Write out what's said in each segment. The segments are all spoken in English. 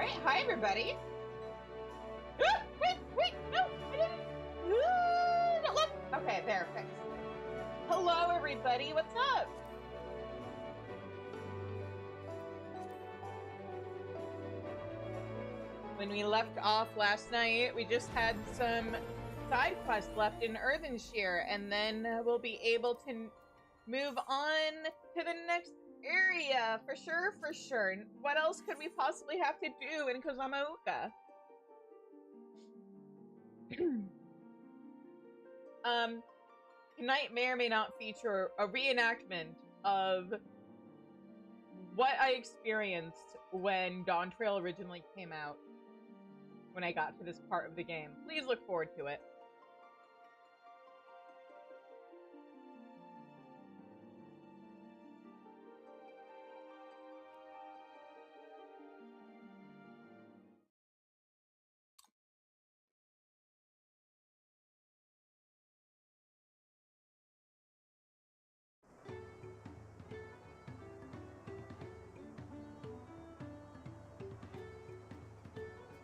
Alright, hi everybody. Wait, no, I didn't. No, look. Okay, there, fixed. Hello everybody, what's up? When we left off last night, we just had some side quests left in Earthenshire, and then we'll be able to move on to the next area, for sure. What else could we possibly have to do in Kozamauka? Tonight may or may not feature a reenactment of what I experienced when Dawntrail originally came out, when I got to this part of the game. Please look forward to it.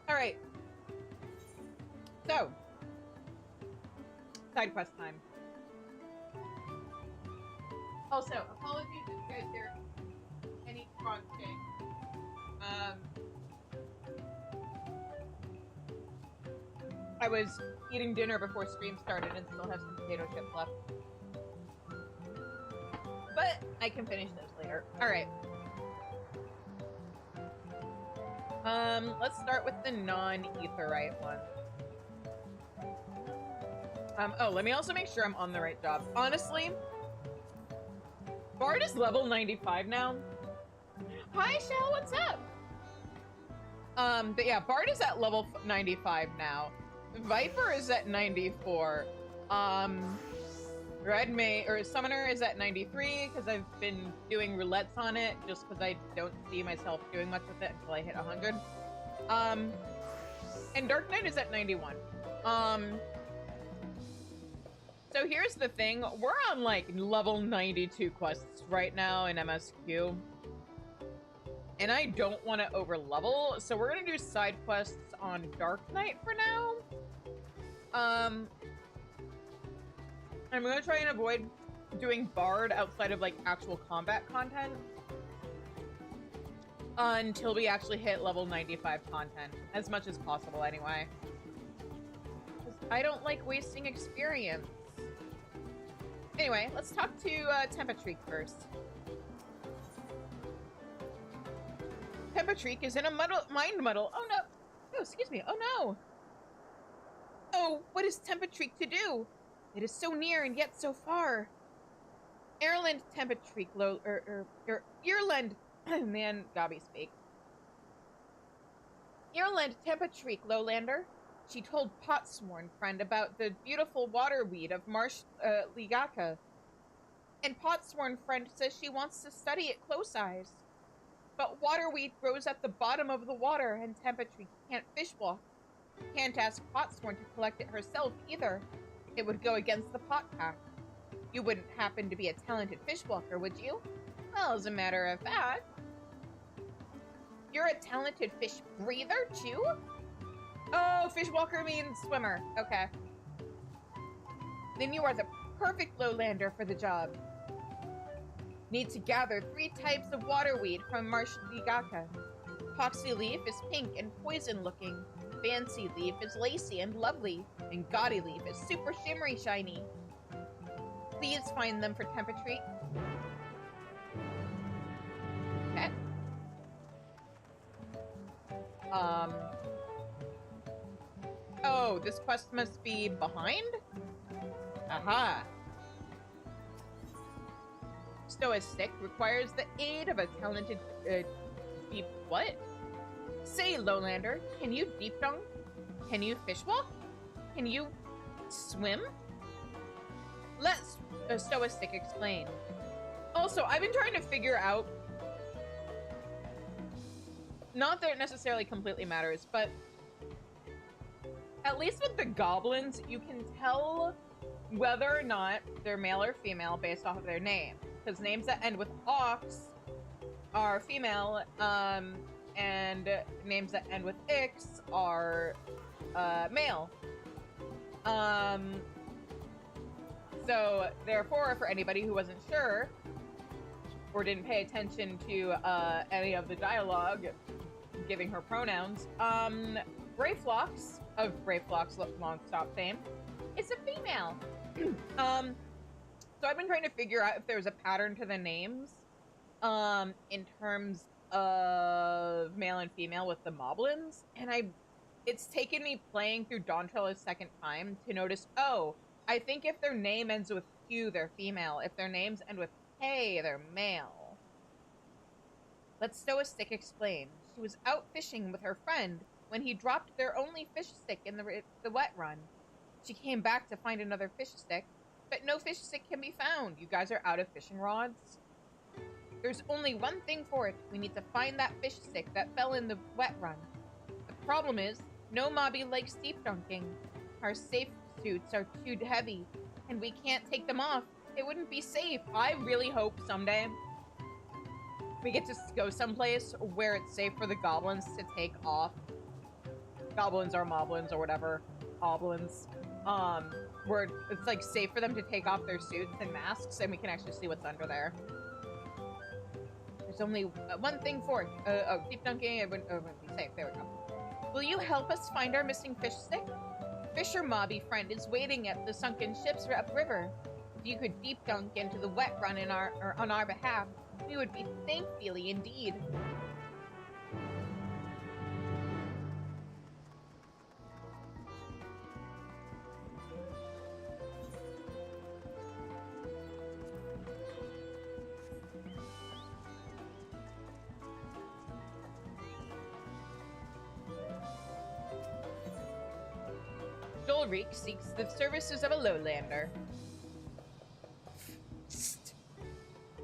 Alright. So, side quest time. Also, apologies if you guys hear any crunching. I was eating dinner before stream started and still have some potato chips left. But I can finish those later. Alright. Let's start with the non-etherite one. Oh, let me also make sure I'm on the right job. Honestly, Bard is level 95 now. Hi, Shell, what's up? But yeah, Bard is at level 95 now. Viper is at 94. Red May or Summoner is at 93 because I've been doing roulettes on it just because I don't see myself doing much with it until I hit 100. And Dark Knight is at 91. So here's the thing, we're on like level 92 quests right now in MSQ. And I don't want to over level, so we're gonna do side quests on Dark Knight for now. I'm gonna try and avoid doing Bard outside of like actual combat content until we actually hit level 95 content, as much as possible anyway. Because I don't like wasting experience. Anyway, let's talk to Tempatreek first. Tempatreek is in a mind muddle. Oh no! Oh, excuse me. Oh no! Oh, what is Tempatreek to do? It is so near and yet so far. Ireland Tempatreek Ireland man, Gobby speak. Ireland Tempatreek Lowlander. She told Potsworn friend about the beautiful waterweed of Marsh Ligaka. And Potsworn friend says she wants to study it close eyes. But waterweed grows at the bottom of the water, and Tempatreek can't fishwalk. Can't ask Potsworn to collect it herself either. It would go against the pot pack. You wouldn't happen to be a talented fishwalker, would you? Well, as a matter of fact, you're a talented fish breather, too? Oh, fishwalker means swimmer. Okay. Then you are the perfect lowlander for the job. Need to gather 3 types of waterweed from Marsh Ligaka. Poxy leaf is pink and poison-looking. Fancy leaf is lacy and lovely, and gaudy leaf is super shimmery shiny. Please find them for Tempatreek. Okay. Oh, this quest must be behind? Aha. Stoistic requires the aid of a talented, deep what? Say, Lowlander, can you deep dunk? Can you fishwalk? Can you swim? Let Stoistic explain. Also, I've been trying to figure out, not that it necessarily completely matters, but at least with the goblins, you can tell whether or not they're male or female based off of their name. Because names that end with ox are female, and names that end with X are male. So therefore, for anybody who wasn't sure or didn't pay attention to any of the dialogue giving her pronouns, Greyflox of Greyflox Long Stop fame is a female. So I've been trying to figure out if there's a pattern to the names in terms of male and female with the moblins, and it's taken me playing through Dawntrail a second time to notice, oh, I think if their name ends with Q, they're female. If their names end with K, they're male. Let Stoic explain. She was out fishing with her friend when he dropped their only fish stick in the wet run. She came back to find another fish stick, but no fish stick can be found. You guys are out of fishing rods? There's only one thing for it. We need to find that fish stick that fell in the wet run. The problem is, no mobby likes deep dunking. Our safe suits are too heavy, and we can't take them off. It wouldn't be safe. I really hope someday we get to go someplace where it's safe for the goblins to take off. Goblins or moblins or whatever. Oblins. Where it's like safe for them to take off their suits and masks, and we can actually see what's under there. There's only one thing for it. Deep dunking, it wouldn't be safe. There we go. Will you help us find our missing fish stick? Fisher mobby friend is waiting at the sunken ships upriver. If you could deep dunk into the wet run on our behalf, we would be thankfully indeed. Dolreek seeks the services of a lowlander. Psst.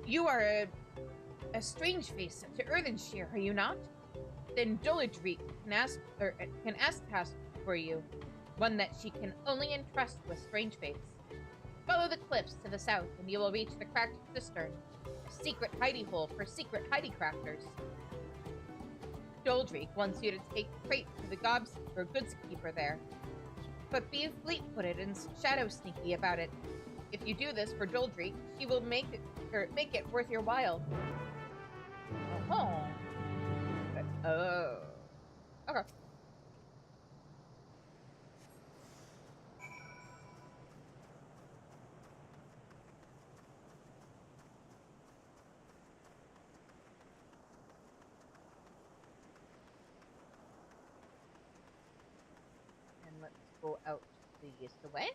You are a strange face to Earthenshire, are you not? Then Dolreek can ask task for you, one that she can only entrust with strange face. Follow the cliffs to the south, and you will reach the cracked cistern, a secret hidey hole for secret hidey crafters. Dolreek wants you to take crate to the goods keeper there. But be fleet-footed and shadow sneaky about it. If you do this for Dolreek, she will make it worth your while. Oh. Oh. Okay. Go out this way.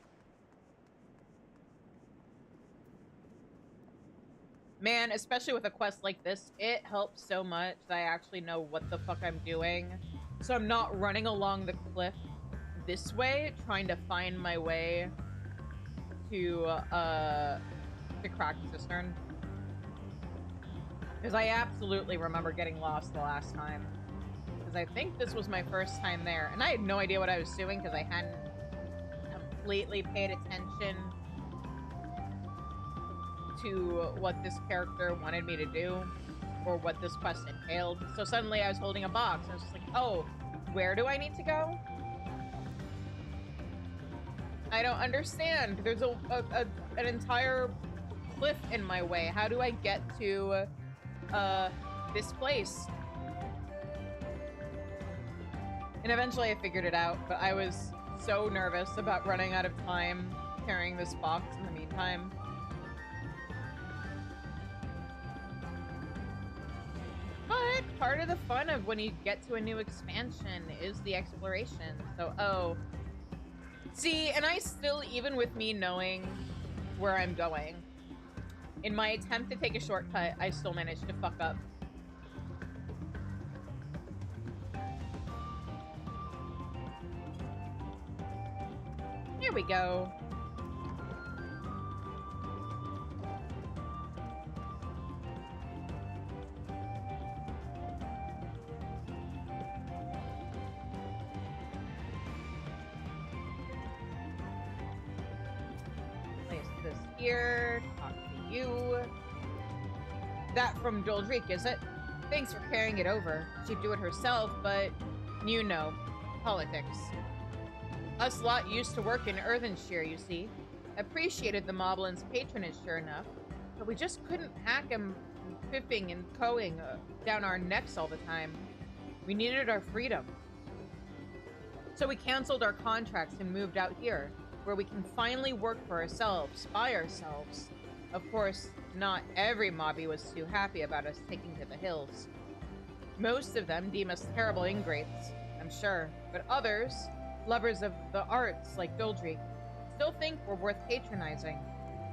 Man, especially with a quest like this, it helps so much that I actually know what the fuck I'm doing. So I'm not running along the cliff this way, trying to find my way to the cracked cistern. Because I absolutely remember getting lost the last time. Because I think this was my first time there. And I had no idea what I was doing because I hadn't completely paid attention to what this character wanted me to do or what this quest entailed. So suddenly I was holding a box and I was just like, oh, where do I need to go? I don't understand. There's an entire cliff in my way. How do I get to this place? And eventually I figured it out, but I was so nervous about running out of time carrying this box in the meantime. But part of the fun of when you get to a new expansion is the exploration. So, oh. See, and I still, even with me knowing where I'm going, in my attempt to take a shortcut, I still managed to fuck up. Here we go. Place this here. Talk to you. That from Dolreek, is it? Thanks for carrying it over. She'd do it herself, but you know, politics. Us lot used to work in Earthenshire, you see. Appreciated the Moblin's patronage, sure enough, but we just couldn't hack him piffing and coing down our necks all the time. We needed our freedom. So we canceled our contracts and moved out here, where we can finally work for ourselves, by ourselves. Of course, not every mobby was too happy about us taking to the hills. Most of them deem us terrible ingrates, I'm sure, but others, lovers of the arts like Doldreek, still think we're worth patronizing.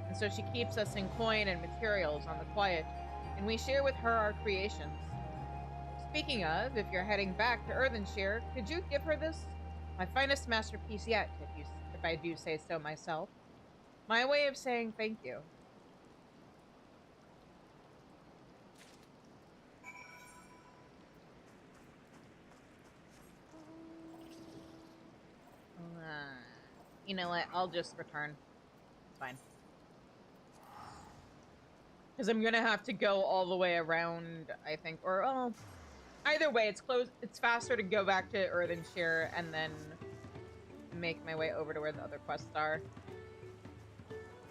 And so she keeps us in coin and materials on the quiet, and we share with her our creations. Speaking of, if you're heading back to Earthenshire, could you give her this? My finest masterpiece yet, if I do say so myself. My way of saying thank you. You know what? I'll just return. It's fine. Because I'm gonna have to go all the way around, I think. Or, oh, either way, it's close. It's faster to go back to Earthenshire and then make my way over to where the other quests are.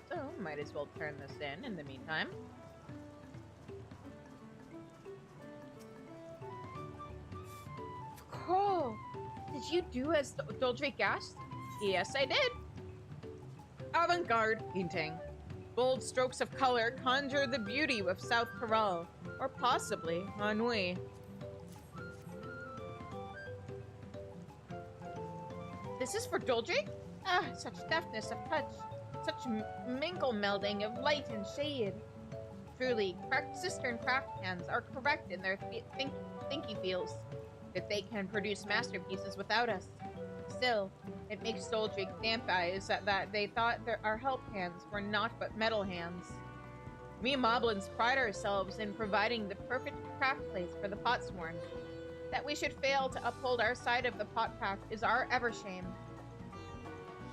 So, might as well turn this in the meantime. Cool. Did you do as Doldreek asked? Yes, I did. Avant-garde painting. Bold strokes of color conjure the beauty of South Tyrol, or possibly ennui. This is for Doldreek? Ah, such deftness of touch, such mingle melding of light and shade. Truly, cistern craft hands are correct in their thinky feels, that they can produce masterpieces without us. Still, it makes Doldreek damp eyes that they thought our help hands were naught but metal hands. We Moblins pride ourselves in providing the perfect craft place for the Potsworn. That we should fail to uphold our side of the pot pact is our ever shame.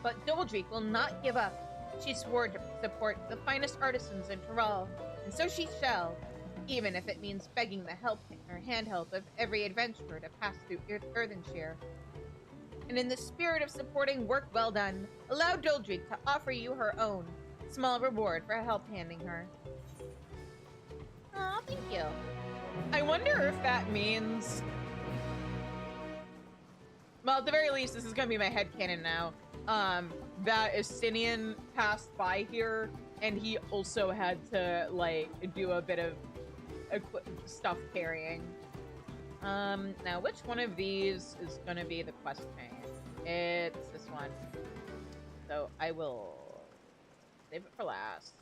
But Doldreek will not give up. She swore to support the finest artisans in Tyrol, and so she shall, even if it means begging the help or hand-help of every adventurer to pass through Earthenshire. And in the spirit of supporting work well done, allow Doldreek to offer you her own small reward for help-handing her. Aw, thank you. I wonder if that means... Well, at the very least, this is gonna be my headcanon now. That Estinian passed by here, and he also had to, like, do a bit of stuff carrying. Now, which one of these is gonna be the quest main? It's this one. So, I will save it for last.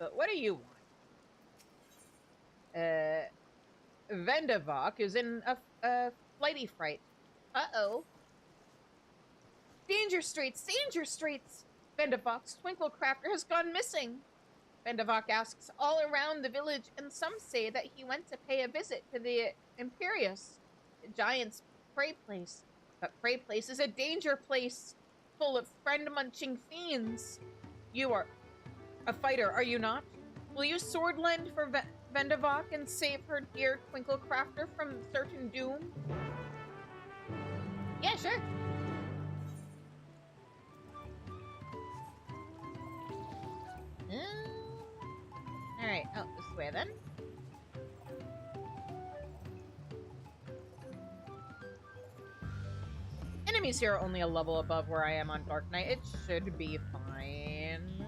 But what do you want? Vendavok is in a flighty fright. Uh-oh. Danger streets! Danger streets! Vendavok's Twinkle Crafter has gone missing. Vendavok asks all around the village, and some say that he went to pay a visit to the Imperius, the giant's prey place. But prey place is a danger place, full of friend-munching fiends. You are a fighter, are you not? Will you sword lend for Vendavok and save her dear Twinkle Crafter from certain doom? Yeah, sure. Alright, oh, this way then. Enemies here are only a level above where I am on Dark Knight. It should be fine.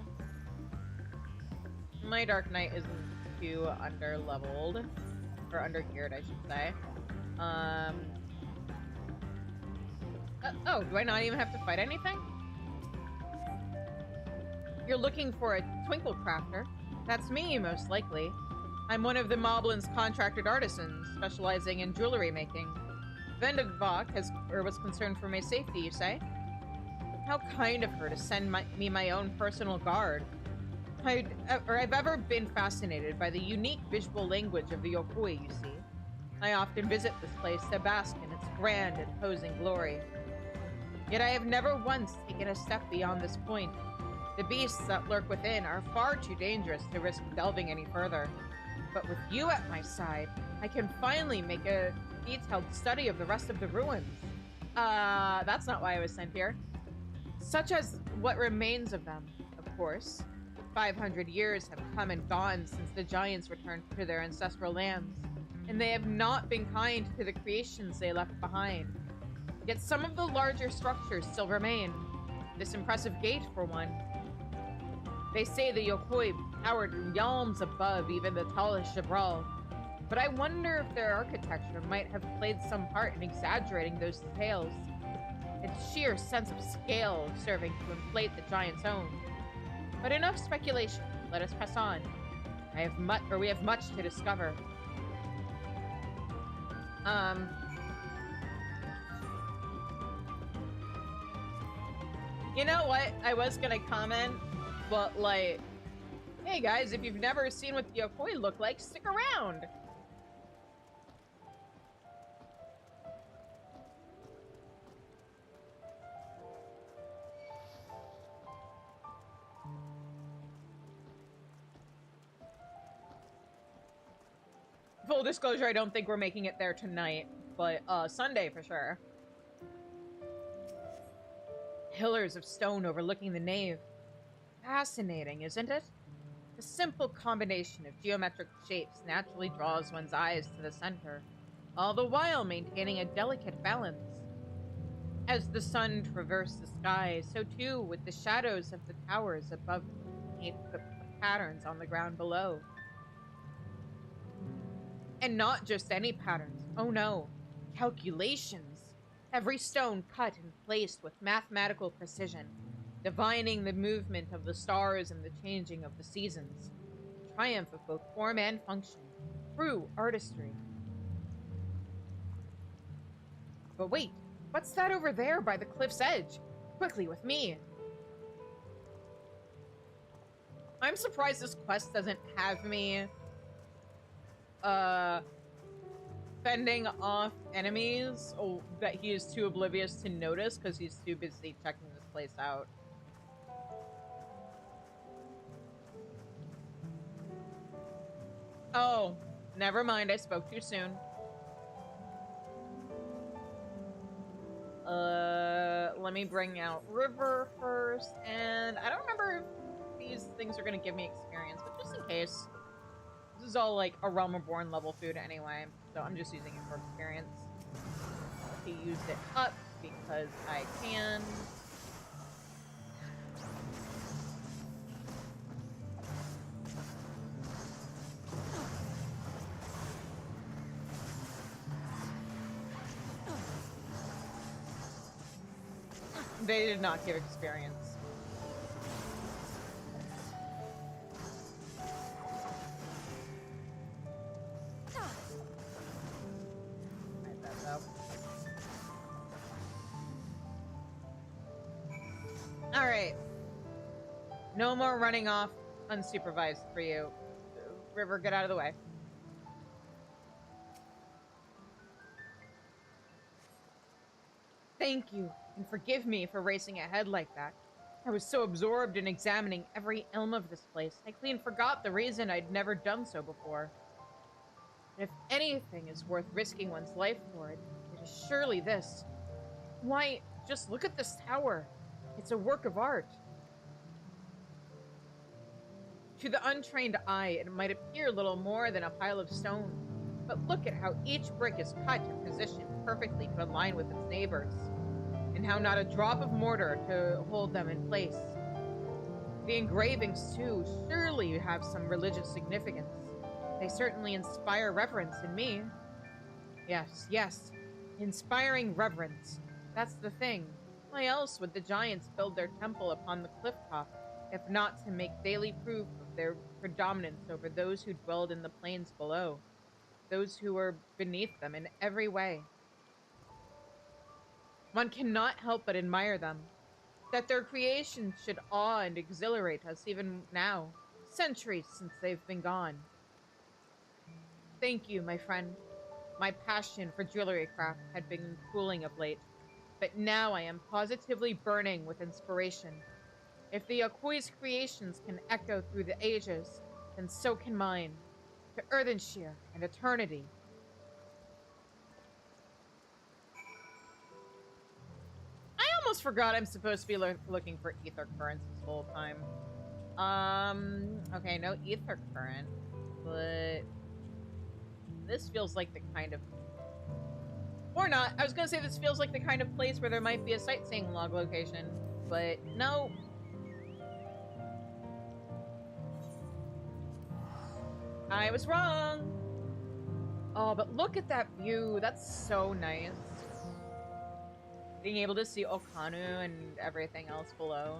My Dark Knight isn't too under-leveled. Or under-geared, I should say. Oh, do I not even have to fight anything? You're looking for a Twinkle Crafter. That's me, most likely. I'm one of the Moblin's contracted artisans, specializing in jewelry making. Vendavok was concerned for my safety, you say? How kind of her to send me my own personal guard. I've ever been fascinated by the unique visual language of the Yokoi, you see. I often visit this place to bask in its grand, imposing glory. Yet I have never once taken a step beyond this point. The beasts that lurk within are far too dangerous to risk delving any further. But with you at my side, I can finally make a detailed study of the rest of the ruins. That's not why I was sent here. Such as what remains of them, of course. 500 years have come and gone since the giants returned to their ancestral lands, and they have not been kind to the creations they left behind. Yet some of the larger structures still remain. This impressive gate, for one. They say the Yokoi towered realms above even the tallest Jabral, but I wonder if their architecture might have played some part in exaggerating those details. Its sheer sense of scale serving to inflate the giant's own. But enough speculation. Let us press on. We have much to discover. You know what? I was gonna comment, but like, hey guys, if you've never seen what the Yokoi look like, stick around. Full disclosure, I don't think we're making it there tonight, but Sunday for sure. Pillars of stone overlooking the nave. Fascinating, isn't it? The simple combination of geometric shapes naturally draws one's eyes to the center, all the while maintaining a delicate balance. As the sun traversed the sky, so too with the shadows of the towers above paint the patterns on the ground below. And not just any patterns. Oh no. Calculations. Every stone cut and placed with mathematical precision, divining the movement of the stars and the changing of the seasons. Triumph of both form and function. True artistry. But wait, what's that over there by the cliff's edge? Quickly, with me. I'm surprised this quest doesn't have me fending off enemies that he is too oblivious to notice because he's too busy checking this place out. Oh, never mind, I spoke too soon. Let me bring out River first, and I don't remember if these things are gonna give me experience, but just in case. This is all like a Realm Reborn level food anyway, so I'm just using it for experience. He used it up because I can. They did not give experience. Alright. No more running off unsupervised for you. River, get out of the way. Thank you, and forgive me for racing ahead like that. I was so absorbed in examining every elm of this place, I clean forgot the reason I'd never done so before. And if anything is worth risking one's life for it, it is surely this. Why, just look at this tower. It's a work of art. To the untrained eye, it might appear little more than a pile of stone, but look at how each brick is cut and positioned perfectly to align with its neighbors, and how not a drop of mortar to hold them in place. The engravings, too, surely have some religious significance. They certainly inspire reverence in me. Yes, yes, inspiring reverence. That's the thing. Why else would the giants build their temple upon the cliff top, if not to make daily proof of their predominance over those who dwelled in the plains below, those who were beneath them in every way? One cannot help but admire them. That their creation should awe and exhilarate us even now, centuries since they've been gone. Thank you, my friend. My passion for jewelry craft had been cooling of late, but now I am positively burning with inspiration. If the Yokui's creations can echo through the ages, then so can mine, to Earthenshire and eternity. I almost forgot I'm supposed to be looking for ether currents this whole time. Okay, no ether current, but this feels like the kind of... Or not. I was gonna say this feels like the kind of place where there might be a sightseeing log location, but no. I was wrong. Oh, but look at that view. That's so nice. Being able to see Okanu and everything else below.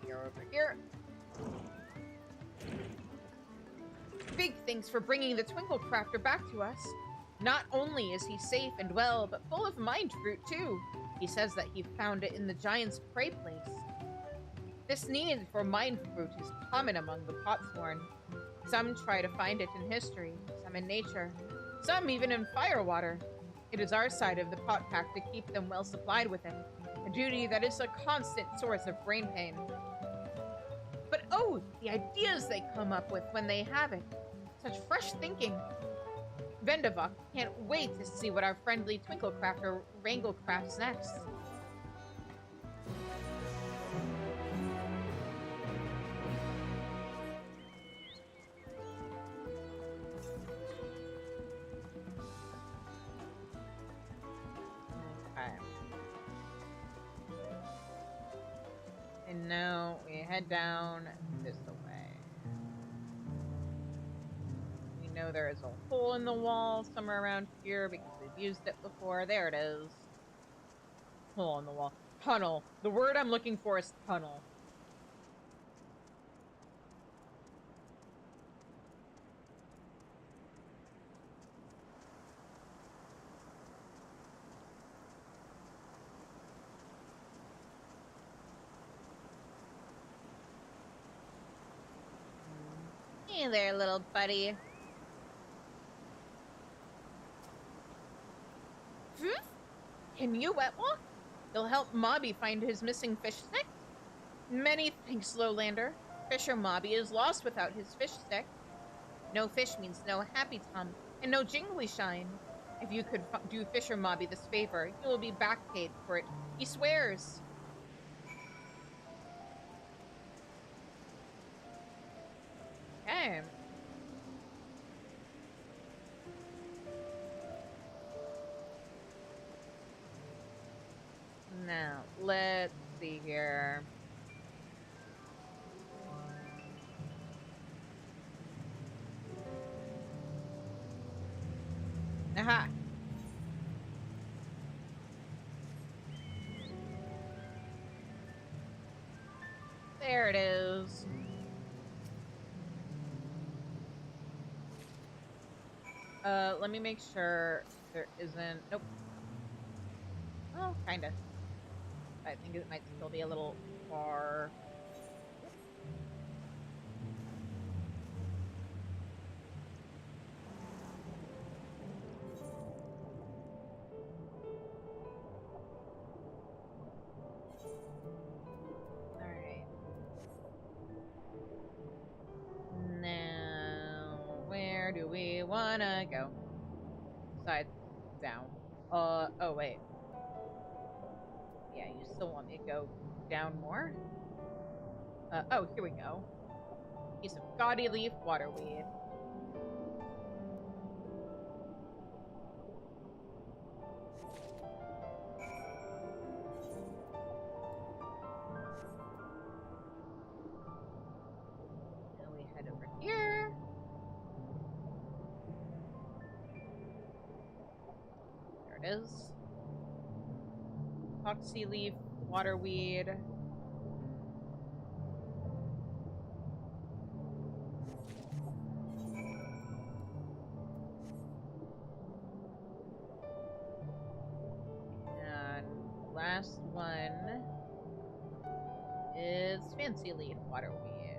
You're over here. Big thanks for bringing the Twinkle Crafter back to us. Not only is he safe and well, but full of mind fruit too. He says that he found it in the giant's prey place. This need for mind fruit is common among the Potsworn. Some try to find it in history, some in nature, some even in firewater. It is our side of the pot pack to keep them well supplied with it, a duty that is a constant source of brain pain. But oh, the ideas they come up with when they have it. Such fresh thinking. Vendavok can't wait to see what our friendly Twinkle Crafter Wrangle crafts next. Okay. And now we head down this way. We know there is a hole in the wall somewhere around here because we've used it before. There it is. Hole in the wall. Tunnel. The word I'm looking for is tunnel. Hey there, little buddy. Can you wet walk? You'll help Mobby find his missing fish stick? Many thanks, Lowlander. Fisher Mobby is lost without his fish stick. No fish means no Happy Tom, and no Jingly Shine. If you could do Fisher Mobby this favor, you will be back paid for it. He swears. Okay. Now, let's see here. Aha! There it is. Let me make sure there isn't... Nope. Oh, kinda. I think it might still be a little far. Alright. Now, where do we wanna go? Besides down. Oh wait. Yeah, you still want me to go down more? Oh, here we go. Piece of gaudy leaf waterweed. Now we head over here. There it is. Foxy leaf waterweed. Last one is fancy leaf waterweed.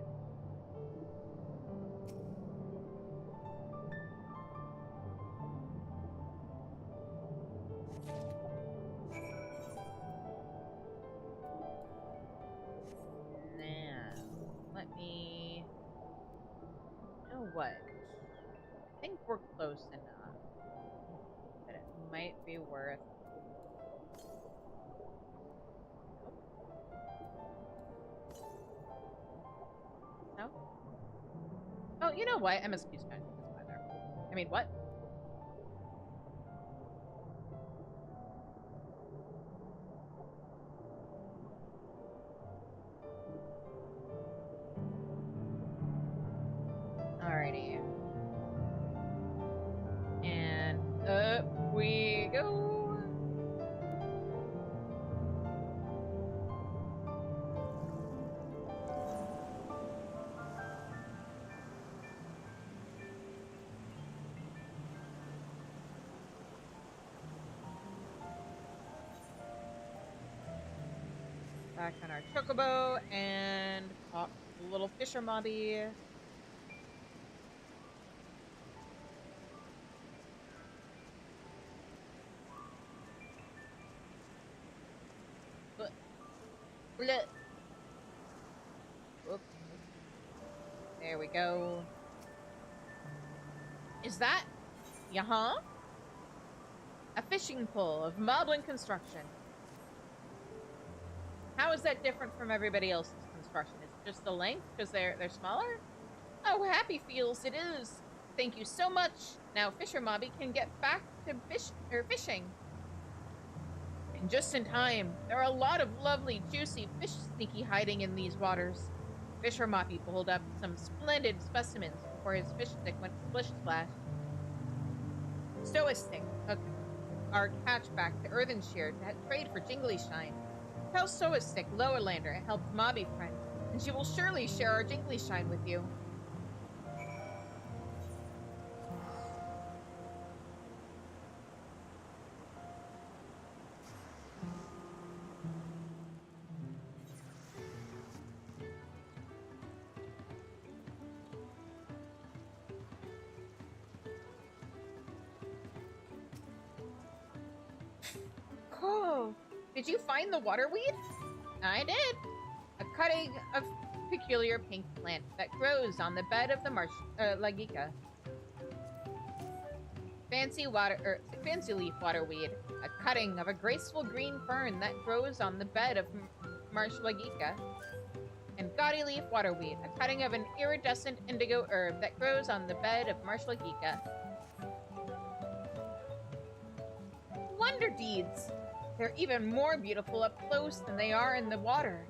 what? I think we're close enough that it might be worth... No? Oh, you know what? MSQ's kind of this weather. I mean, what? Alrighty. And up we go. Back on our chocobo and pop the little fisher mobby. Blech. Oops. There we go. Is that? Yeah-huh? A fishing pole of Moblin construction. How is that different from everybody else's construction? Is it just the length because they're smaller? Oh, happy feels it is. Thank you so much. Now Fisher Mobby can get back to fishing. And just in time. There are a lot of lovely, juicy fish sneaky hiding in these waters. Fisher Mobby pulled up some splendid specimens before his fish stick went splish-splash. Stoistick took our catch back to Earthenshire to trade for Jingly Shine. Tell Stoistick Lowerlander helped Mobby friend, and she will surely share our Jingly Shine with you. Oh, did you find the waterweed? I did. A cutting of peculiar pink plant that grows on the bed of the marsh Lagica. Fancy leaf waterweed. A cutting of a graceful green fern that grows on the bed of marsh Lagica. And gaudy leaf waterweed. A cutting of an iridescent indigo herb that grows on the bed of marsh Lagica. Wonder deeds! They're even more beautiful up close than they are in the water.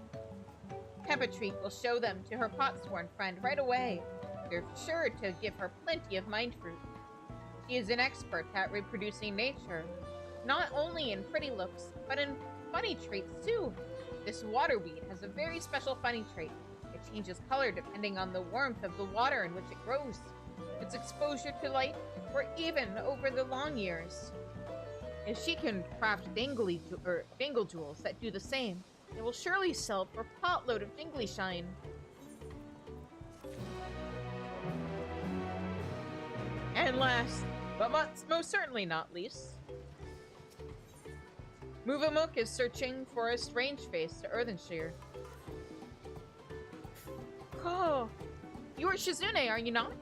Tempetreek will show them to her potsworn friend right away. They're sure to give her plenty of mind fruit. She is an expert at reproducing nature, not only in pretty looks, but in funny traits too. This waterweed has a very special funny trait. It changes color depending on the warmth of the water in which it grows, its exposure to light, or even over the long years. If she can craft dangle jewels that do the same, they will surely sell for a potload of Jingly Shine. And last, but most certainly not least, Movamook is searching for a strange face to Earthenshire. Oh, you are Shizune, are you not?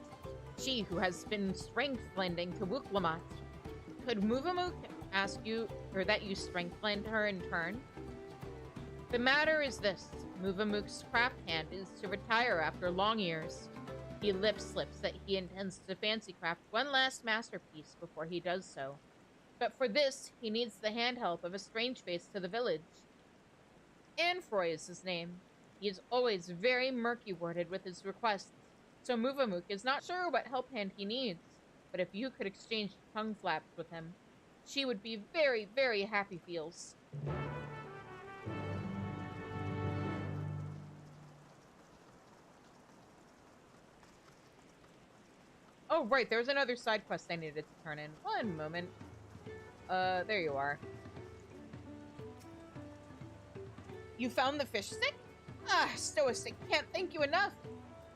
She who has been strength blending to Wooklamat. Could Movamook ask you, or that you strength blend her in turn? The matter is this. Movamook's craft hand is to retire after long years. He lip-slips that he intends to fancy craft one last masterpiece before he does so. But for this, he needs the hand help of a strange face to the village. Anfroy is his name. He is always very murky-worded with his requests, so Movamook is not sure what help hand he needs. But if you could exchange tongue flaps with him, she would be very, very happy feels. Oh, right, there's another side quest I needed to turn in. One moment. There you are. You found the fish stick? Ah, Stoistick can't thank you enough.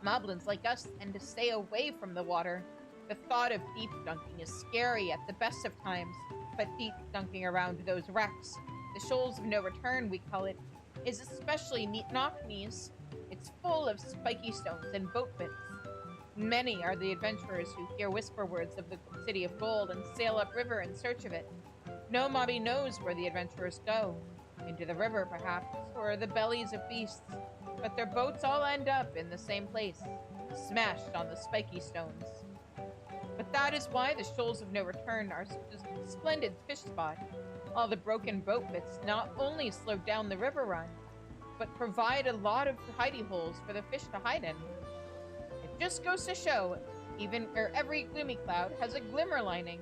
Moblins like us tend to stay away from the water. The thought of deep dunking is scary at the best of times, but deep dunking around those wrecks, the shoals of no return we call it, is especially knock-knees. It's full of spiky stones and boat bits. Many are the adventurers who hear whisper words of the city of gold and sail upriver in search of it. No mobby knows where the adventurers go. Into the river, perhaps, or the bellies of beasts. But their boats all end up in the same place, smashed on the spiky stones. But that is why the Shoals of No Return are such a splendid fish spot. All the broken boat bits not only slow down the river run, but provide a lot of hidey holes for the fish to hide in. It just goes to show, every gloomy cloud has a glimmer lining.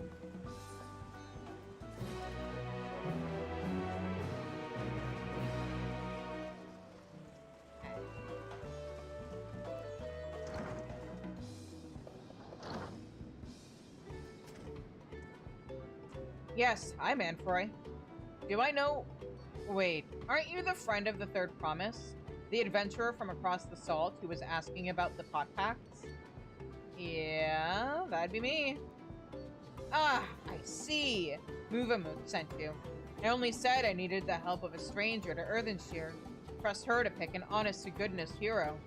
Yes, I'm Anfroy. Do I know... Wait, aren't you the friend of the Third Promise? The adventurer from across the salt who was asking about the pot packs? Yeah, that'd be me. Ah, I see. Movamook sent you. I only said I needed the help of a stranger to Earthenshire. Trust her to pick an honest-to-goodness hero.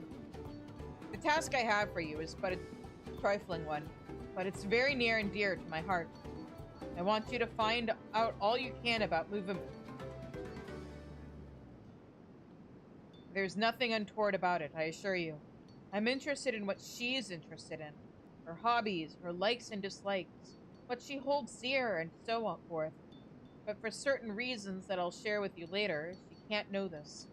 The task I have for you is but a trifling one, but it's very near and dear to my heart. I want you to find out all you can about Movamook. There's nothing untoward about it, I assure you. I'm interested in what she's interested in. Her hobbies, her likes and dislikes, what she holds dear, and so on forth. But for certain reasons that I'll share with you later, she can't know this.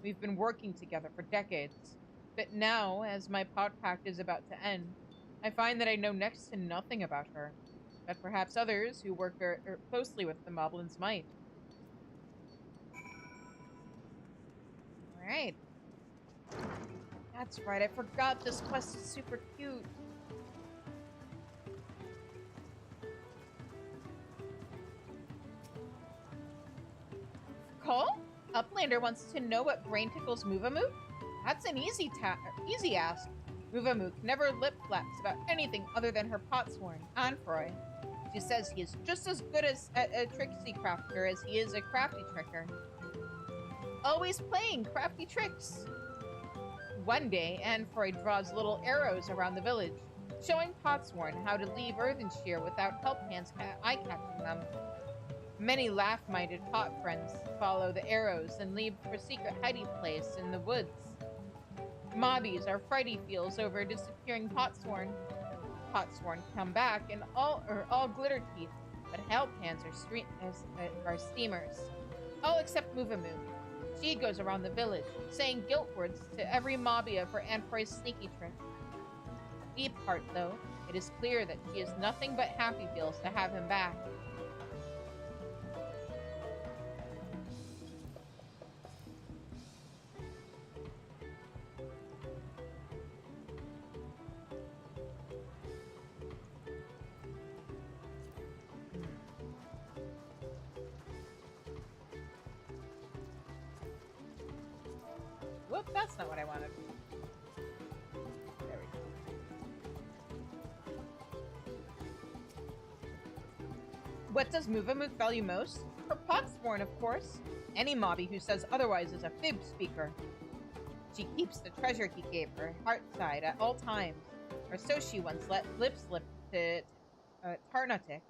We've been working together for decades. But now, as my pot pact is about to end, I find that I know next to nothing about her. But perhaps others who work closely with the Moblins might. Alright. That's right, I forgot this quest is super cute. Call? Uplander wants to know what brain tickles Movamook? That's an easy ask. Movamook never lip-flaps about anything other than her potsworn, Anfroy. She says he is just as good as a tricksy crafter as he is a crafty tricker. Always playing crafty tricks. One day, Anfroy draws little arrows around the village, showing Potsworn how to leave Earthenshire without help hands eye-catching them. Many laugh-minded pot friends follow the arrows and leave for secret hiding place in the woods. Mobbies are frighty feels over disappearing Potsworn. Potsworn come back and all glitter teeth, but help hands are steamers. All except Movamook. She goes around the village, saying guilt words to every mobbia for Anfroy's sneaky trick. Deep heart, though, it is clear that she is nothing but happy feels to have him back. Whoop, that's not what I wanted. There we go. What does Movamook value most? Her potsworn, of course. Any mobby who says otherwise is a fib speaker. She keeps the treasure he gave her heartside at all times, or so she once let lip slip to Tarnatic.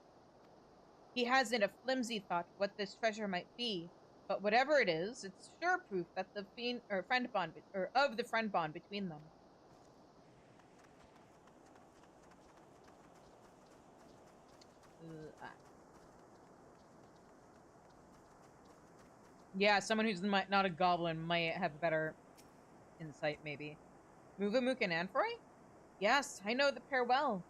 He hasn't a flimsy thought what this treasure might be, but whatever it is, it's sure proof that the friend bond between them. Yeah, someone who's not a goblin might have better insight, maybe. Movamook and Anfroy? Yes, I know the pair well.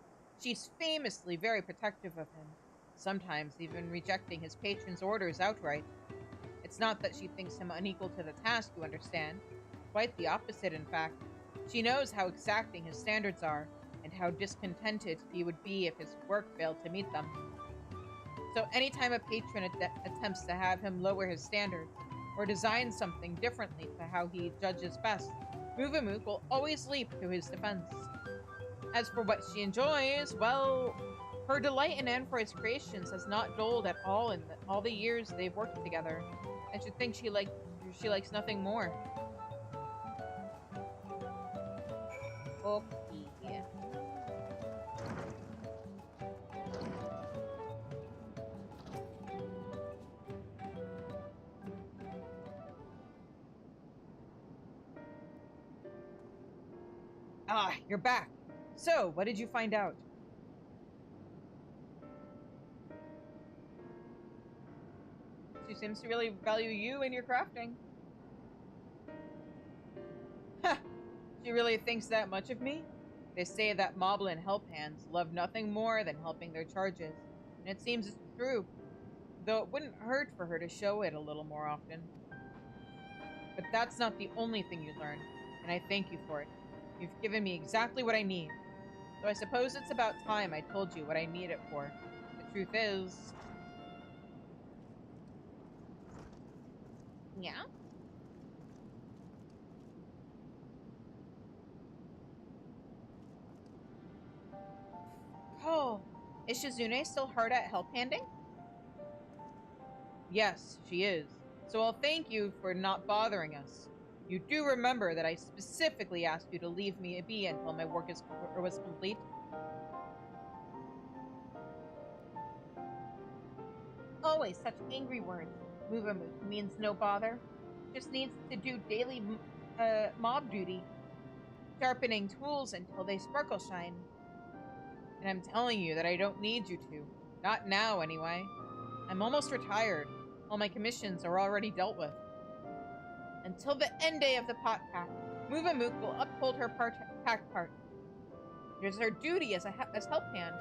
She's famously very protective of him, sometimes even rejecting his patron's orders outright. It's not that she thinks him unequal to the task, you understand. Quite the opposite, in fact. She knows how exacting his standards are, and how discontented he would be if his work failed to meet them. So anytime a patron attempts to have him lower his standards, or design something differently to how he judges best, Movamook will always leap to his defense. As for what she enjoys, well, her delight in Anfroy's creations has not dulled at all in all the years they've worked together. I should think she likes nothing more. Okay. Ah, you're back. So, what did you find out? She seems to really value you and your crafting. Ha! She really thinks that much of me? They say that Moblin help hands love nothing more than helping their charges, and it seems it's true, though it wouldn't hurt for her to show it a little more often. But that's not the only thing you learn, and I thank you for it. You've given me exactly what I need. So I suppose it's about time I told you what I need it for. The truth is... Yeah? Oh, is Shizune still hard at help handing? Yes, she is. So I'll thank you for not bothering us. You do remember that I specifically asked you to leave me be until my work was complete? Always such angry words. Muvamu means no bother. Just needs to do daily mob duty, sharpening tools until they sparkle shine. And I'm telling you that I don't need you to. Not now, anyway. I'm almost retired. All my commissions are already dealt with. Until the end day of the pot pack, Muvamook will uphold her pack part. It is her duty as help hand.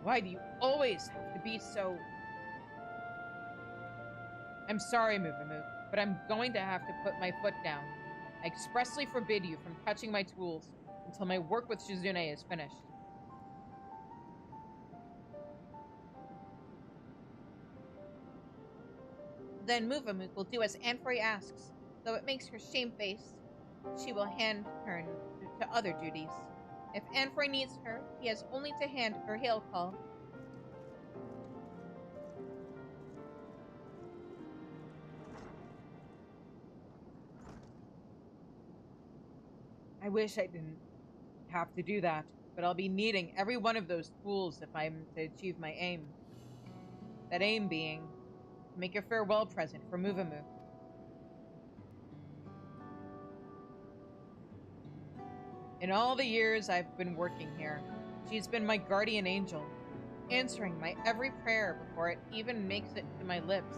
Why do you always have to be so... I'm sorry, Muvamook, but I'm going to have to put my foot down. I expressly forbid you from touching my tools until my work with Shizune is finished. Then Muvamook will do as Anfrey asks, though it makes her shamefaced. She will hand turn to other duties. If Anfrey needs her, he has only to hand her hail call. I wish I didn't have to do that, but I'll be needing every one of those tools if I'm to achieve my aim. That aim being to make a farewell present for Muvamook. In all the years I've been working here, she's been my guardian angel, answering my every prayer before it even makes it to my lips.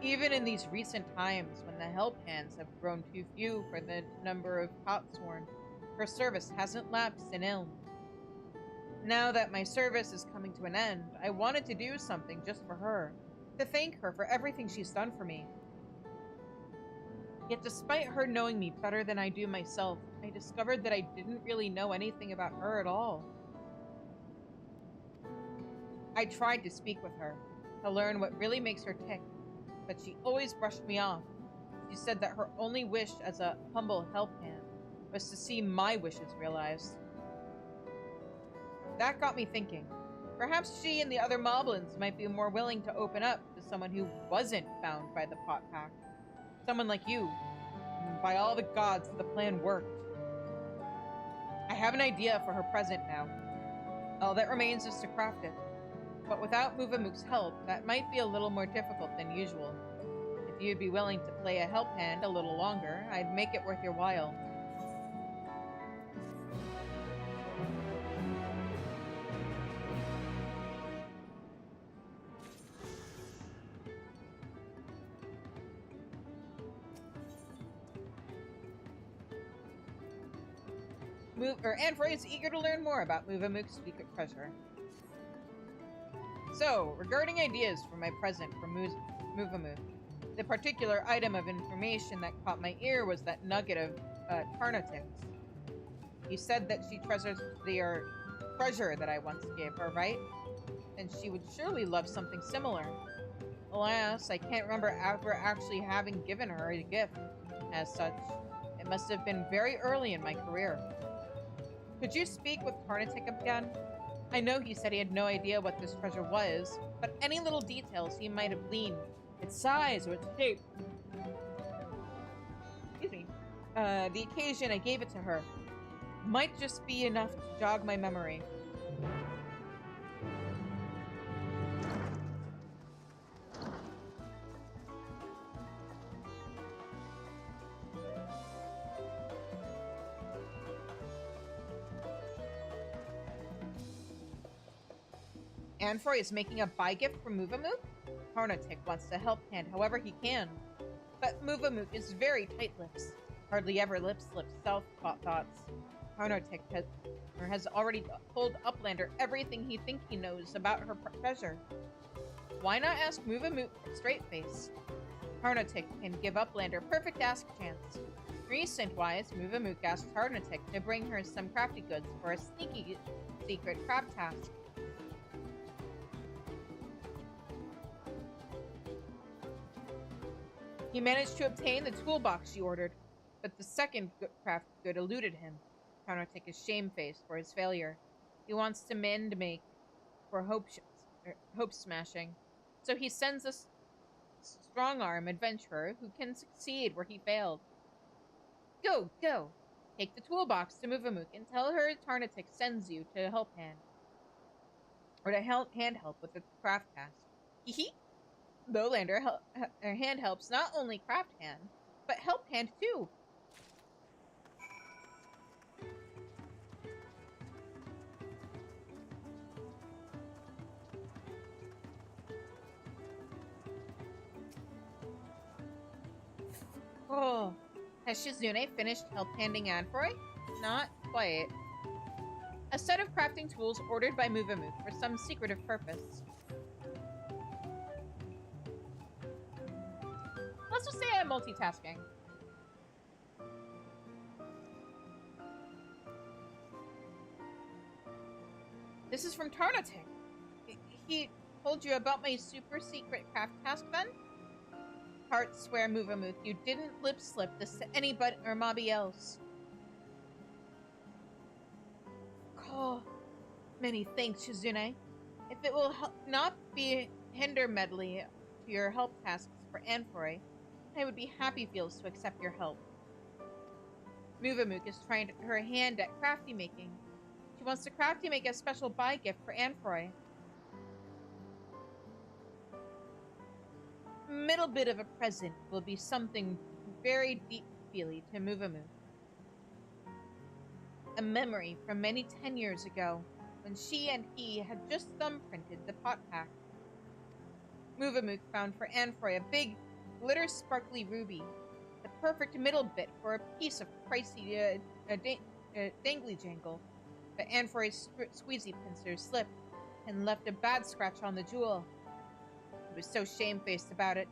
Even in these recent times when the help hands have grown too few for the number of Potsworn, her service hasn't lapsed in Ilm. Now that my service is coming to an end, I wanted to do something just for her, to thank her for everything she's done for me. Yet despite her knowing me better than I do myself, I discovered that I didn't really know anything about her at all. I tried to speak with her, to learn what really makes her tick, but she always brushed me off. She said that her only wish as a humble help hand was to see my wishes realized. That got me thinking. Perhaps she and the other Moblins might be more willing to open up to someone who wasn't bound by the pot pack. Someone like you. And by all the gods, the plan worked. I have an idea for her present now. All that remains is to craft it. But without Muvamook's help, that might be a little more difficult than usual. If you'd be willing to play a help hand a little longer, I'd make it worth your while. Anfrey is eager to learn more about Muvamook's secret treasure. So, regarding ideas for my present for Muvamook, the particular item of information that caught my ear was that nugget of Tarnatix. You said that she treasures the treasure that I once gave her, right? And she would surely love something similar. Alas, I can't remember ever actually having given her a gift. As such, it must have been very early in my career. Could you speak with Tarnatix again? I know he said he had no idea what this treasure was, but any little details he might have gleaned, its size or its shape. Excuse me. The occasion I gave it to her might just be enough to jog my memory. Anfroy is making a buy gift for Muvamook? Tarnatic wants to help Hand however he can. But Muvamook is very tight-lipped. Hardly ever lip-slips self-thoughts. Tarnatic has already told Uplander everything he thinks he knows about her treasure. Why not ask Muvamook straight-face? Tarnatic can give Uplander perfect ask chance. Recent-wise, Muvamook asked Tarnatic to bring her some crafty goods for a sneaky secret craft task. He managed to obtain the toolbox she ordered, but the second craft good eluded him. Tarnatic is shamefaced for his failure. He wants to make for hope smashing, so he sends a strong-arm adventurer who can succeed where he failed. Go, go! Take the toolbox to Muvamook and tell her Tarnatic sends you to help Hand. Or to hand help with the craft task. Hee Lowlander Hand helps not only craft Hand, but help Hand too. Oh, has Shizune finished help-handing Anfroy? Not quite. A set of crafting tools ordered by Muvamook for some secretive purpose. Let's just say I'm multitasking. This is from Tarnatic. He told you about my super secret craft task then? Heart swear, Muvamook, you didn't lip-slip this to anybody or mobby else. Oh, many thanks, Shizune. If it will not be hinder medley to your help tasks for Anfroy, I would be happy feels to accept your help. Muvamook is trying her hand at crafty making. She wants to crafty make a special buy gift for Anfroy. Middle bit of a present will be something very deep-feely to Muvamook. A memory from many 10 years ago, when she and he had just thumbprinted the pot pack. Muvamook found for Anfroy a big, glitter-sparkly ruby, the perfect middle bit for a piece of pricey dangly-jangle, but Anfroy's squeezy pincer slipped and left a bad scratch on the jewel. He was so shamefaced about it.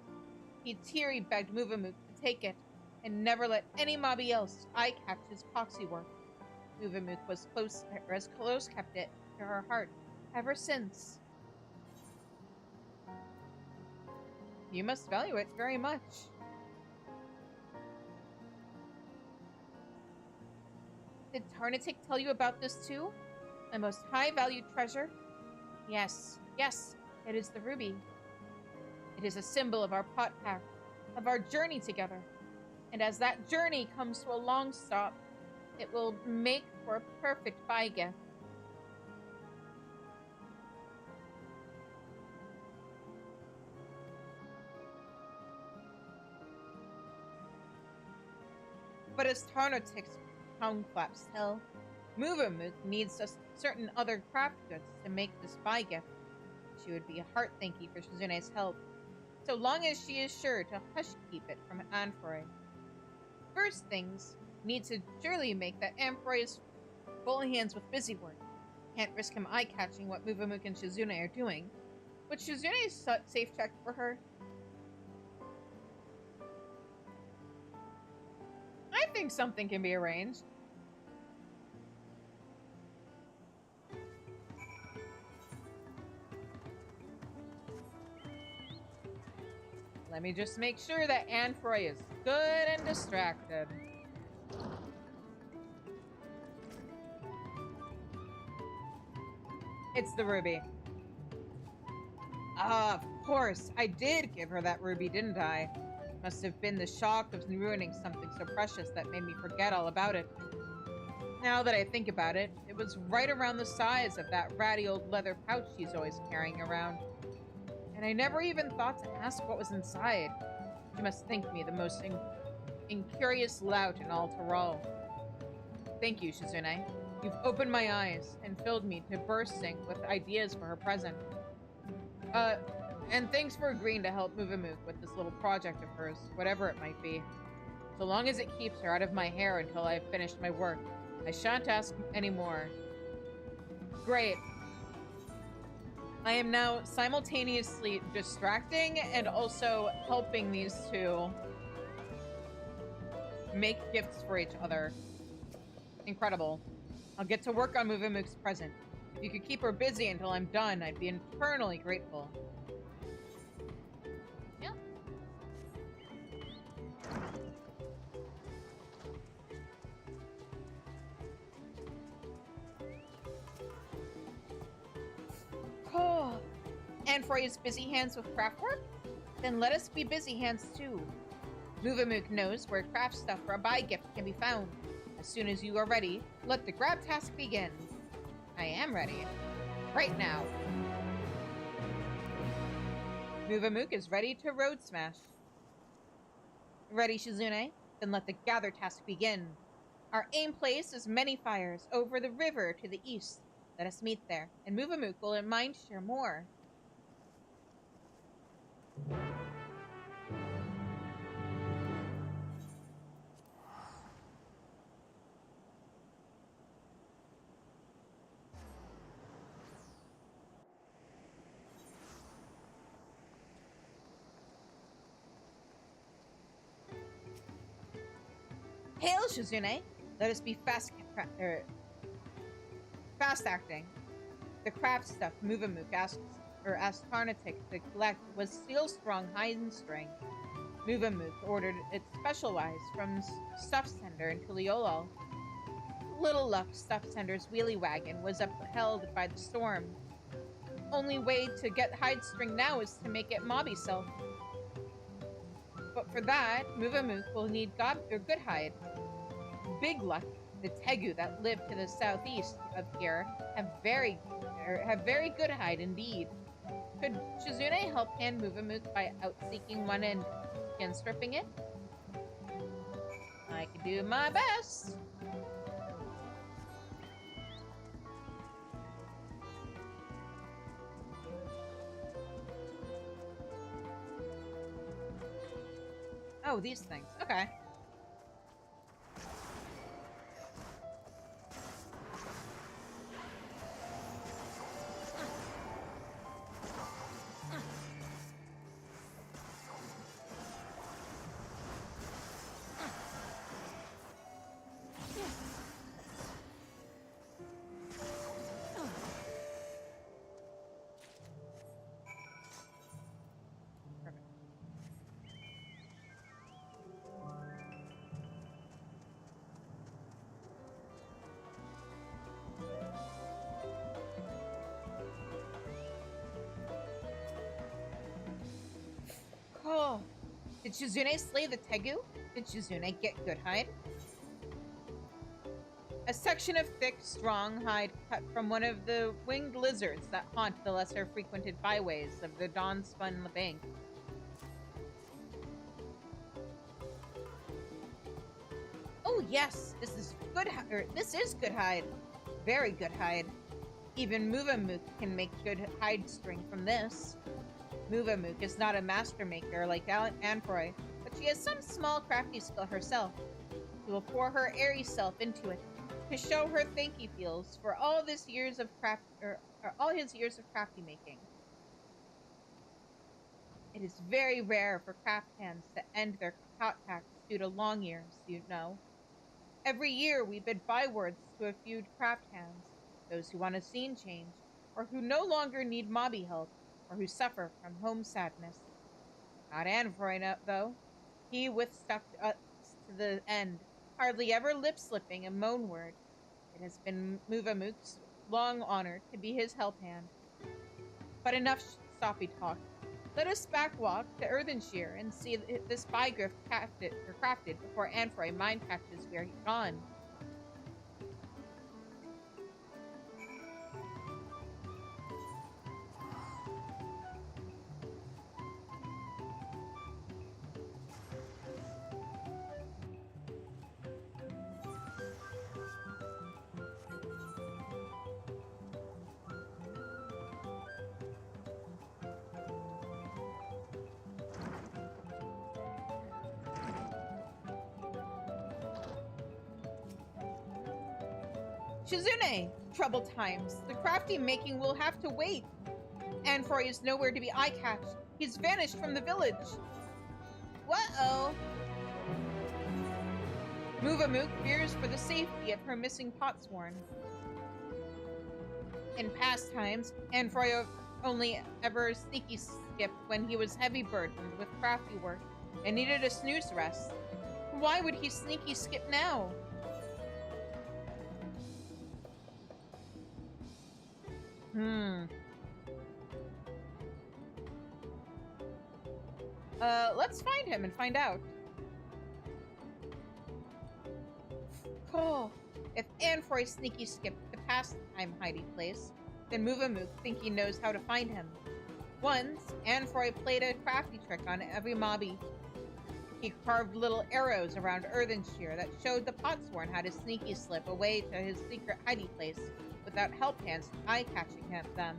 He teary begged Muvamook to take it, and never let any mobby else eye-catch his poxy work. Muvamook has close kept it to her heart ever since. You must value it very much. Did Tarnatic tell you about this too? My most high-valued treasure? Yes, yes, it is the ruby. It is a symbol of our pot pack, of our journey together. And as that journey comes to a long stop, it will make for a perfect buy gift. But as Tarnatic's tongue flaps tell, Muvamook needs certain other craft goods to make this buy gift. She would be a heart thanky for Shizune's help, so long as she is sure to hush keep it from Anfroy. First things need to surely make that Anfroy is full hands with busy work. Can't risk him eye-catching what Muvamook and Shizune are doing. Would Shizune safe check for her? I think something can be arranged. Let me just make sure that Anfroy is good and distracted. It's the ruby. Ah, of course. I did give her that ruby, didn't I? Must have been the shock of ruining something so precious that made me forget all about it. Now that I think about it, it was right around the size of that ratty old leather pouch she's always carrying around. And I never even thought to ask what was inside. She must think me the most incurious lout in all Tyrol. Thank you, Shizune. You've opened my eyes and filled me to bursting with ideas for her present. Uh, and thanks for agreeing to help Mook with this little project of hers, whatever it might be. So long as it keeps her out of my hair until I've finished my work, I shan't ask any more. Great. I am now simultaneously distracting and also helping these two make gifts for each other. Incredible. I'll get to work on Mook's present. If you could keep her busy until I'm done, I'd be eternally grateful. Yeah. Oh. And for his busy hands with craft work? Then let us be busy hands too. Mook knows where craft stuff for a buy gift can be found. As soon as you are ready, let the grab task begin. I am ready. Right now. Mook is ready to road smash. Ready, Shizune? Then let the gather task begin. Our aim place is many fires over the river to the east. Let us meet there, and Mook will in mind share more. Hail, Shizune! Let us be fast acting. The craft stuff Mook asked Tarnatic to collect was steel strong hind string. Mook ordered it specialized from stuff sender in Tuliolol. Little Luck stuff sender's wheelie wagon was upheld by the storm. Only way to get hide string now is to make it mobby self. But for that, Mook will need good hide. Big Luck, the Tegu that live to the southeast of here, have very good hide indeed. Could Shizune help hand Mook by out-seeking one and skin stripping it? I can do my best. Oh, these things. Okay. Oh, did Shizune slay the Tegu? Did Shizune get good hide? A section of thick, strong hide cut from one of the winged lizards that haunt the lesser frequented byways of the dawn-spun bank. Oh yes, this is good hide. Very good hide. Even Mook can make good hide string from this. Mook is not a master maker like Anfroy, but she has some small crafty skill herself. She will pour her airy self into it to show her thank you feels for all his years of crafty making. It is very rare for craft hands to end their hot packs due to long years, you know. Every year we bid bywords to a few craft hands, those who want a scene change, or who no longer need mobby help, or who suffer from home sadness. Not Anfroy, though. He withstuck us to the end, hardly ever lip-slipping a moan word. It has been Mook's long honor to be his help hand. But enough soppy talk. Let us backwalk to Earthenshire and see this bygrift crafted before Anfroy mind catches where he's gone. Shizune! Trouble times. The crafty making will have to wait. Anfroy is nowhere to be eye-catched. He's vanished from the village. What-oh? Mook fears for the safety of her missing potsworn. In past times, Anfroy only ever sneaky skipped when he was heavy burdened with crafty work and needed a snooze rest. Why would he sneaky skip now? Let's find him and find out. Oh, if Anfroy sneaky skipped the pastime hiding place, then Mook think he knows how to find him. Once, Anfroy played a crafty trick on every mobby. He carved little arrows around Earthenshire that showed the potsworn how to sneaky slip away to his secret hiding place without help hands eye-catching them.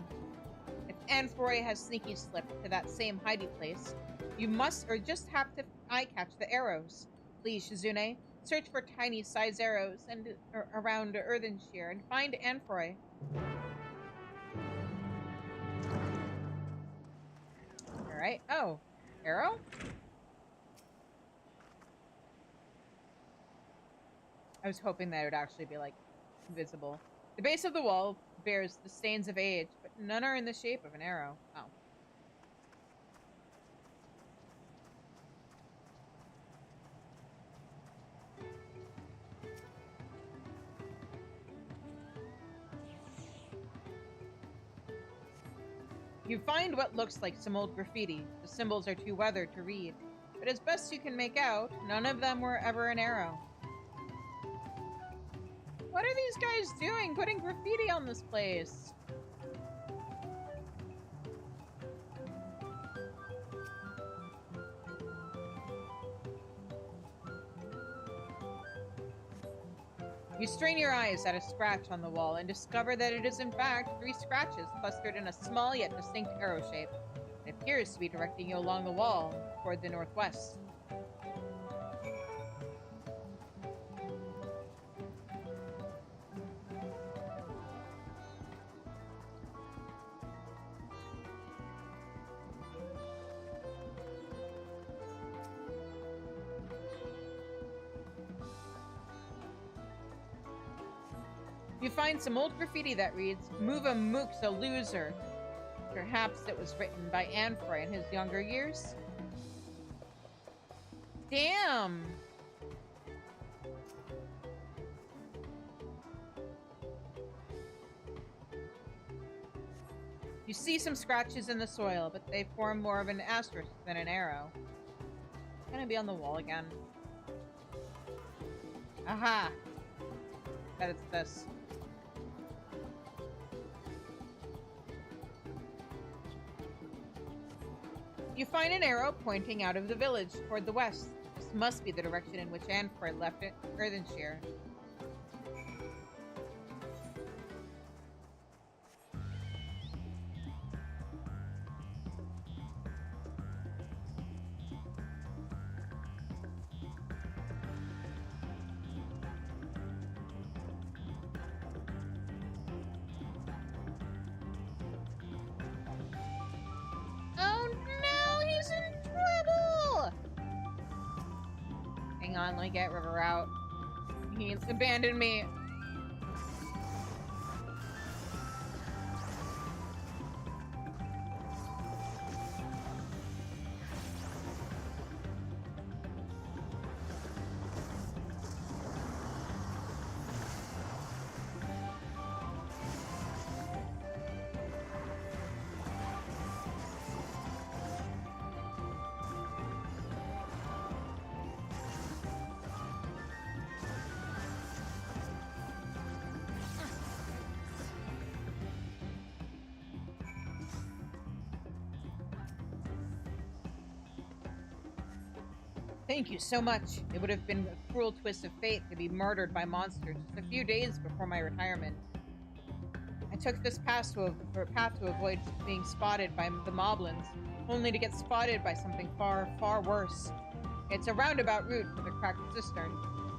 If Anfroy has sneaky slipped to that same hiding place, you must or just have to eye-catch the arrows. Please, Shizune, search for tiny size arrows and around Earthenshire and find Anfroy. Alright. Oh. Arrow? I was hoping that it would actually be, like, visible. The base of the wall bears the stains of age, but none are in the shape of an arrow. Oh. You find what looks like some old graffiti. The symbols are too weathered to read, but as best you can make out, none of them were ever an arrow. What are these guys doing, putting graffiti on this place? You strain your eyes at a scratch on the wall and discover that it is in fact 3 scratches clustered in a small yet distinct arrow shape. It appears to be directing you along the wall toward the northwest. You find some old graffiti that reads, Mook's a loser. Perhaps it was written by Anfroy in his younger years? Damn! You see some scratches in the soil, but they form more of an asterisk than an arrow. It's gonna be on the wall again. Aha! That it's this. You find an arrow pointing out of the village toward the west. This must be the direction in which Anfroy left Earthenshire. Hang on, let me get River out. He abandoned me. Thank you so much. It would have been a cruel twist of fate to be murdered by monsters just a few days before my retirement. I took this path to avoid being spotted by the moblins, only to get spotted by something far, far worse. It's a roundabout route for the cracked cistern.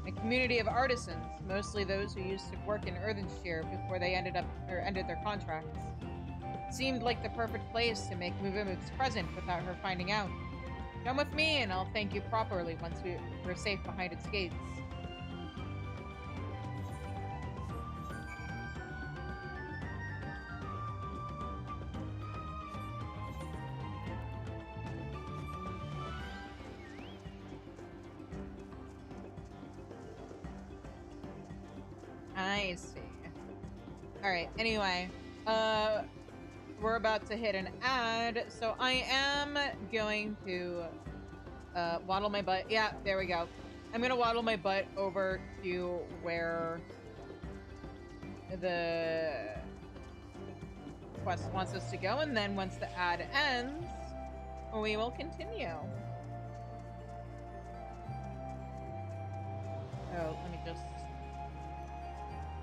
A community of artisans, mostly those who used to work in Earthenshire before they ended their contracts. Seemed like the perfect place to make Muvumuk's present without her finding out. Come with me and I'll thank you properly once we're safe behind its gates. I see. Alright, anyway. We're about to hit an ad, so I am going to waddle my butt. Yeah, there we go. I'm gonna waddle my butt over to where the quest wants us to go, and then once the ad ends, we will continue. Oh, let me just...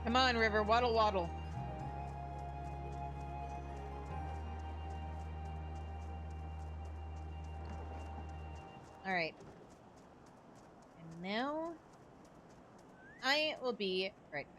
Come on, River, waddle, waddle. Alright. And now... I will be right back.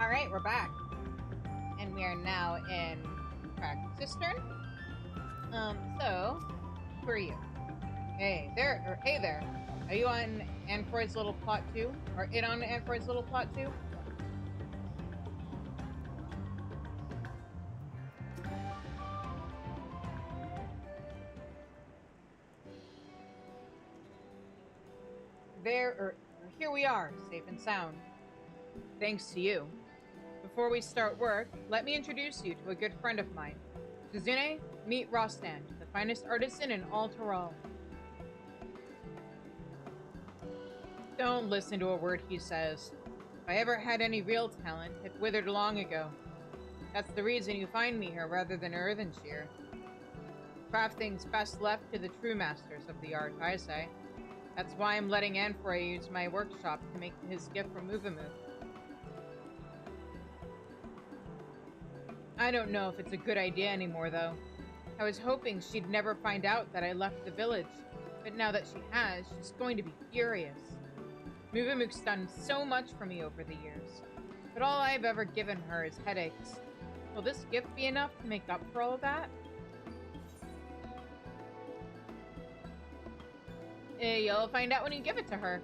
Alright, we're back. And we are now in Cracked Cistern. So, who are you? Hey there. Are you on Amphiroid's little plot too? Or in on Amphiroid's little plot too? Here we are, safe and sound. Thanks to you. Before we start work, let me introduce you to a good friend of mine. Kazune, meet Rostand, the finest artisan in all Tyrol. Don't listen to a word he says. If I ever had any real talent, it withered long ago. That's the reason you find me here rather than Earthenshire. Crafting's best left to the true masters of the art, I say. That's why I'm letting Anfroy use my workshop to make his gift from Uvamu. I don't know if it's a good idea anymore, though. I was hoping she'd never find out that I left the village, but now that she has, she's going to be furious. Muvamuk's done so much for me over the years, but all I've ever given her is headaches. Will this gift be enough to make up for all of that? You'll find out when you give it to her.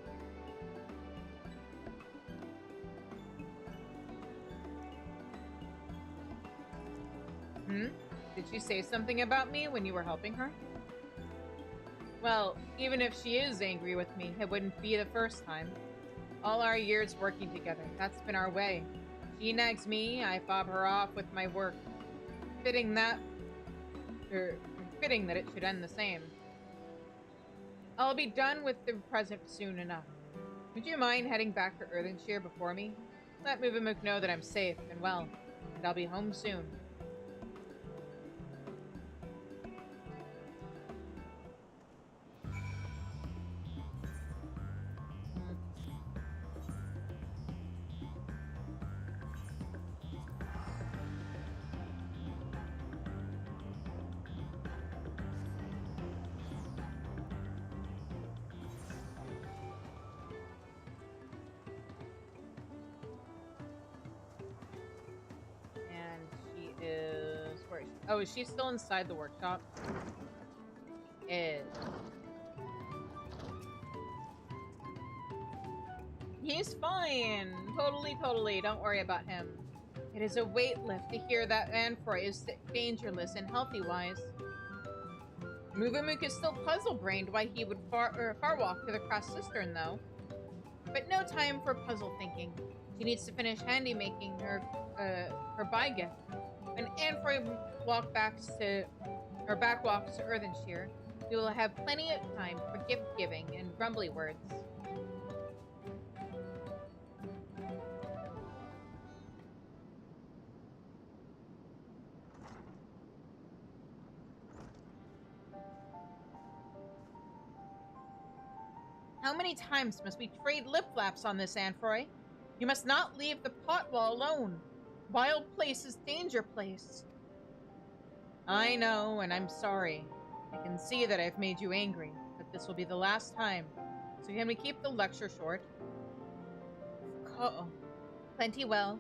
Did she say something about me when you were helping her? Well, even if she is angry with me, it wouldn't be the first time. All our years working together, that's been our way. She nags me, I fob her off with my work. Fitting that it should end the same. I'll be done with the present soon enough. Would you mind heading back to Earthenshire before me? Let Muvamuk know that I'm safe and well, and I'll be home soon. Where is she? Oh, is she still inside the workshop? He's fine. Totally. Don't worry about him. It is a weight lift to hear that Anfroy is dangerless and healthy-wise. Muvamuk is still puzzle-brained why he would far walk to the Cross Cistern, though. But no time for puzzle thinking. She needs to finish handy-making her buy gift. When Anfroy backwalks to Earthenshire, we will have plenty of time for gift-giving and grumbly words. How many times must we trade lip-flaps on this, Anfroy? You must not leave the pot wall alone. Wild place is danger place. I know, and I'm sorry. I can see that I've made you angry, but this will be the last time. So can we keep the lecture short? Uh-oh. Plenty well.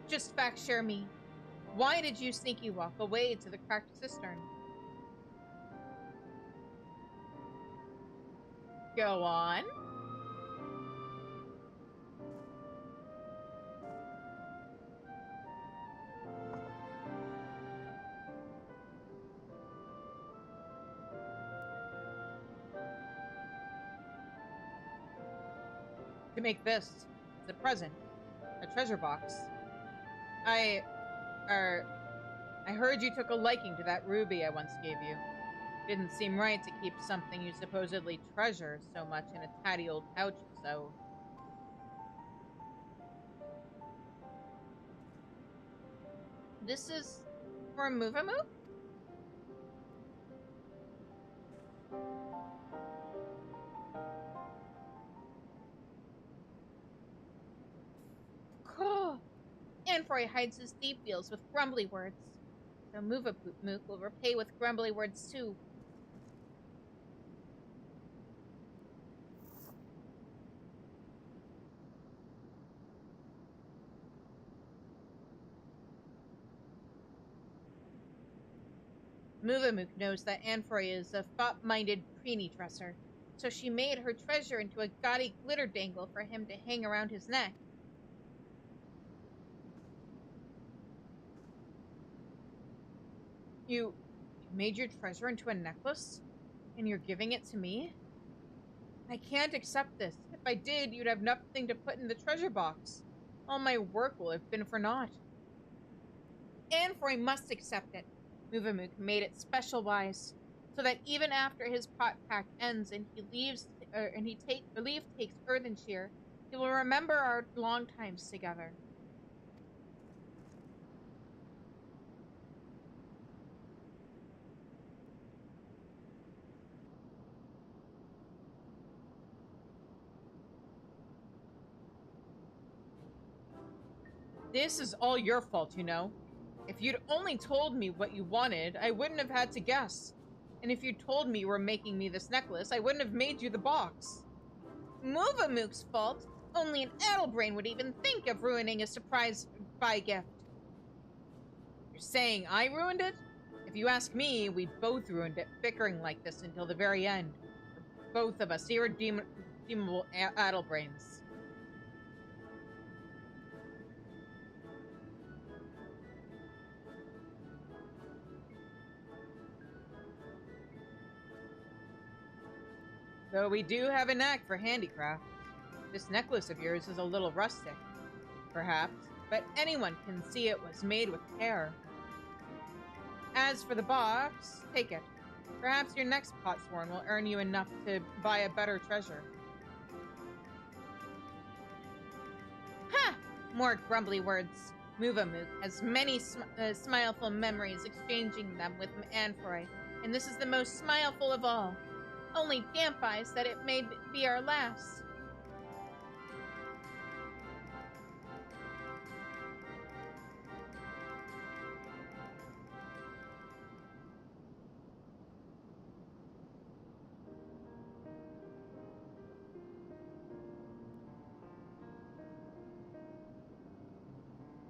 Just fact share me. Why did you sneaky walk away to the Cracked Cistern? Go on. To make this, it's a present. A treasure box. I heard you took a liking to that ruby I once gave you. Didn't seem right to keep something you supposedly treasure so much in a tatty old pouch, so... This is for Muvamuk? Cool. Anfroy hides his deep feels with grumbly words. So Muvamuk will repay with grumbly words too. Muvamuk knows that Anfroy is a thought-minded preenie dresser, so she made her treasure into a gaudy glitter dangle for him to hang around his neck. You made your treasure into a necklace? And you're giving it to me? I can't accept this. If I did, you'd have nothing to put in the treasure box. All my work will have been for naught. Anfroy must accept it. Muvamuk made it special wise, so that even after his pot pack ends and he leaves, leave takes Earthenshire, he will remember our long times together. This is all your fault, you know. If you'd only told me what you wanted, I wouldn't have had to guess. And if you'd told me you were making me this necklace, I wouldn't have made you the box. Muvamuk's fault? Only an addlebrain would even think of ruining a surprise buy gift. You're saying I ruined it? If you ask me, we both ruined it, bickering like this until the very end. For both of us irredeemable addlebrains. Though we do have a knack for handicraft. This necklace of yours is a little rustic, perhaps, but anyone can see it was made with care. As for the box, take it. Perhaps your next potsworn will earn you enough to buy a better treasure. Ha! More grumbly words. Muvamuk has many smileful memories exchanging them with Anfroy, and this is the most smileful of all. Only damp eyes that it may be our last.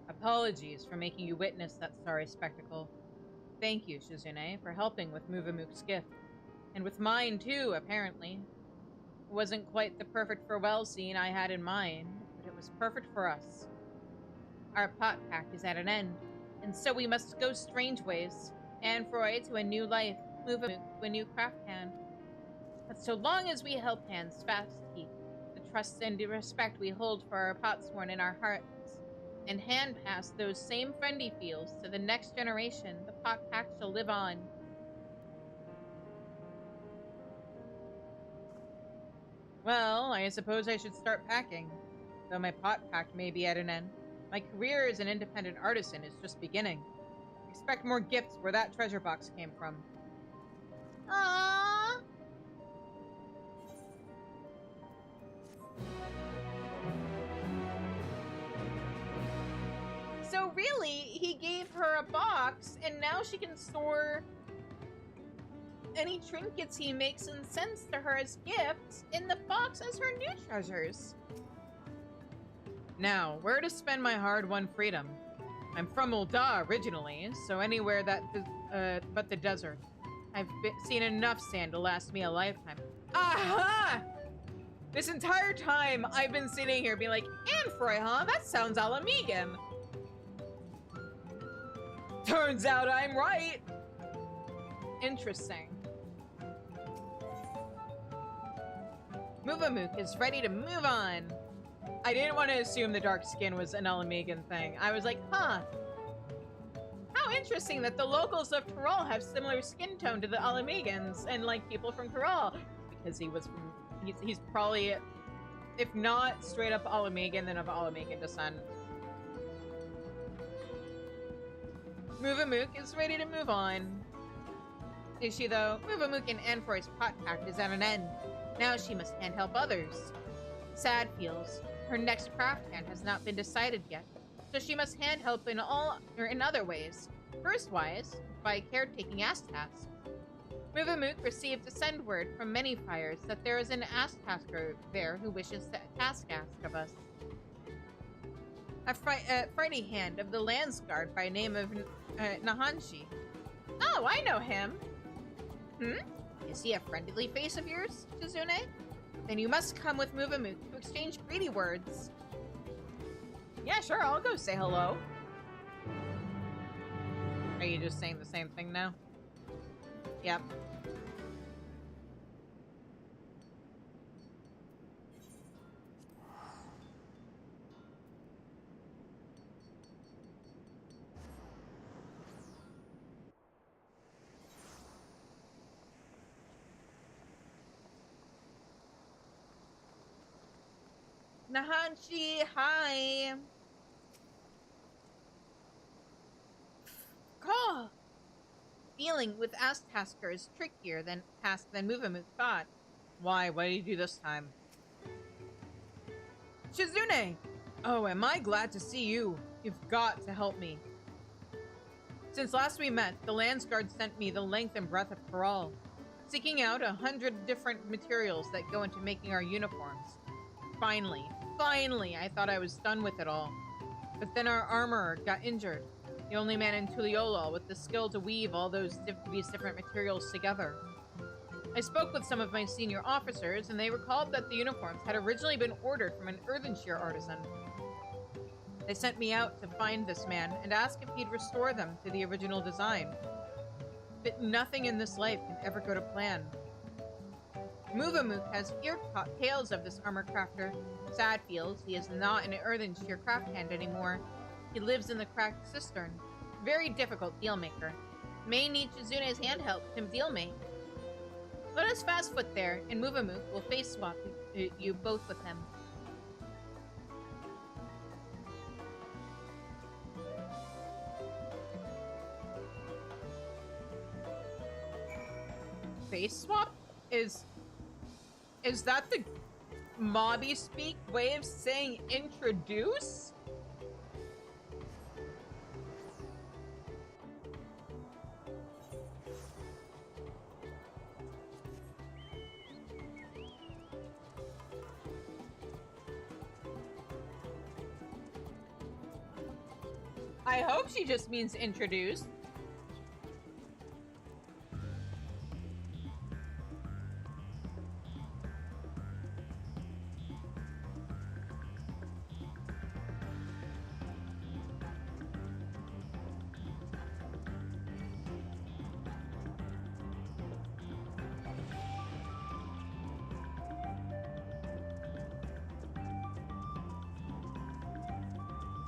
Apologies for making you witness that sorry spectacle. Thank you, Shizune, for helping with Muvamuk's gift. And with mine, too, apparently. It wasn't quite the perfect farewell scene I had in mind, but it was perfect for us. Our pot pack is at an end, and so we must go strange ways. Anfroy to a new life, Muvamuk to a new craft hand. But so long as we help hands fast keep the trust and the respect we hold for our potsworn in our hearts, and hand pass those same friendly feels to the next generation, the pot pack shall live on. Well, I suppose I should start packing. Though my pot pack may be at an end, my career as an independent artisan is just beginning. Expect more gifts where that treasure box came from. Aww! So really, he gave her a box, and now she can store any trinkets he makes and sends to her as gifts in the box as her new treasures. Now, where to spend my hard-won freedom? I'm from Ul'dah originally, so anywhere that but the desert. I've seen enough sand to last me a lifetime. Aha! This entire time, I've been sitting here being like, Anfroy, huh? That sounds Alamegan. Turns out I'm right. Interesting. Muvamuk is ready to move on. I didn't want to assume the dark skin was an Alamegan thing. I was like, huh. How interesting that the locals of Tyrol have similar skin tone to the Alamegans and like people from Tyrol. Because he was from, he's probably, if not straight up Alamegan, then of Alamegan descent. Muvamuk is ready to move on. Is she though? Muvamuk and Anfroy's pot pact is at an end. Now she must hand help others. Sad feels. Her next craft hand has not been decided yet, so she must hand help in other ways. First-wise, by caretaking Astask. Muvamuk received a send word from many fires that there is an Astasker there who wishes to task of us. A Friday hand of the Landsguard by name of Nahanshi. Oh, I know him. Hmm? Is he a friendly face of yours, Shizune? Then you must come with Muvamu to exchange greedy words. Yeah, sure, I'll go say hello. Are you just saying the same thing now? Yep. Nahanchi, hi. Caw. Dealing with Ask Tasker is trickier than Muvamu thought. Why? What did you do this time? Shizune! Oh, am I glad to see you. You've got to help me. Since last we met, the Landsguard sent me the length and breadth of Corral, seeking out 100 different materials that go into making our uniforms. Finally, I thought I was done with it all. But then our armorer got injured, the only man in Tuliyola with the skill to weave all these different materials together. I spoke with some of my senior officers, and they recalled that the uniforms had originally been ordered from an earthen-shear artisan. They sent me out to find this man and ask if he'd restore them to the original design. But nothing in this life can ever go to plan. Muvamook has ear-caught tales of this armor crafter. Sad feels he is not an earthen-shear craft hand anymore. He lives in the cracked cistern. Very difficult deal-maker. May need Shizune's hand help him deal-make. Let us fast foot there, and Muvamook will face-swap you both with him. Face-swap? Is that the mobby speak way of saying introduce? I hope she just means introduce.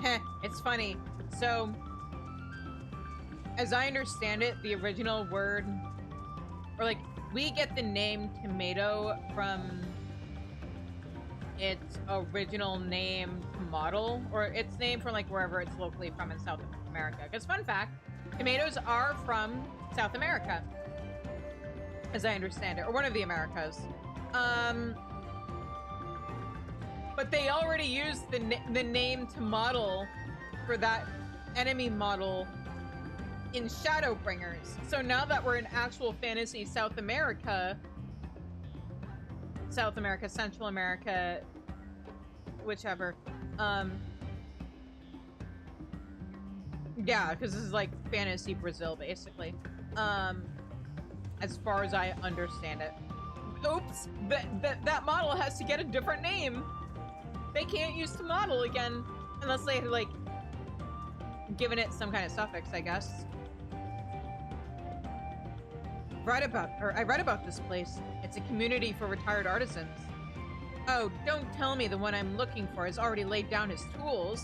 Heh, it's funny. So, as I understand it, the original word, or like, we get the name tomato from its original name model, or its name from like wherever it's locally from in South America. Because fun fact, tomatoes are from South America, as I understand it, or one of the Americas. But they already used the name to model for that enemy model in Shadowbringers. So now that we're in actual fantasy South America, Central America, whichever, yeah, because this is like fantasy Brazil, basically, as far as I understand it. Oops, that model has to get a different name. They can't use to model again unless they had, like, given it some kind of suffix, I guess. I read about this place. It's a community for retired artisans. Oh, don't tell me the one I'm looking for has already laid down his tools.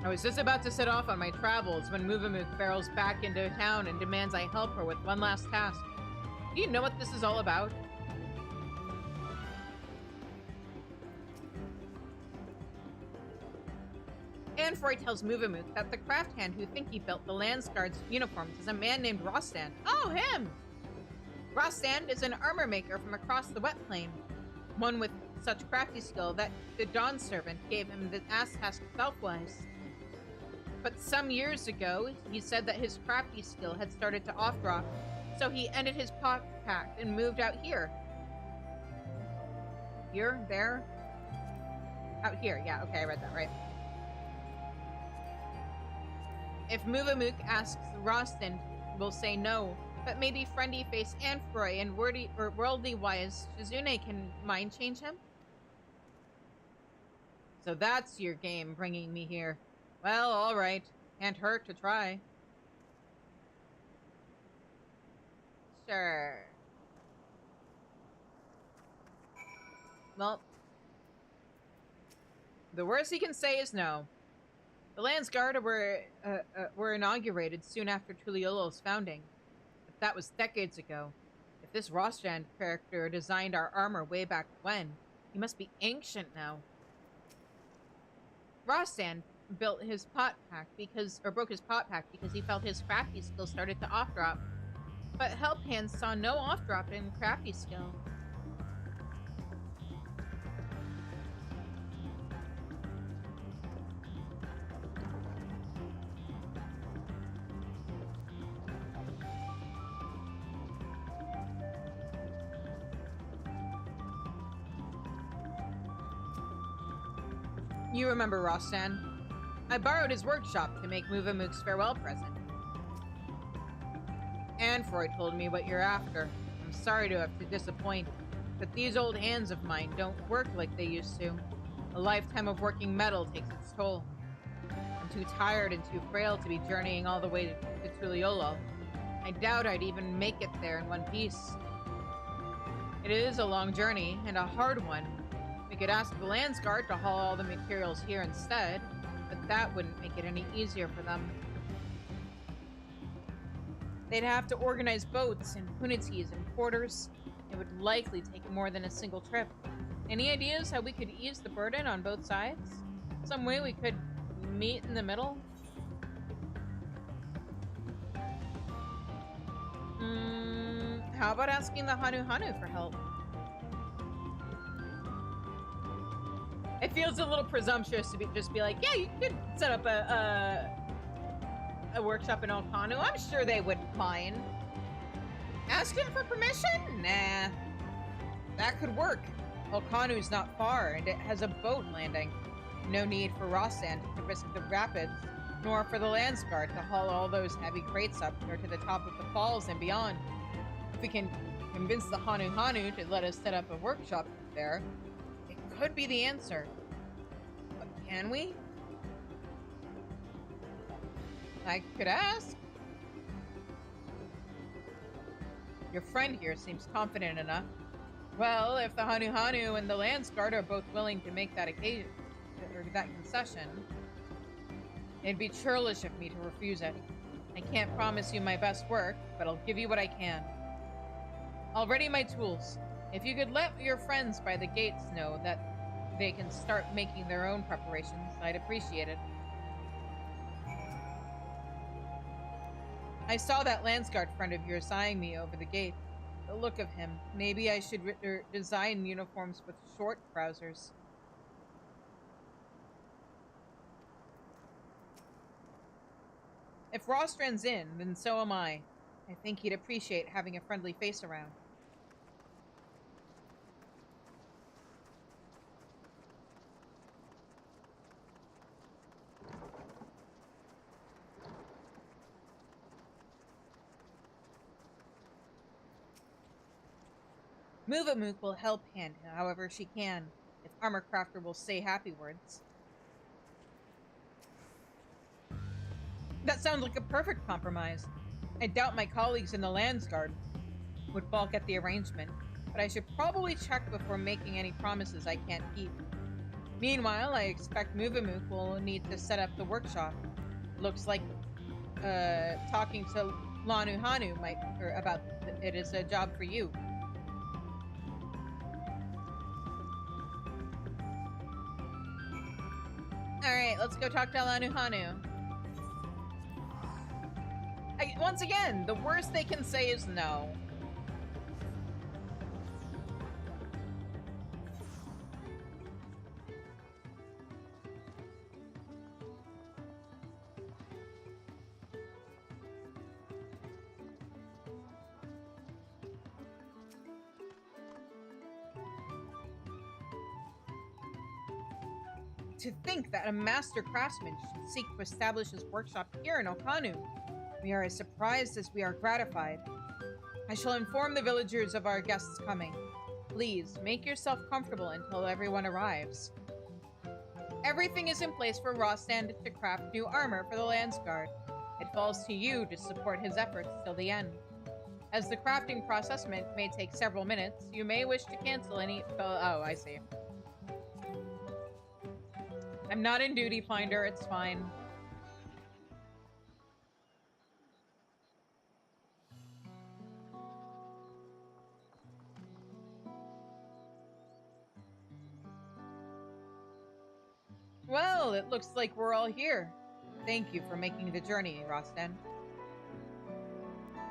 I was just about to set off on my travels when Muvamook barrels back into town and demands I help her with one last task. Do you know what this is all about? Anfroy tells Muvamook that the craft hand who think he built the Landsguard's uniforms is a man named Rostand. Oh, him! Rostand is an armor maker from across the wet plain, one with such crafty skill that the Dawn servant gave him the ass-task self-wise. But some years ago, he said that his crafty skill had started to off-drop, so he ended his pact and moved out here. Here? There? Out here, yeah, okay, I read that right. If Muvamuk asks Rostin, we'll say no. But maybe friendly face Anfroy and worldly wise Shizune can mind change him? So that's your game bringing me here. Well, alright. Can't hurt to try. Sure. Well, the worst he can say is no. The Landsguard were inaugurated soon after Tuliolo's founding. But that was decades ago. If this Rostrand character designed our armor way back when, he must be ancient now. Rostrand built his pot pack broke his pot pack because he felt his crafty skill started to off drop. But Help Hands saw no off drop in crafty skill. You remember Rostan. I borrowed his workshop to make Muvamuk's farewell present. Anfroy told me what you're after. I'm sorry to have to disappoint, but these old hands of mine don't work like they used to. A lifetime of working metal takes its toll. I'm too tired and too frail to be journeying all the way to Tuliolo. I doubt I'd even make it there in one piece. It is a long journey, and a hard one. We could ask the Landsguard to haul all the materials here instead, but that wouldn't make it any easier for them. They'd have to organize boats and punities and porters. It would likely take more than a single trip. Any ideas how we could ease the burden on both sides? Some way we could meet in the middle? How about asking the Hanu Hanu for help? It feels a little presumptuous to just be like, yeah, you could set up a workshop in Okanu. I'm sure they wouldn't mind. Ask him for permission? Nah. That could work. Okanu's not far, and it has a boat landing. No need for Rossan to risk the rapids, nor for the Landsguard to haul all those heavy crates up or to the top of the falls and beyond. If we can convince the Hanu Hanu to let us set up a workshop there, it could be the answer. But can we? I could ask. Your friend here seems confident enough. Well, if the Hanu Hanu and the Landsguard are both willing to make that occasion or that concession, it'd be churlish of me to refuse it. I can't promise you my best work, but I'll give you what I can. I'll ready my tools. If you could let your friends by the gates know that they can start making their own preparations, I'd appreciate it. I saw that Landsguard friend of yours eyeing me over the gate. The look of him. Maybe I should design uniforms with short trousers. If Rostrand's in, then so am I. I think he'd appreciate having a friendly face around. Muvamuk will help hand however she can, if Armorcrafter will say happy words. That sounds like a perfect compromise. I doubt my colleagues in the Landsguard would balk at the arrangement, but I should probably check before making any promises I can't keep. Meanwhile, I expect Muvamuk will need to set up the workshop. Looks like talking to Lanu Hanu about it is a job for you. Alright, let's go talk to Lanu Hanu. Once again, the worst they can say is no. To think that a master craftsman should seek to establish his workshop here in Okanu. We are as surprised as we are gratified. I shall inform the villagers of our guests coming. Please, make yourself comfortable until everyone arrives. Everything is in place for Rostand to craft new armor for the Landsguard. It falls to you to support his efforts till the end. As the crafting process may take several minutes, you may wish to cancel any... Oh, I see. I'm not in Duty Finder, it's fine. Well, it looks like we're all here. Thank you for making the journey, Rostand.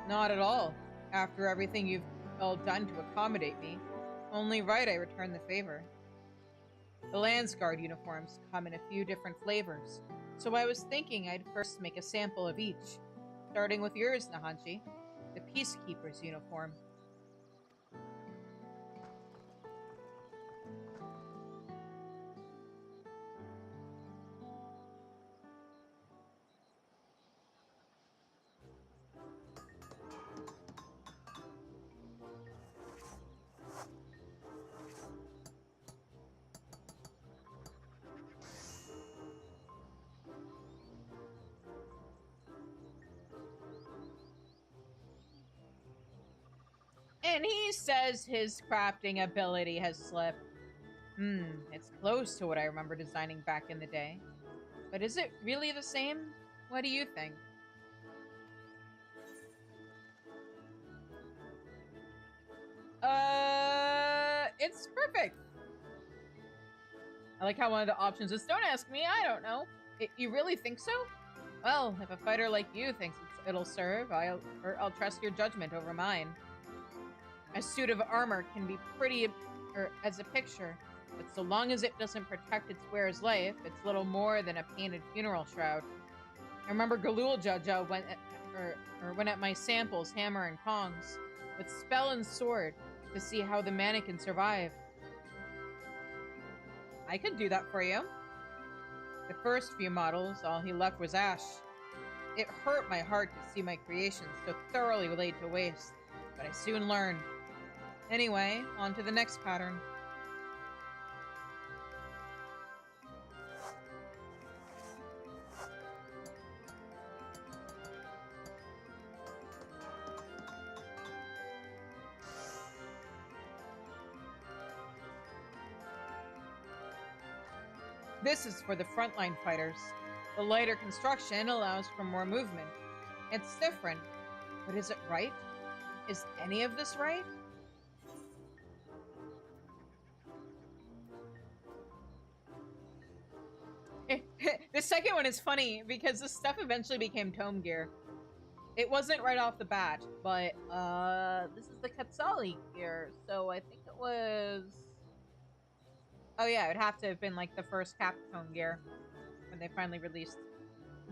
Not at all. After everything you've all done to accommodate me, only right I return the favor. The Landsguard uniforms come in a few different flavors, so I was thinking I'd first make a sample of each, starting with yours, Nahanchi, the Peacekeeper's uniform. And he says his crafting ability has slipped. It's close to what I remember designing back in the day. But is it really the same? What do you think? It's perfect. I like how one of the options is, don't ask me, I don't know. You really think so? Well, if a fighter like you thinks it'll serve, I'll trust your judgment over mine. A suit of armor can be pretty as a picture, but so long as it doesn't protect its wearer's life, it's little more than a painted funeral shroud. I remember Galul Jaja went at my samples, hammer and kongs, with spell and sword, to see how the mannequin survived. I could do that for you. The first few models, all he left was ash. It hurt my heart to see my creations so thoroughly laid to waste, but I soon learned. Anyway, on to the next pattern. This is for the frontline fighters. The lighter construction allows for more movement. It's different, but is it right? Is any of this right? The second one is funny because this stuff eventually became tome gear. It wasn't right off the bat, but this is the Katsali gear, so I think it was... Oh yeah, it would have to have been like the first Capcom gear when they finally released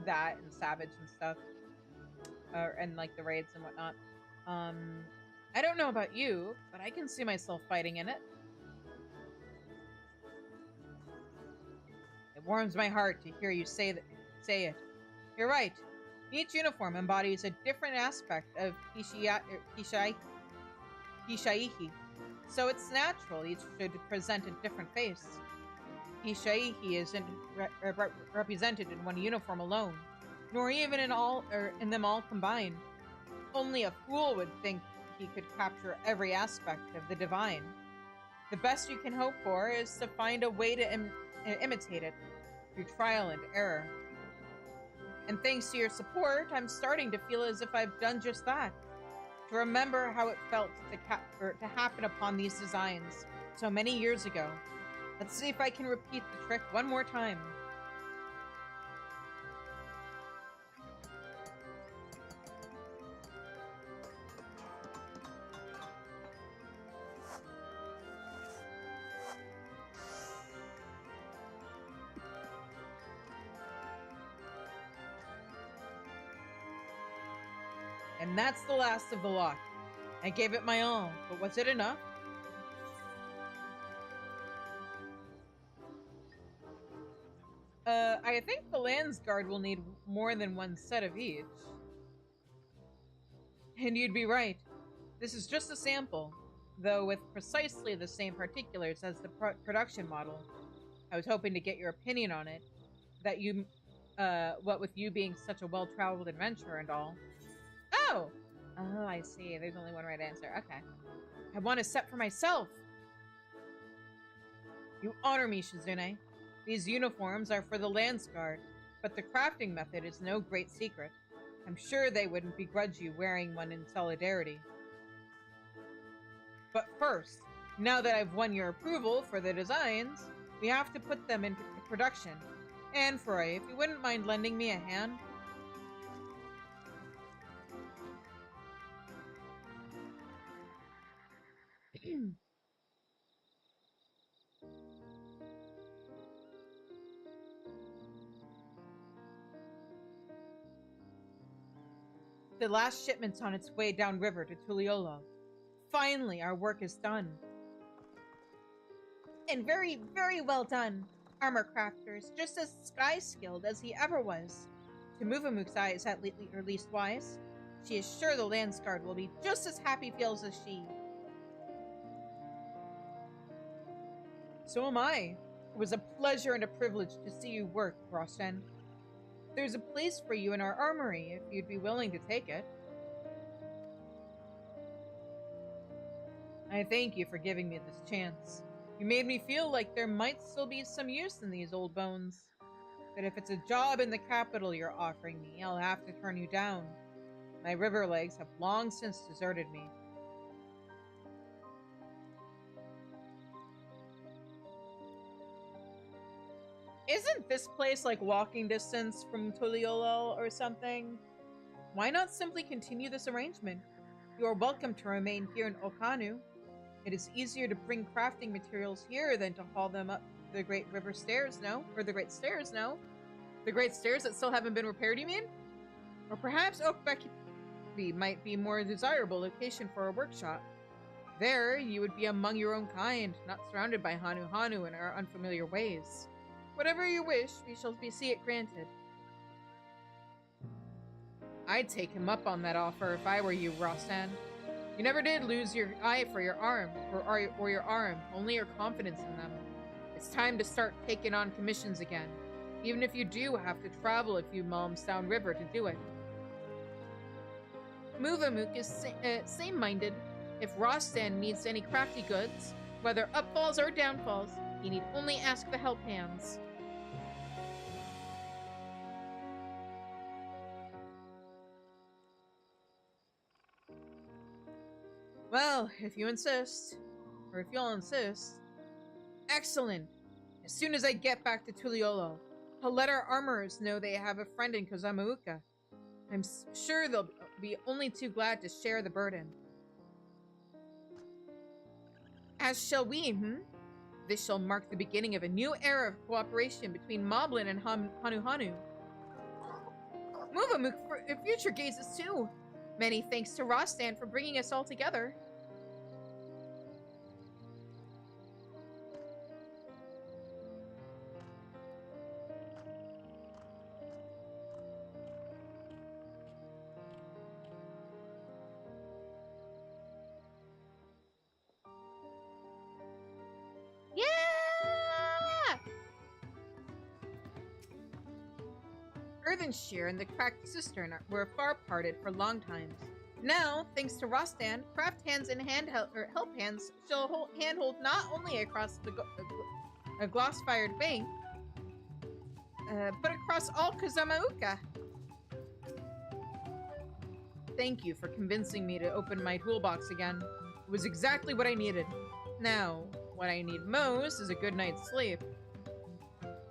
that and Savage and stuff, and like the raids and whatnot. I don't know about you, but I can see myself fighting in it. It warms my heart to hear you say it. You're right. Each uniform embodies a different aspect of Kishaihi, so it's natural each should present a different face. Kishaihi isn't represented in one uniform alone, nor even in them all combined. Only a fool would think he could capture every aspect of the divine. The best you can hope for is to find a way to imitate it through trial and error. And thanks to your support, I'm starting to feel as if I've done just that. To remember how it felt to happen upon these designs so many years ago. Let's see if I can repeat the trick one more time. And that's the last of the lot. I gave it my all, but was it enough? I think the Landsguard will need more than one set of each. And you'd be right. This is just a sample, though with precisely the same particulars as the production model. I was hoping to get your opinion on it. That you, what with you being such a well-traveled adventurer and all. Oh! Oh, I see. There's only one right answer. Okay. I want a set for myself. You honor me, Shizune. These uniforms are for the Landsguard, but the crafting method is no great secret. I'm sure they wouldn't begrudge you wearing one in solidarity. But first, now that I've won your approval for the designs, we have to put them into production. And Froy, if you wouldn't mind lending me a hand. The last shipment's on its way downriver to Tuliolo. Finally, our work is done. And very, very well done. Armor crafters, just as sky-skilled as he ever was. To Muvamuk's eyes, at least wise, she is sure the Landsguard will be just as happy feels as she. So am I. It was a pleasure and a privilege to see you work, Rosten. There's a place for you in our armory, if you'd be willing to take it. I thank you for giving me this chance. You made me feel like there might still be some use in these old bones. But if it's a job in the capital you're offering me, I'll have to turn you down. My river legs have long since deserted me. Isn't this place like walking distance from Tuliolo or something? Why not simply continue this arrangement? You are welcome to remain here in Okanu. It is easier to bring crafting materials here than to haul them up the Great River Stairs, no? Or the Great Stairs, no? The Great Stairs that still haven't been repaired, you mean? Or perhaps Okbeki might be a more desirable location for a workshop. There, you would be among your own kind, not surrounded by Hanu and our unfamiliar ways. Whatever you wish, we shall see it granted. I'd take him up on that offer if I were you, Rostan. You never did lose your eye for your arm, or your arm, only your confidence in them. It's time to start taking on commissions again, even if you do have to travel a few malms downriver to do it. Muvamuk is same-minded. If Rostan needs any crafty goods, whether upfalls or downfalls, he need only ask the help hands. Well, if you insist, or if you'll insist. Excellent! As soon as I get back to Tuliolo, I'll let our armorers know they have a friend in Kozamauka. I'm sure they'll be only too glad to share the burden. As shall we, This shall mark the beginning of a new era of cooperation between Moblin and Hanu. Muvamuk for future gazes too. Many thanks to Rostan for bringing us all together. Yeah! Earthenshire and the cracked cistern were far parted for long times. Now, thanks to Rostan, craft hands and help hands shall handhold not only across a gloss-fired bank, but across all Kozamauka. Thank you for convincing me to open my toolbox again. It was exactly what I needed. Now, what I need most is a good night's sleep.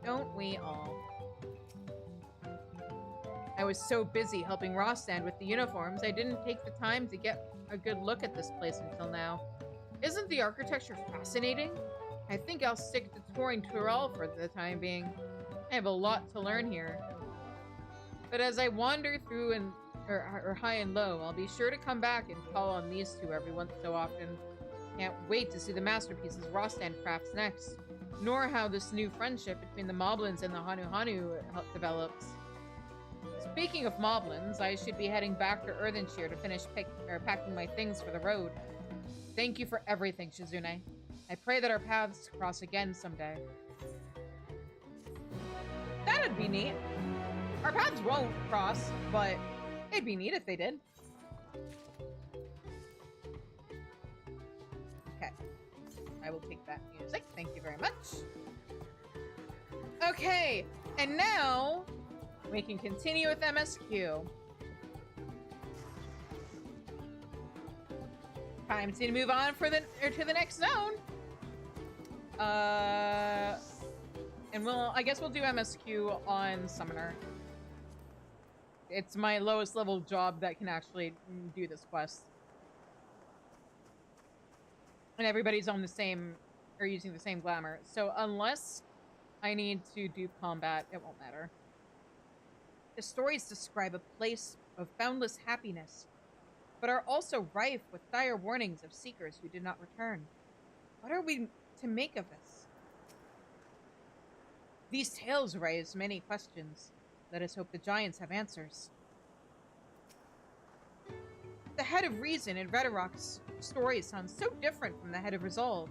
Don't we all? I was so busy helping Rostan with the uniforms, I didn't take the time to get a good look at this place until now. Isn't the architecture fascinating? I think I'll stick to touring Tyrol for the time being. I have a lot to learn here. But as I wander through or high and low, I'll be sure to come back and call on these two every once so often. Can't wait to see the masterpieces Rostan crafts next. nor how this new friendship between the Moblins and the Hanu develops. Speaking of Moblins, I should be heading back to Earthenshire to finish packing my things for the road. Thank you for everything, Shizune. I pray that our paths cross again someday. That'd be neat. Our paths won't cross, but it'd be neat if they did. Okay. I will take that music. Thank you very much. Okay, and now we can continue with MSQ. Time to move on to the next zone. And I guess we'll do MSQ on Summoner. It's my lowest level job that can actually do this quest. And everybody's on the same, or using the same glamour. So unless I need to do combat, it won't matter. The stories describe a place of boundless happiness, but are also rife with dire warnings of seekers who did not return. What are we to make of this? These tales raise many questions. Let us hope the giants have answers. The head of reason in Redorok's story sounds so different from the head of resolve.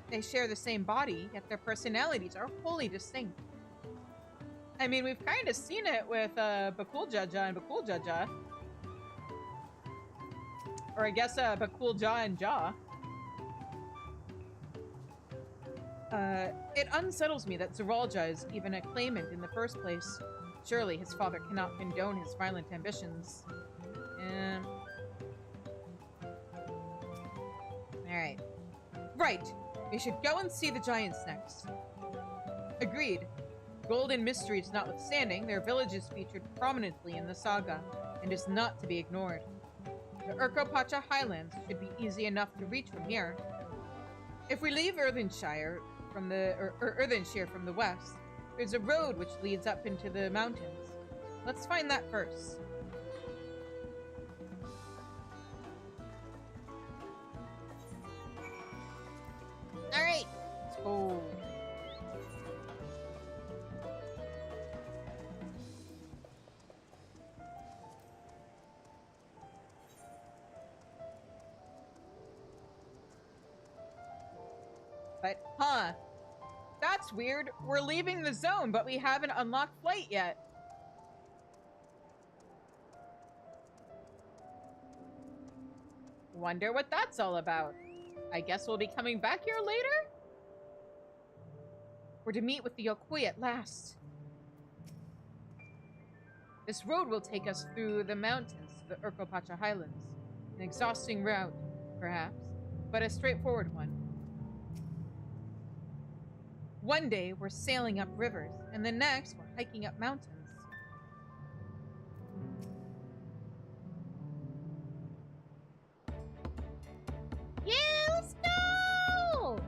They share the same body, yet their personalities are wholly distinct. I mean, we've kind of seen it with Bakuljaja and Bakuljaja. Or I guess Bakulja and Ja. It unsettles me that Zeralja is even a claimant in the first place. Surely his father cannot condone his violent ambitions. Alright. Right. We should go and see the giants next. Agreed. Golden mysteries notwithstanding, their village is featured prominently in the saga, and is not to be ignored. The Urkopacha Highlands should be easy enough to reach from here. If we leave Earthenshire from the west, there's a road which leads up into the mountains. Let's find that first. Alright, let's go. But, that's weird. We're leaving the zone, but we haven't unlocked flight yet. Wonder what that's all about. I guess we'll be coming back here later? We're to meet with the Yokui at last. This road will take us through the mountains to the Urkopacha Highlands. An exhausting route, perhaps, but a straightforward one. One day, we're sailing up rivers, and the next, we're hiking up mountains. Yeah, let's go!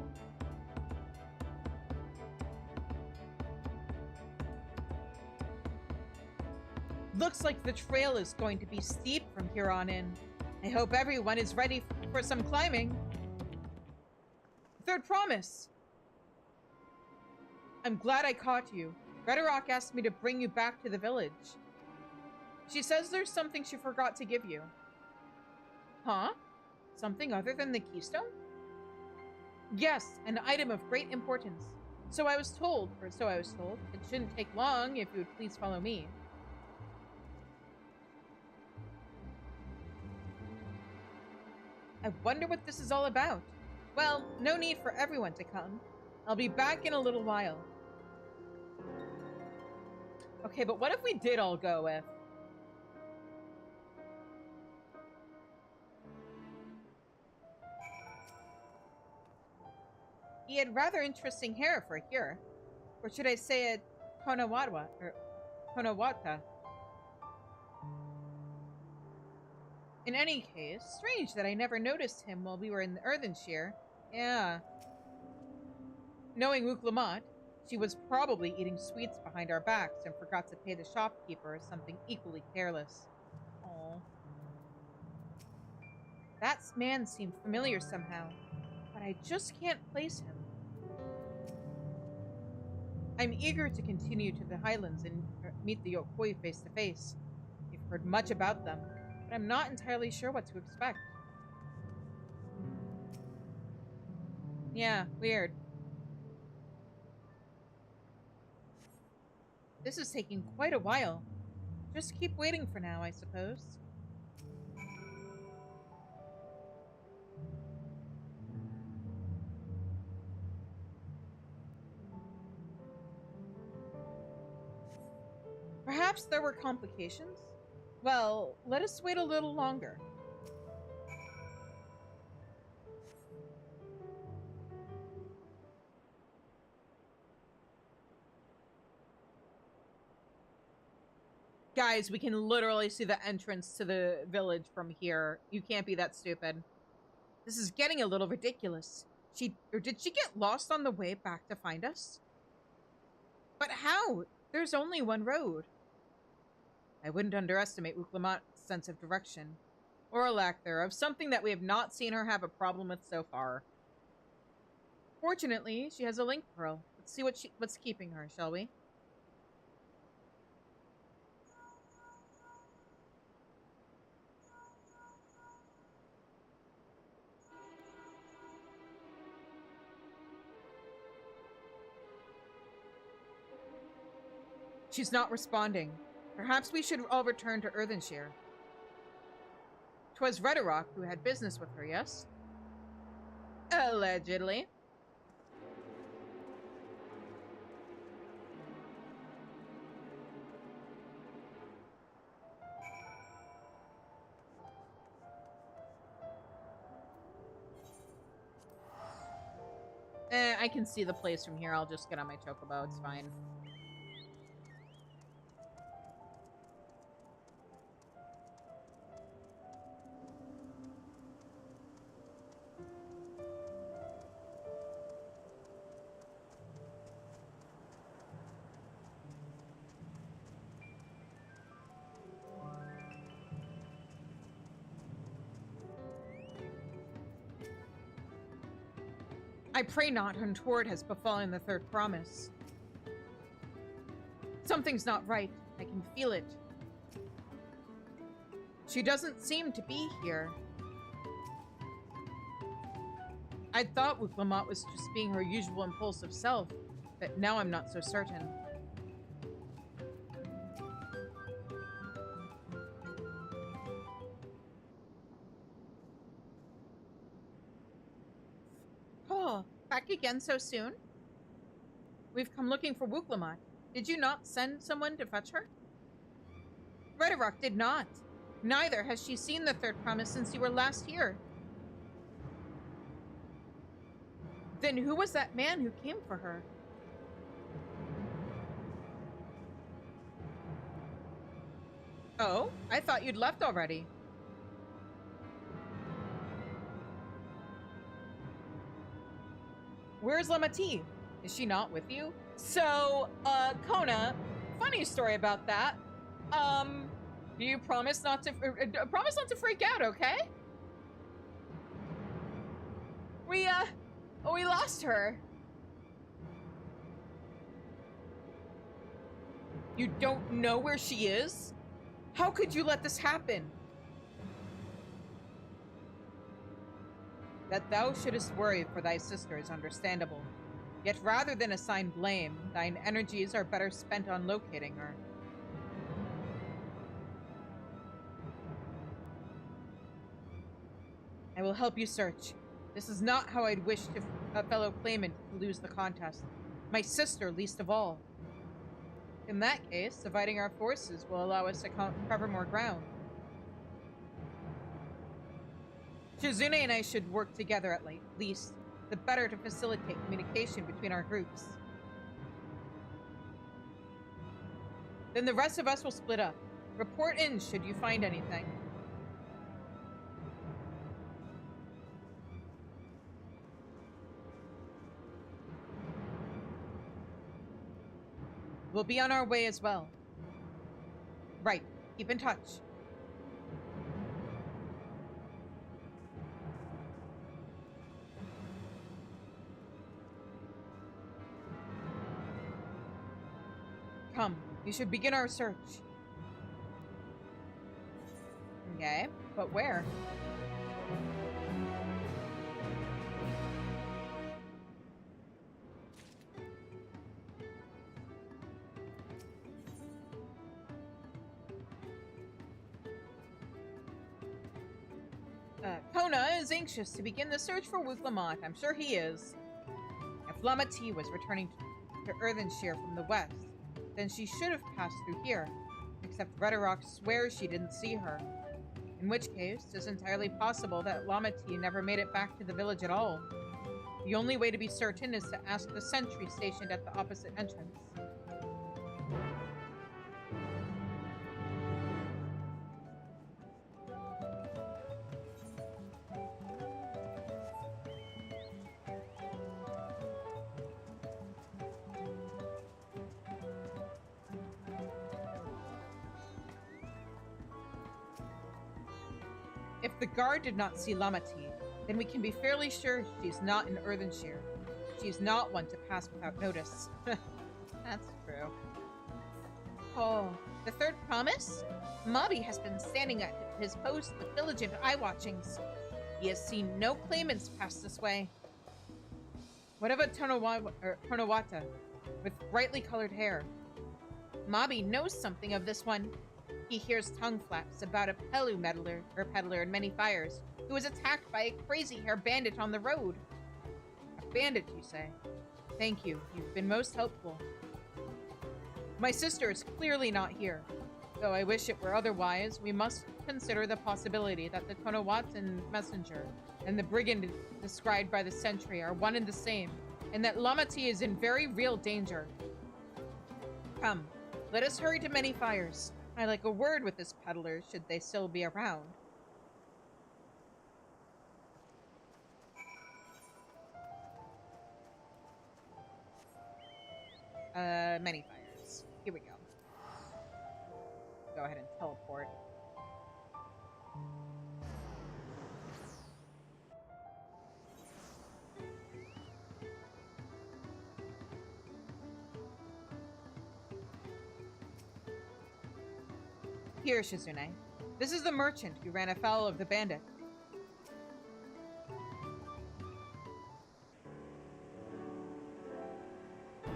Looks like the trail is going to be steep from here on in. I hope everyone is ready for some climbing. Third promise. I'm glad I caught you. Redorok asked me to bring you back to the village. She says there's something she forgot to give you. Huh? Something other than the keystone? Yes, an item of great importance. So I was told. It shouldn't take long if you would please follow me. I wonder what this is all about. Well, no need for everyone to come. I'll be back in a little while. Okay, but what if we did all go with? He had rather interesting hair for a Hyur. Or should I say a Konawata. In any case, strange that I never noticed him while we were in Earthenshire. Yeah. Knowing Wuklamot, she was probably eating sweets behind our backs and forgot to pay the shopkeeper or something equally careless. Aww. That man seemed familiar somehow, but I just can't place him. I'm eager to continue to the highlands and meet the Yokoi face to face. We've heard much about them, but I'm not entirely sure what to expect. Yeah, weird. This is taking quite a while. Just keep waiting for now, I suppose. Perhaps there were complications? Well, let us wait a little longer. Guys, we can literally see the entrance to the village from here. You can't be that stupid. This is getting a little ridiculous. Did she get lost on the way back to find us? But how? There's only one road. I wouldn't underestimate Uklamat's sense of direction, or a lack thereof, something that we have not seen her have a problem with so far. Fortunately, she has a link pearl. Let's see what's keeping her, shall we? She's not responding. Perhaps we should all return to Earthenshire. 'Twas Rhetoric who had business with her, yes? Allegedly. I can see the place from here. I'll just get on my chocobo. It's fine. I pray not untoward has befallen the third promise. Something's not right. I can feel it. She doesn't seem to be here. I thought Uklamat was just being her usual impulsive self, but now I'm not so certain. Oh, back again so soon? We've come looking for Wuklamat. Did you not send someone to fetch her? Rhetoric did not. Neither has she seen the third promise since you were last here. Then who was that man who came for her? Oh, I thought you'd left already. Where's Lamati? Is she not with you? So, Kona, funny story about that. Do you promise not to freak out, okay? We lost her. You don't know where she is? How could you let this happen? That thou shouldest worry for thy sister is understandable. Yet rather than assign blame, thine energies are better spent on locating her. I will help you search. This is not how I'd wish a fellow claimant to lose the contest. My sister least of all. In that case, dividing our forces will allow us to cover more ground. Shizune and I should work together at least, the better to facilitate communication between our groups. Then the rest of us will split up. Report in should you find anything. We'll be on our way as well. Right. Keep in touch. Come, we should begin our search. Okay, but where? Kona is anxious to begin the search for Wook Lamont. I'm sure he is. If Lama T was returning to Earthenshire from the west, then she should have passed through here. Except Rhetorok swears she didn't see her. In which case, it's entirely possible that Lama T never made it back to the village at all. The only way to be certain is to ask the sentry stationed at the opposite entrance. If the guard did not see Lama T, then we can be fairly sure she's not in Earthenshire. She's not one to pass without notice. That's true. Oh, the third promise? Mobby has been standing at his post with diligent eye-watchings. He has seen no claimants pass this way. What of a Tonawata with brightly colored hair? Mobby knows something of this one. He hears tongue flaps about a peddler in many fires who was attacked by a crazy-hair bandit on the road. A bandit, you say? Thank you. You've been most helpful. My sister is clearly not here. Though I wish it were otherwise, we must consider the possibility that the Tonawatan messenger and the brigand described by the sentry are one and the same, and that Lama T is in very real danger. Come, let us hurry to Many Fires. I like a word with this peddler, should they still be around. Many Fires. Here we go. Go ahead and teleport. Here, Shizune. This is the merchant who ran afoul of the bandit.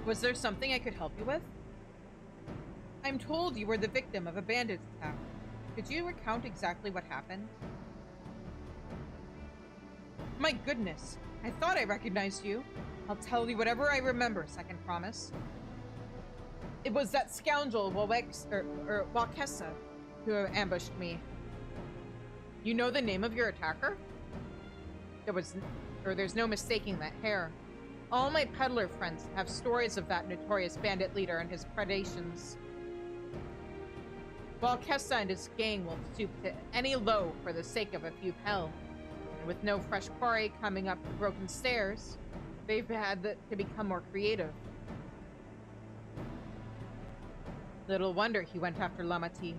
Was there something I could help you with? I'm told you were the victim of a bandit attack. Could you recount exactly what happened? My goodness, I thought I recognized you. I'll tell you whatever I remember, second promise. It was that scoundrel Wakesa who ambushed me. You know the name of your attacker? There's no mistaking that hair. All my peddler friends have stories of that notorious bandit leader and his predations. Wakesa and his gang will stoop to any low for the sake of a few pel. And with no fresh quarry coming up the broken stairs, they've had to become more creative. Little wonder he went after Lama T.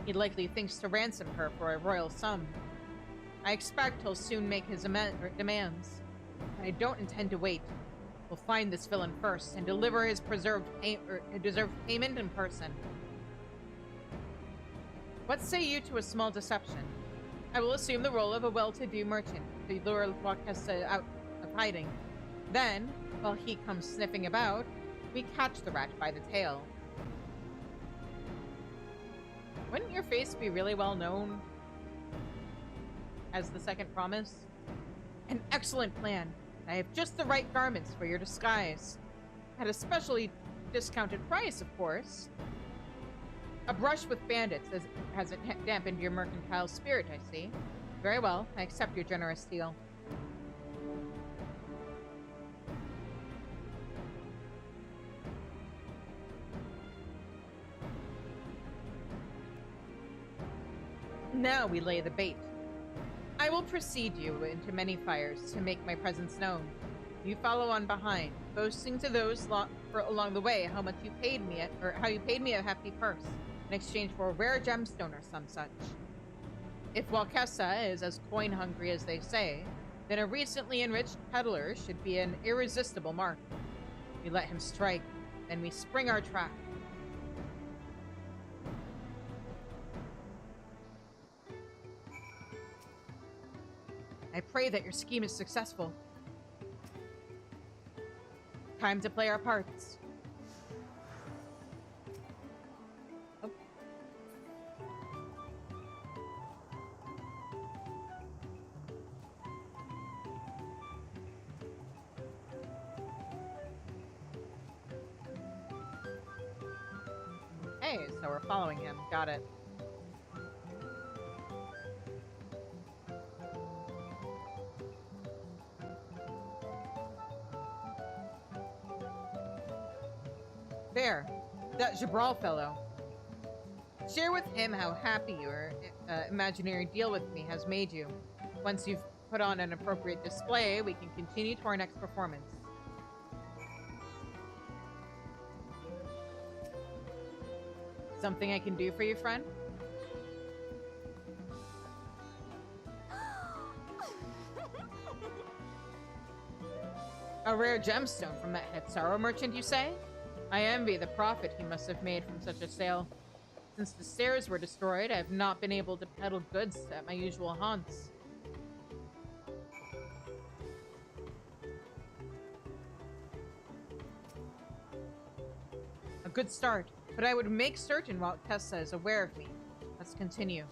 He likely thinks to ransom her for a royal sum. I expect he'll soon make his demands. And I don't intend to wait. We'll find this villain first and deliver his deserved payment in person. What say you to a small deception? I will assume the role of a well-to-do merchant to lure Wakesa out of hiding. Then, while he comes sniffing about, we catch the rat by the tail. Wouldn't your face be really well known as the second promise? An excellent plan. I have just the right garments for your disguise. At a specially discounted price, of course. A brush with bandits hasn't dampened your mercantile spirit, I see. Very well, I accept your generous deal. Now we lay the bait. I will precede you into Many Fires to make my presence known. You follow on behind, boasting to those along the way how you paid me a hefty purse in exchange for a rare gemstone or some such. If Wakesa is as coin-hungry as they say, then a recently enriched peddler should be an irresistible mark. We let him strike, then we spring our trap. I pray that your scheme is successful. Time to play our parts. Oh. Hey, so we're following him. Got it. There, that Jabral fellow. Share with him how happy your imaginary deal with me has made you. Once you've put on an appropriate display, we can continue to our next performance. Something I can do for you, friend? A rare gemstone from that Hetsaro merchant, you say? I envy the profit he must have made from such a sale. Since the stairs were destroyed, I have not been able to peddle goods at my usual haunts. A good start, but I would make certain Walt Tessa is aware of me. Let's continue.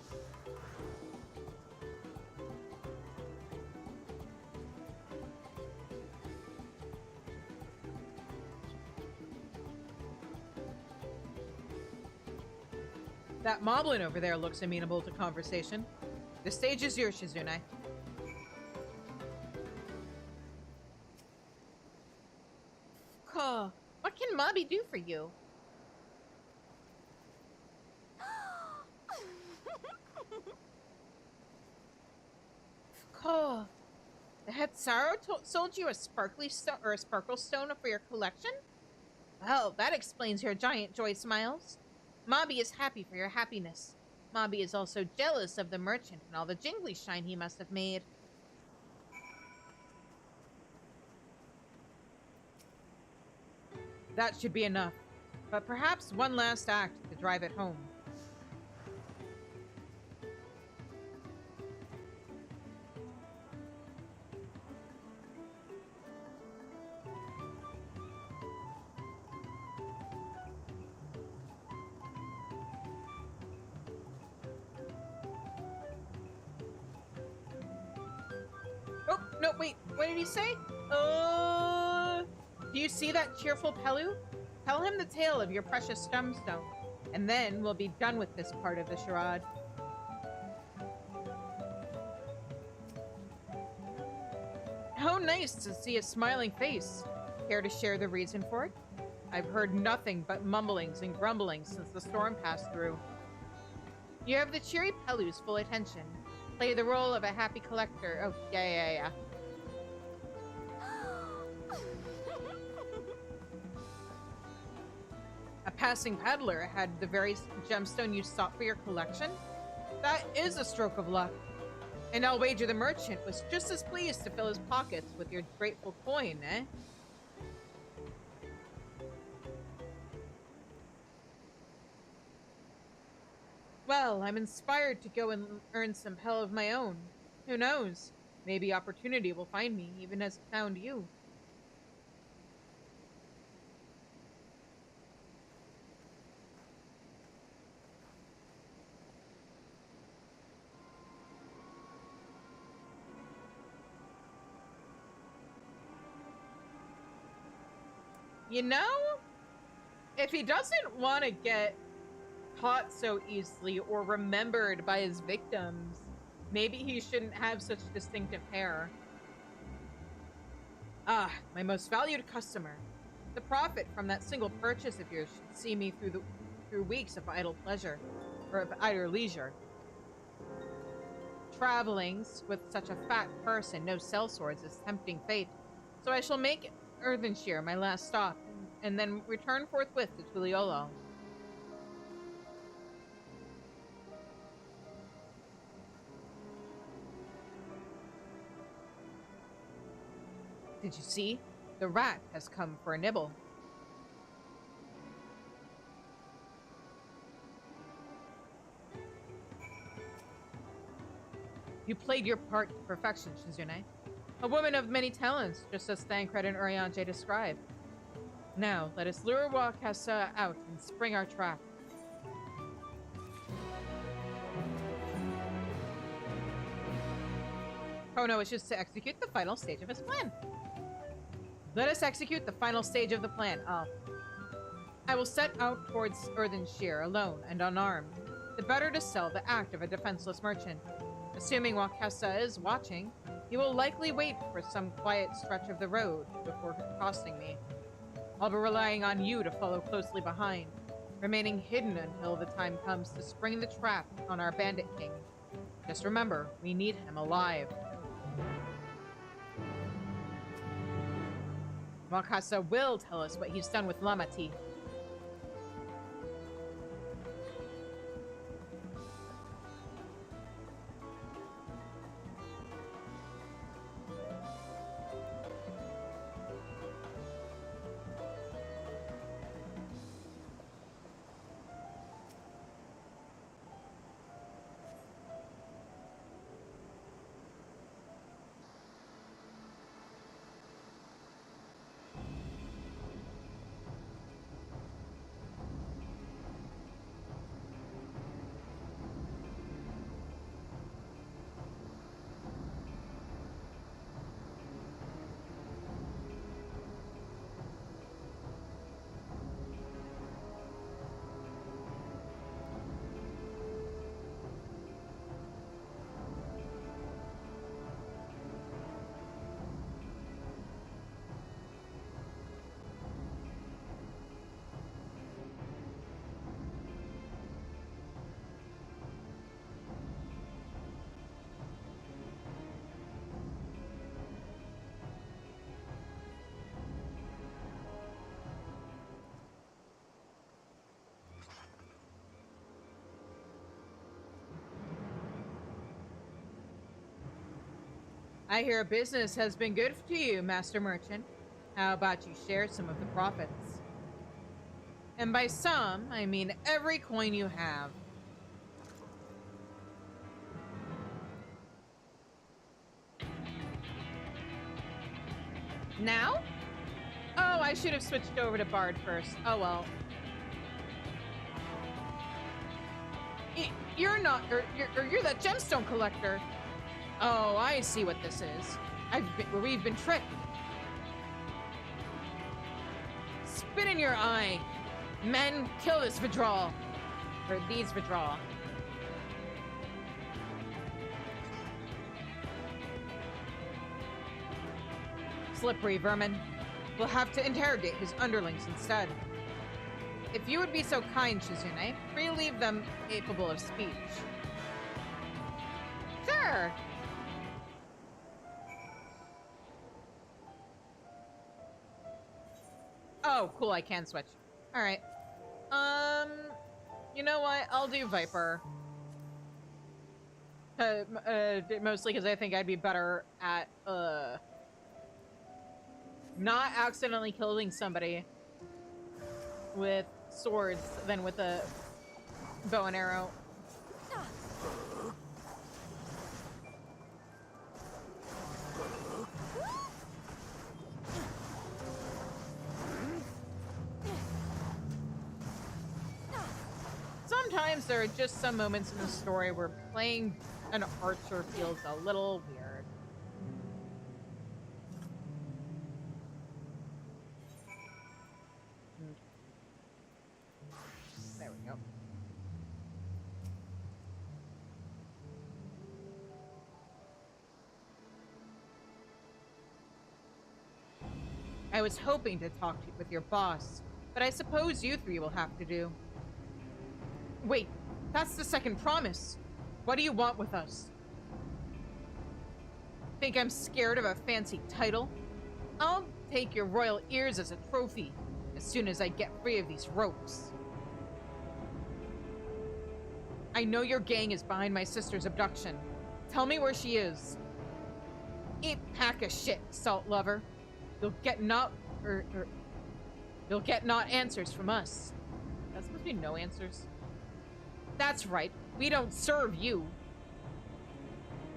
That moblin over there looks amenable to conversation. The stage is yours, Shizune. What can Mabi do for you? The Hetsaro sold you a sparkly stone or a sparkle stone for your collection? Well, that explains your giant joy smiles. Mabi is happy for your happiness. Mabi is also jealous of the merchant and all the jingly shine he must have made. That should be enough, but perhaps one last act to drive it home. Oh, no, wait, what did he say? Do you see that cheerful Pelu? Tell him the tale of your precious gemstone, and then we'll be done with this part of the charade. How nice to see a smiling face. Care to share the reason for it? I've heard nothing but mumblings and grumblings since the storm passed through. You have the cheery Pelu's full attention. Play the role of a happy collector. Oh, yeah. A passing peddler had the very gemstone you sought for your collection? That is a stroke of luck. And I'll wager the merchant was just as pleased to fill his pockets with your grateful coin, eh? Well, I'm inspired to go and earn some hell of my own. Who knows? Maybe opportunity will find me, even as it found you. You know, if he doesn't want to get caught so easily or remembered by his victims, maybe he shouldn't have such distinctive hair. Ah, my most valued customer. The profit from that single purchase of yours should see me through weeks of idle pleasure, or of idle leisure. Travelings with such a fat purse and no sellswords is tempting fate, so I shall make Earthenshire my last stop, and then return forthwith to Tuliolo. Did you see? The rat has come for a nibble. You played your part to perfection, Shizune. A woman of many talents, just as Thancred and Urianger described. Now, let us lure Wakasa out and spring our trap. Kono wishes to execute the final stage of his plan. Let us execute the final stage of the plan. I will set out towards Earthenshire alone and unarmed, the better to sell the act of a defenseless merchant. Assuming Wakasa is watching, he will likely wait for some quiet stretch of the road before accosting me. I'll be relying on you to follow closely behind, remaining hidden until the time comes to spring the trap on our bandit king. Just remember, we need him alive. Wakasa will tell us what he's done with Lamati. I hear business has been good to you, Master Merchant. How about you share some of the profits? And by some, I mean every coin you have. Now? Oh, I should have switched over to Bard first. Oh well. You're not, you're that gemstone collector. Oh, I see what this is. We've been tricked. Spit in your eye. Men, kill this Vidral. Or these Vidral. Slippery vermin. We'll have to interrogate his underlings instead. If you would be so kind, Shizune, relieve them capable of speech. Sure. Oh, cool, I can switch. Alright. You know what? I'll do Viper. Mostly because I think I'd be better at, not accidentally killing somebody with swords than with a bow and arrow. Sometimes there are just some moments in the story where playing an archer feels a little weird. There we go. I was hoping to talk with your boss, but I suppose you three will have to do. Wait, that's the second promise. What do you want with us? Think I'm scared of a fancy title? I'll take your royal ears as a trophy as soon as I get free of these ropes. I know your gang is behind my sister's abduction. Tell me where she is. Eat pack of shit, salt lover. You'll get not answers from us. That's supposed to be no answers. That's right. We don't serve you.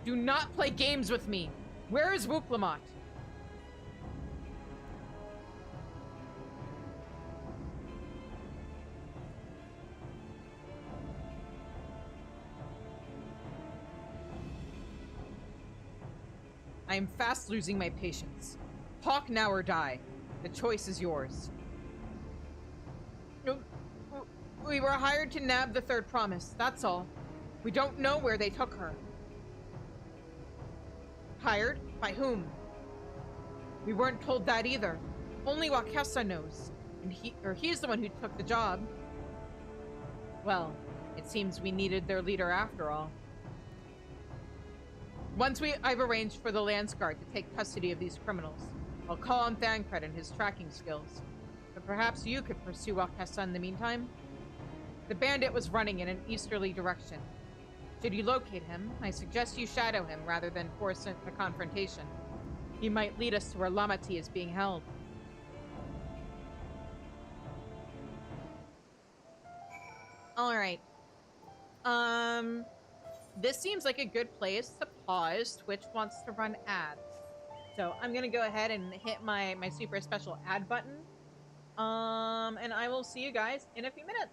Do not play games with me. Where is Wuklamot? I am fast losing my patience. Talk now or die. The choice is yours. We were hired to nab the third promise, that's all. We don't know where they took her. Hired? By whom? We weren't told that either. Only Wakessa knows. And he's the one who took the job. Well, it seems we needed their leader after all. Once I've arranged for the Landsguard to take custody of these criminals, I'll call on Thancred and his tracking skills. But perhaps you could pursue Wakessa in the meantime? The bandit was running in an easterly direction. Should you locate him, I suggest you shadow him rather than force a confrontation. He might lead us to where Lamati is being held. Alright. This seems like a good place to pause. Twitch wants to run ads. So I'm gonna go ahead and hit my super special ad button. And I will see you guys in a few minutes.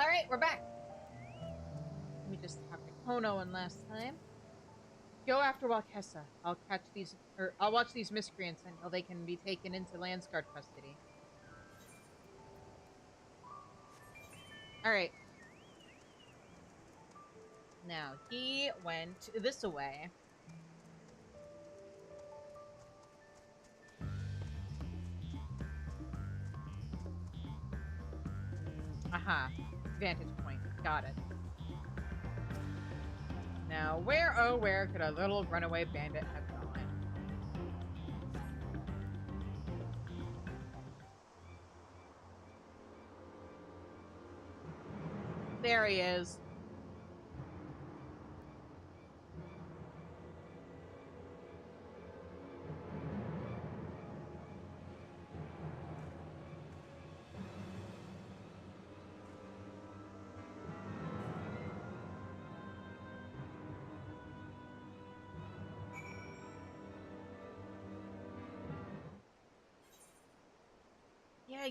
Alright, we're back. Let me just talk to Kono one last time. Go after Wakessa. I'll watch these miscreants until they can be taken into Landsguard custody. Alright. Now, he went this way. Aha. Vantage point. Got it. Now, where, oh, where could a little runaway bandit have gone? There he is.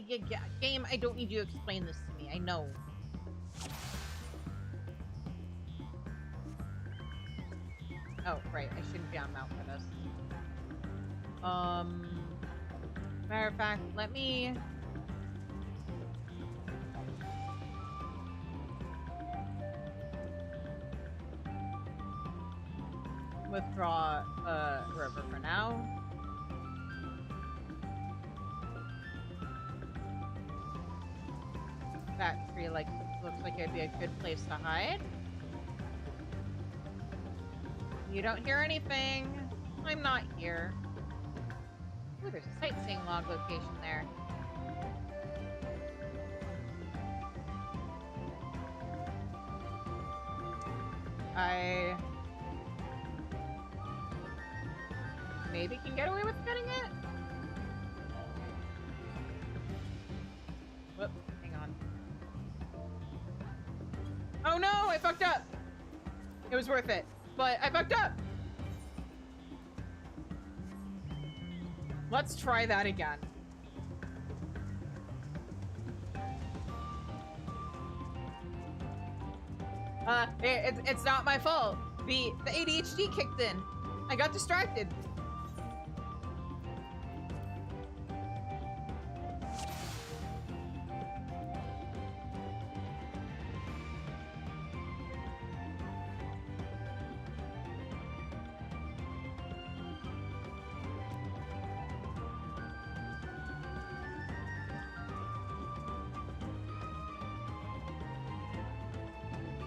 Yeah. Game, I don't need you to explain this to me. I know. Oh, right. I shouldn't be on mount for this. Matter of fact, let me... withdraw, River for now. That tree, like, looks like it'd be a good place to hide. You don't hear anything. I'm not here. Ooh, there's a sightseeing log location there. I maybe can get away with getting it? Whoop, hang on. Oh no, I fucked up! It was worth it, but I fucked up! Let's try that again. It's not my fault. The ADHD kicked in. I got distracted.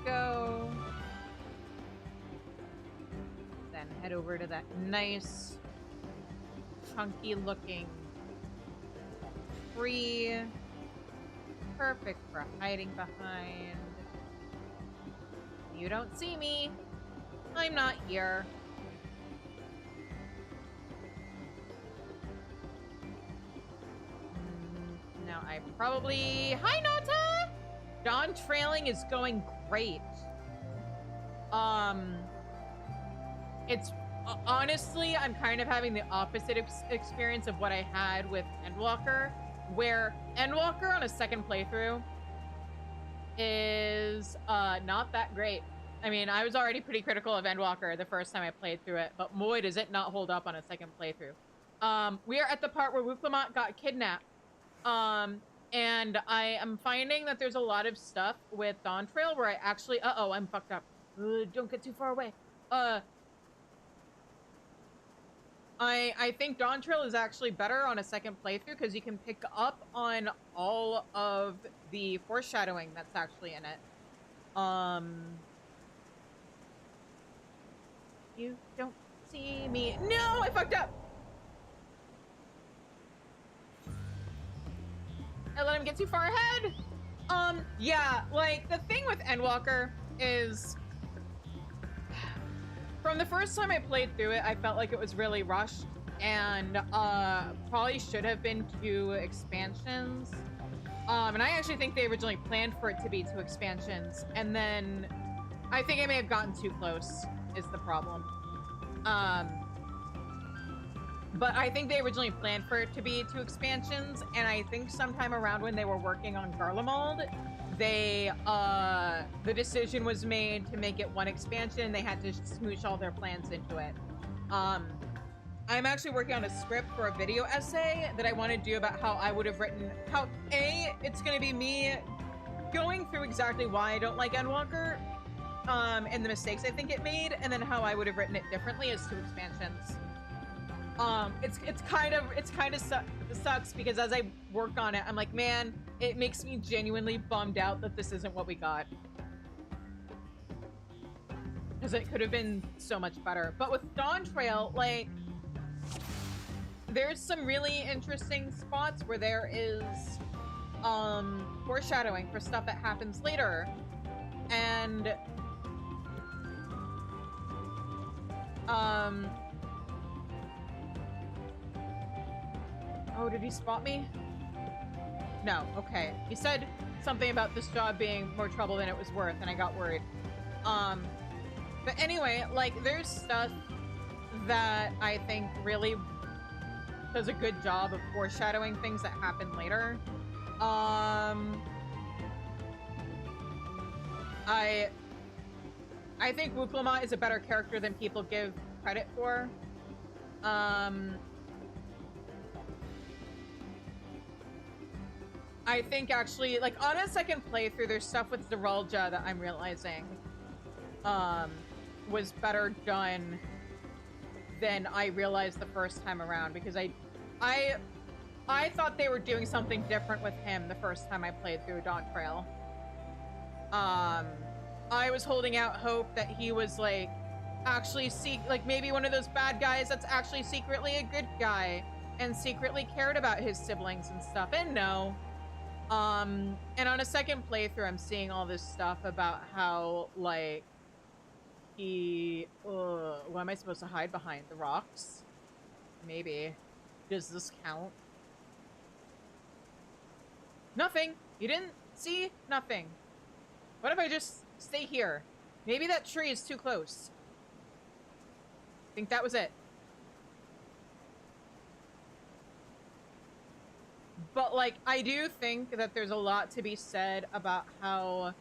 Go. Then head over to that nice, chunky looking tree. Perfect for hiding behind. You don't see me. I'm not here. Now I probably... Hi, Nata! Dawntrailing is going great. It's... honestly, I'm kind of having the opposite experience of what I had with Endwalker, where Endwalker on a second playthrough is not that great. I mean, I was already pretty critical of Endwalker the first time I played through it, but boy, does it not hold up on a second playthrough. We are at the part where Wuklamot got kidnapped. And I am finding that there's a lot of stuff with Dawntrail where I actually... Uh-oh, I'm fucked up. Don't get too far away. I think Dawntrail is actually better on a second playthrough because you can pick up on all of the foreshadowing that's actually in it. You don't see me. No, I fucked up! I let him get too far ahead. Yeah, like, the thing with Endwalker is... From the first time I played through it, I felt like it was really rushed, and probably should have been 2 expansions. And I actually think they originally planned for it to be 2 expansions, and then I think I may have gotten too close, is the problem. But I think they originally planned for it to be 2 expansions, and I think sometime around when they were working on Garlemald, they, the decision was made to make it 1 expansion. They had to smoosh all their plans into it. I'm actually working on a script for a video essay that I want to do about how I would have written, how, it's going to be me going through exactly why I don't like Endwalker, and the mistakes I think it made, and then how I would have written it differently as 2 expansions. It kind of sucks because as I work on it, I'm like, man, it makes me genuinely bummed out that this isn't what we got. Because it could have been so much better. But with Dawntrail, like, there's some really interesting spots where there is foreshadowing for stuff that happens later. And oh, did he spot me? No, okay. He said something about this job being more trouble than it was worth, and I got worried. But anyway, like, there's stuff that I think really does a good job of foreshadowing things that happen later. I think Wuklama is a better character than people give credit for. I think actually, like, on a second playthrough, there's stuff with Zeralja that I'm realizing was better done than I realized the first time around, because I thought they were doing something different with him the first time I played through Dawntrail. I was holding out hope that he was, like, actually like, maybe one of those bad guys that's actually secretly a good guy and secretly cared about his siblings and stuff, and no. And on a second playthrough, I'm seeing all this stuff about how, like, what am I supposed to hide behind? The rocks? Maybe. Does this count? Nothing. You didn't see? Nothing. What if I just stay here? Maybe that tree is too close. I think that was it. But, like, I do think that there's a lot to be said about how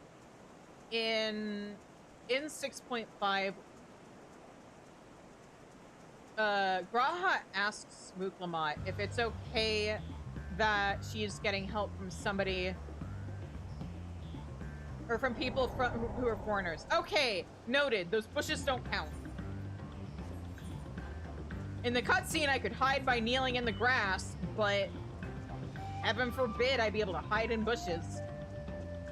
in 6.5, Graha asks Wuklama if it's okay that she's getting help from somebody, or from people who are foreigners. Okay, noted. Those bushes don't count. In the cutscene, I could hide by kneeling in the grass, but heaven forbid I'd be able to hide in bushes.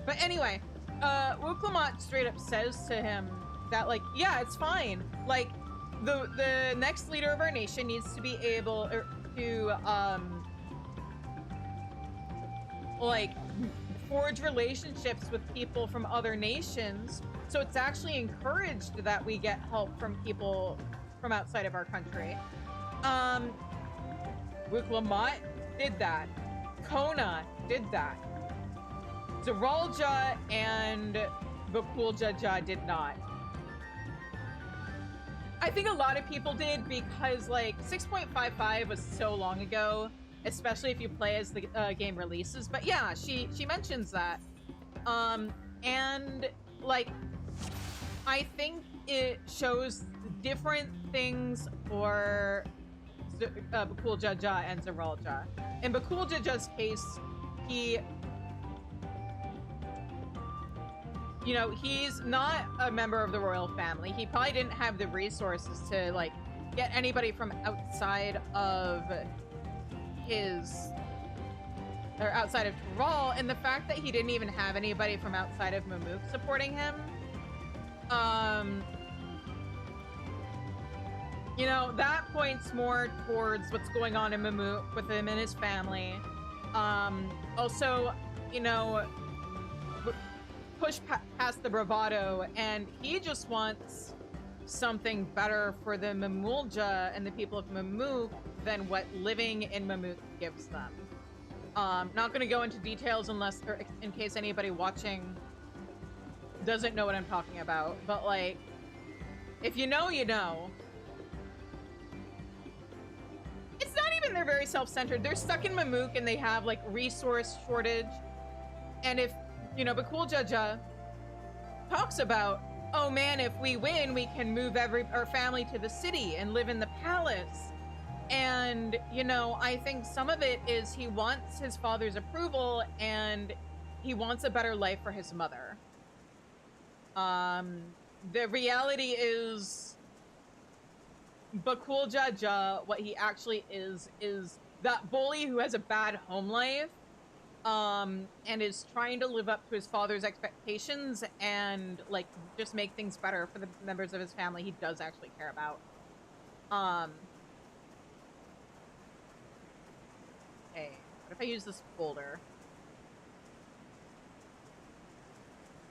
But anyway, Wuklamat straight up says to him that, like, yeah, it's fine. Like, the next leader of our nation needs to be able to, like, forge relationships with people from other nations. So it's actually encouraged that we get help from people from outside of our country. Wuklamat did that. Kona did that. Zeralja and Bakuljaja did not. I think a lot of people did because, like, 6.55 was so long ago, especially if you play as the game releases. But yeah, she mentions that. And, like, I think it shows different things for Bakuljaja and Zeralja. In Bakuljaja's case, you know, he's not a member of the royal family. He probably didn't have the resources to, like, get anybody from outside of outside of Tural, and the fact that he didn't even have anybody from outside of Mamuk supporting him, you know, that points more towards what's going on in Mamuk with him and his family. Also, you know, push past the bravado, and he just wants something better for the Mamulja and the people of Mamuk than what living in Mamuk gives them. Not going to go into details unless, or in case anybody watching doesn't know what I'm talking about, but, like, if you know, you know. It's not even they're very self-centered. They're stuck in Mamuk and they have, like, resource shortage. And if, you know, Bakuljaja talks about, oh man, if we win, we can move our family to the city and live in the palace. And, you know, I think some of it is he wants his father's approval and he wants a better life for his mother. The reality is Bakuljaja, what he actually is that bully who has a bad home life and is trying to live up to his father's expectations and, like, just make things better for the members of his family he does actually care about. Okay, what if I use this folder?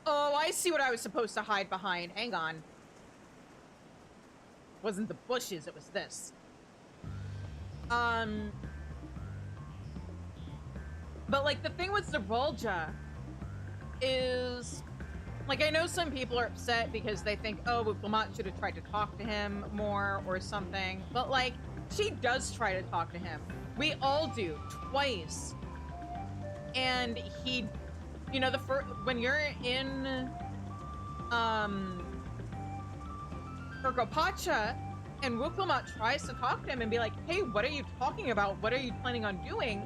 Oh, I see what I was supposed to hide behind. Hang on. It wasn't the bushes, it was this. But, like, the thing with Zavolja is, like, I know some people are upset because they think, oh, Wilmot should have tried to talk to him more or something. But, like, she does try to talk to him. We all do, twice. And he, you know, when you're in, Urgopacha, and Wilmot tries to talk to him and be like, hey, what are you talking about? What are you planning on doing?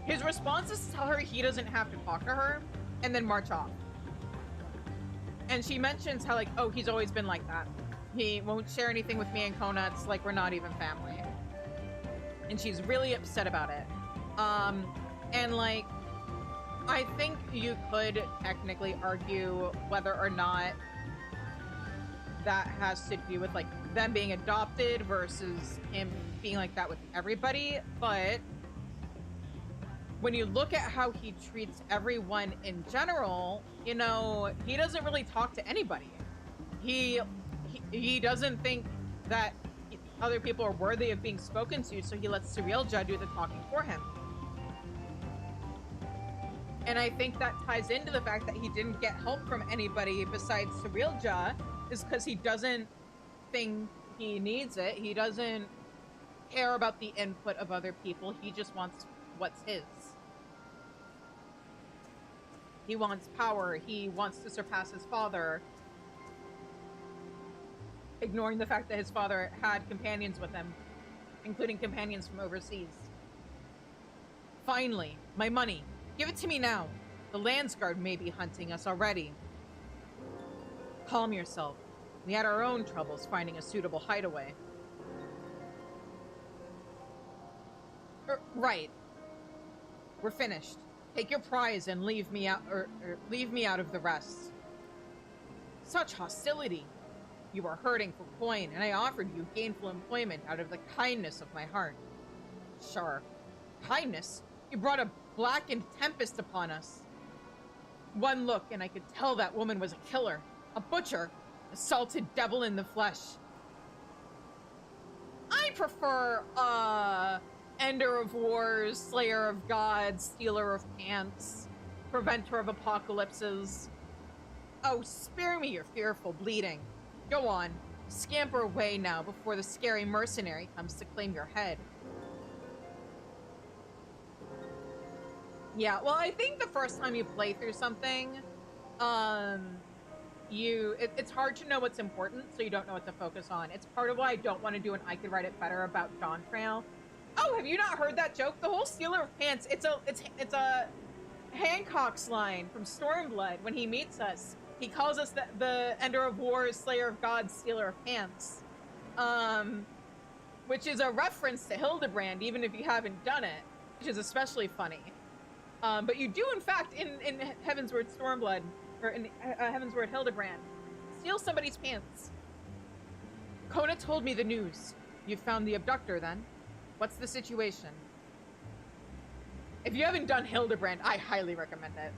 His response is to tell her he doesn't have to talk to her, and then march off. And she mentions how, like, oh, he's always been like that. He won't share anything with me and Kona. It's like we're not even family. And she's really upset about it. And, like, I think you could technically argue whether or not that has to do with, like, them being adopted versus him being like that with everybody, but when you look at how he treats everyone in general, you know, he doesn't really talk to anybody. He doesn't think that other people are worthy of being spoken to, so he lets Surrealja do the talking for him. And I think that ties into the fact that he didn't get help from anybody besides Surrealja, is because he doesn't think he needs it. He doesn't care about the input of other people. He just wants what's his. He wants power. He wants to surpass his father, ignoring the fact that his father had companions with him, including companions from overseas. Finally, my money. Give it to me now. The Landsguard may be hunting us already. Calm yourself. We had our own troubles finding a suitable hideaway. Right. We're finished. Take your prize and leave me out, or leave me out of the rest. Such hostility. You are hurting for coin, and I offered you gainful employment out of the kindness of my heart. Sure. Kindness? You brought a blackened tempest upon us. One look, and I could tell that woman was a killer, a butcher, a salted devil in the flesh. I prefer, Ender of Wars, Slayer of Gods, Stealer of Pants, Preventer of Apocalypses. Oh, spare me your fearful bleeding. Go on, scamper away now before the scary mercenary comes to claim your head. Yeah, well, I think the first time you play through something, it's hard to know what's important, so you don't know what to focus on. It's part of why I don't want to do an I Could Write It Better about Dawntrail. Oh, have you not heard that joke? The whole Stealer of Pants, it's a Hancock's line from Stormblood when he meets us. He calls us the Ender of Wars, Slayer of Gods, Stealer of Pants. Which is a reference to Hildebrand, even if you haven't done it, which is especially funny. But you do, in fact, in Heavensward Stormblood, or in Heavensward Hildebrand, steal somebody's pants. Kona told me the news. You found the abductor, then? What's the situation? If you haven't done Hildebrand, I highly recommend it.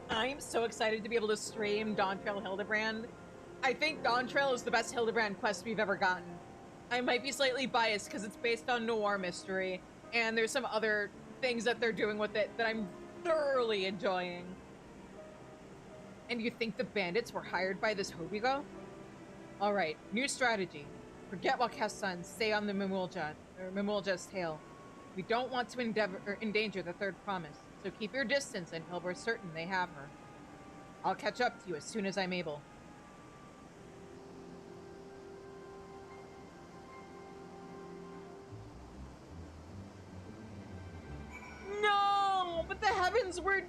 I'm so excited to be able to stream Dawntrail Hildebrand. I think Dawntrail is the best Hildebrand quest we've ever gotten. I might be slightly biased because it's based on noir mystery, and there's some other things that they're doing with it that I'm thoroughly enjoying. And you think the bandits were hired by this Hobigo? Alright, new strategy. Forget Wakessa and stay on the Mimulja's tail. We don't want to endanger the third promise, so keep your distance until we're certain they have her. I'll catch up to you as soon as I'm able. No, but the Heavensward...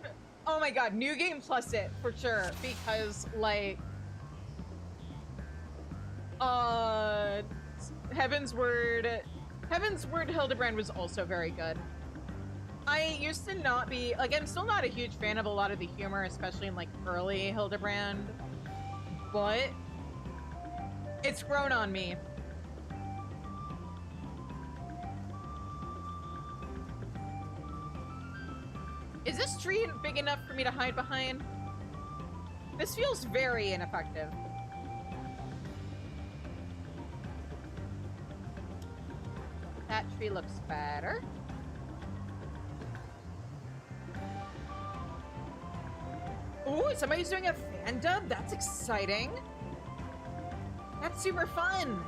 Oh my god, New Game Plus it, for sure, because, like... Heavensward Hildebrand was also very good. I used to not be, like, I'm still not a huge fan of a lot of the humor, especially in, like, early Hildebrand, but it's grown on me. Is this tree big enough for me to hide behind? This feels very ineffective. That tree looks better. Ooh, somebody's doing a fan dub? That's exciting. That's super fun.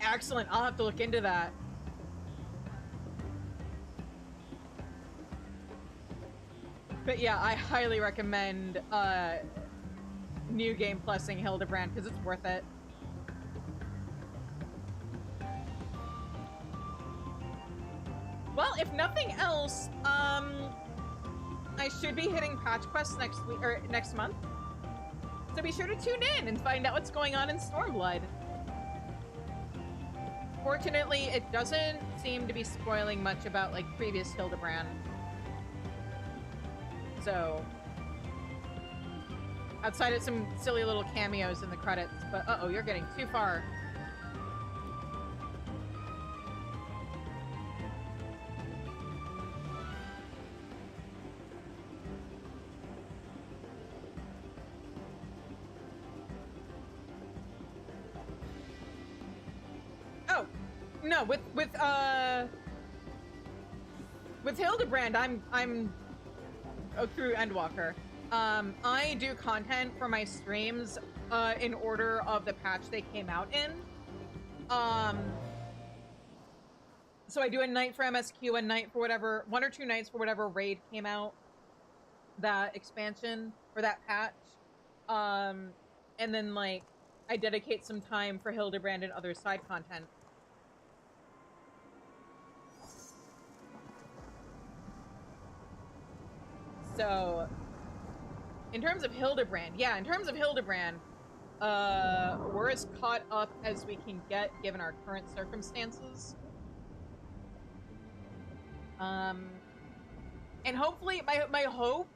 Excellent. I'll have to look into that. But yeah, I highly recommend New Game Plusing Hildebrand because it's worth it. Well, if nothing else, I should be hitting Patch Quest next week or next month. So be sure to tune in and find out what's going on in Stormblood. Fortunately, it doesn't seem to be spoiling much about like previous Hildebrand. So, outside of some silly little cameos in the credits, but uh-oh, you're getting too far. Oh, no, with Hildebrand, I'm through Endwalker. I do content for my streams in order of the patch they came out in. So I do a night for MSQ, a night for whatever, 1 or 2 nights for whatever raid came out, that expansion or that patch. And then like I dedicate some time for Hildebrand and other side content. So, in terms of Hildebrand, we're as caught up as we can get given our current circumstances. And hopefully, my hope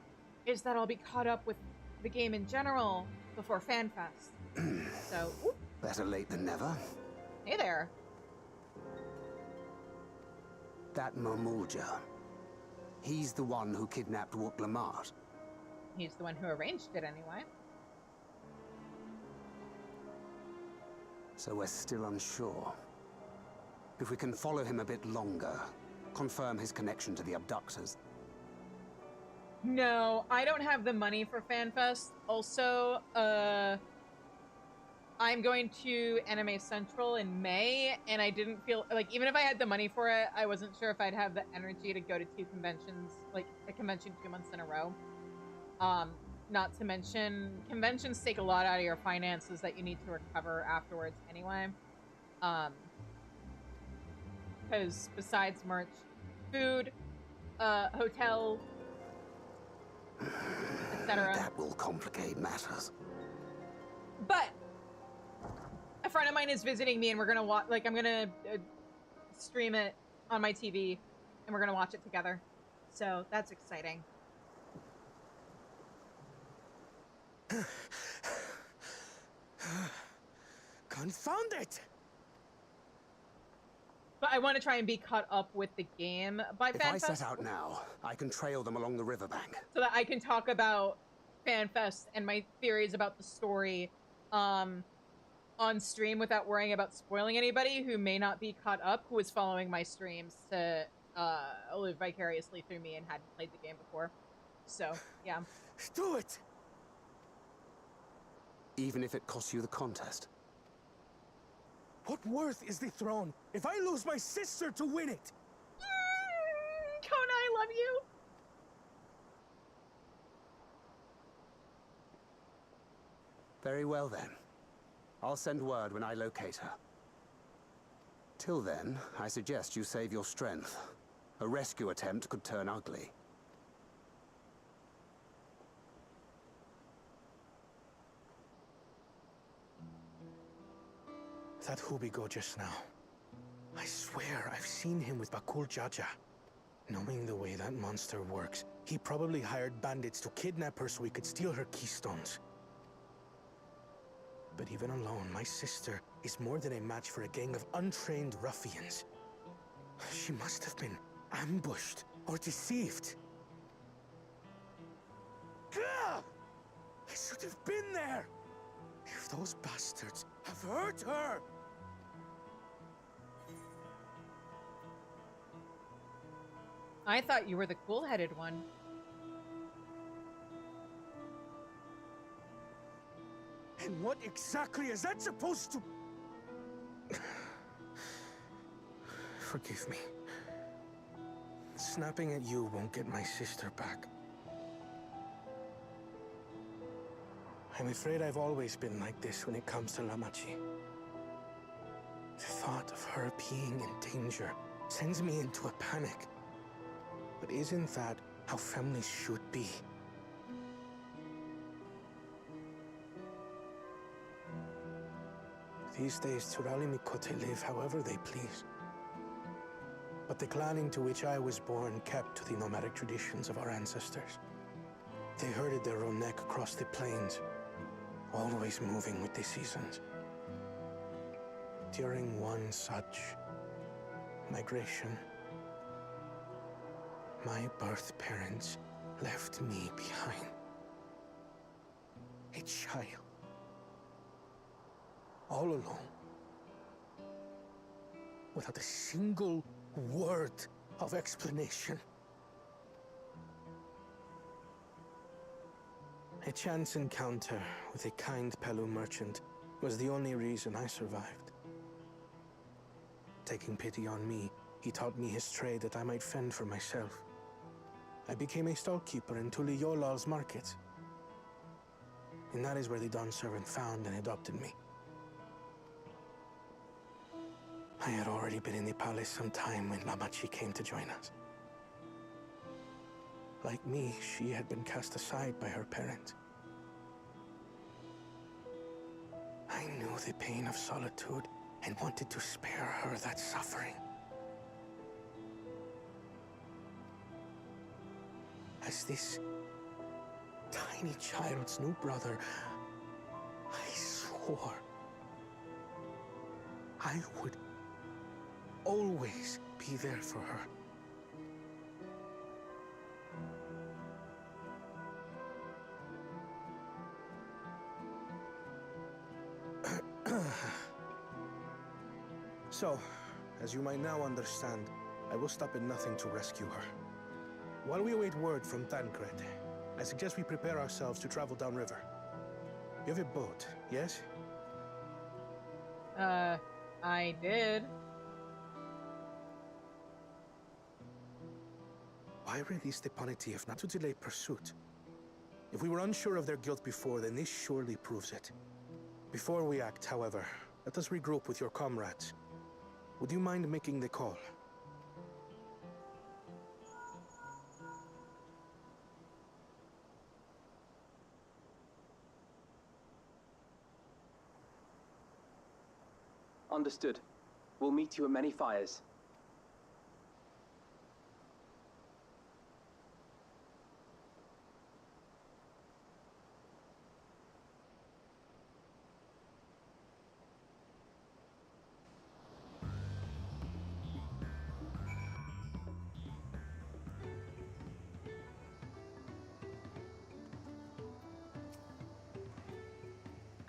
is that I'll be caught up with the game in general before FanFest. So, whoop. Better late than never. Hey there. That Mamulja. He's the one who kidnapped Wook Lamart. He's the one who arranged it anyway. So we're still unsure. If we can follow him a bit longer, confirm his connection to the abductors. No, I don't have the money for FanFest. Also, I'm going to Anime Central in May, and I didn't feel like, even if I had the money for it, I wasn't sure if I'd have the energy to go to 2 conventions, like a convention 2 months in a row. Not to mention, conventions take a lot out of your finances that you need to recover afterwards anyway. Because besides merch, food, hotel, etc. That will complicate matters. But a friend of mine is visiting me, and we're gonna watch. Like, I'm gonna stream it on my TV, and we're gonna watch it together. So that's exciting. Confound it! But I want to try and be caught up with the game by FanFest. If I set out now, I can trail them along the riverbank. So that I can talk about FanFest and my theories about the story on stream without worrying about spoiling anybody who may not be caught up, who is following my streams to live vicariously through me and hadn't played the game before. So, yeah. Do it! Even if it costs you the contest. What worth is the throne if I lose my sister to win it? Kona, I love you! Very well then. I'll send word when I locate her. Till then, I suggest you save your strength. A rescue attempt could turn ugly. that Hubigo just now. I swear I've seen him with Bakul Jaja. Knowing the way that monster works, he probably hired bandits to kidnap her so he could steal her keystones. But even alone, my sister is more than a match for a gang of untrained ruffians. She must have been ambushed or deceived. Gah! I should have been there! If those bastards have hurt her! I thought you were the cool-headed one. And what exactly is that supposed to... Forgive me. Snapping at you won't get my sister back. I'm afraid I've always been like this when it comes to Lamachi. The thought of her being in danger sends me into a panic. But isn't that how families should be? These days, Turali Mikote live however they please. But the clan into which I was born kept to the nomadic traditions of our ancestors. They herded their own neck across the plains, always moving with the seasons. During one such migration, my birth parents left me behind. A child. All alone. Without a single word of explanation. A chance encounter with a kind Pelu merchant was the only reason I survived. Taking pity on me, he taught me his trade that I might fend for myself. I became a stallkeeper in Tuliyolal's market. And that is where the Dawn servant found and adopted me. I had already been in the palace some time when Lamachi came to join us. Like me, she had been cast aside by her parents. I knew the pain of solitude and wanted to spare her that suffering. As this tiny child's new brother, I swore I would always be there for her. So, as you might now understand, I will stop at nothing to rescue her. While we await word from Tancred, I suggest we prepare ourselves to travel downriver. You have a boat, yes? I did. Why release the Panity if not to delay pursuit? If we were unsure of their guilt before, then this surely proves it. Before we act, however, let us regroup with your comrades. Would you mind making the call? Understood. We'll meet you at many fires.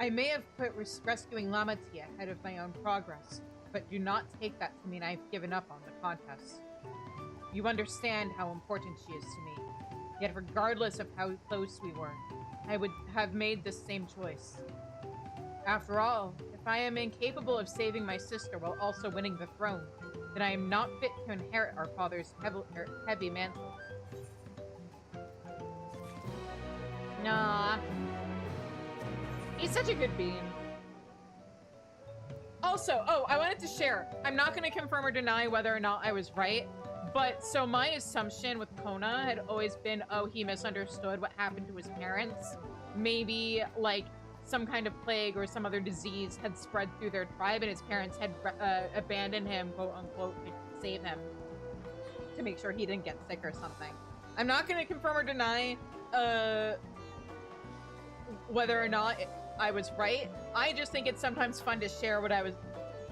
I may have put rescuing Lamati ahead of my own progress, but do not take that to mean I've given up on the contest. You understand how important she is to me, yet regardless of how close we were, I would have made the same choice. After all, if I am incapable of saving my sister while also winning the throne, then I am not fit to inherit our father's heavy mantle. Nah. He's such a good bean. Also, oh, I wanted to share. I'm not going to confirm or deny whether or not I was right, but so my assumption with Kona had always been, oh, he misunderstood what happened to his parents. Maybe, like, some kind of plague or some other disease had spread through their tribe, and his parents had abandoned him, quote unquote, to save him, to make sure he didn't get sick or something. I'm not going to confirm or deny whether or not I was right. I just think it's sometimes fun to share what I was,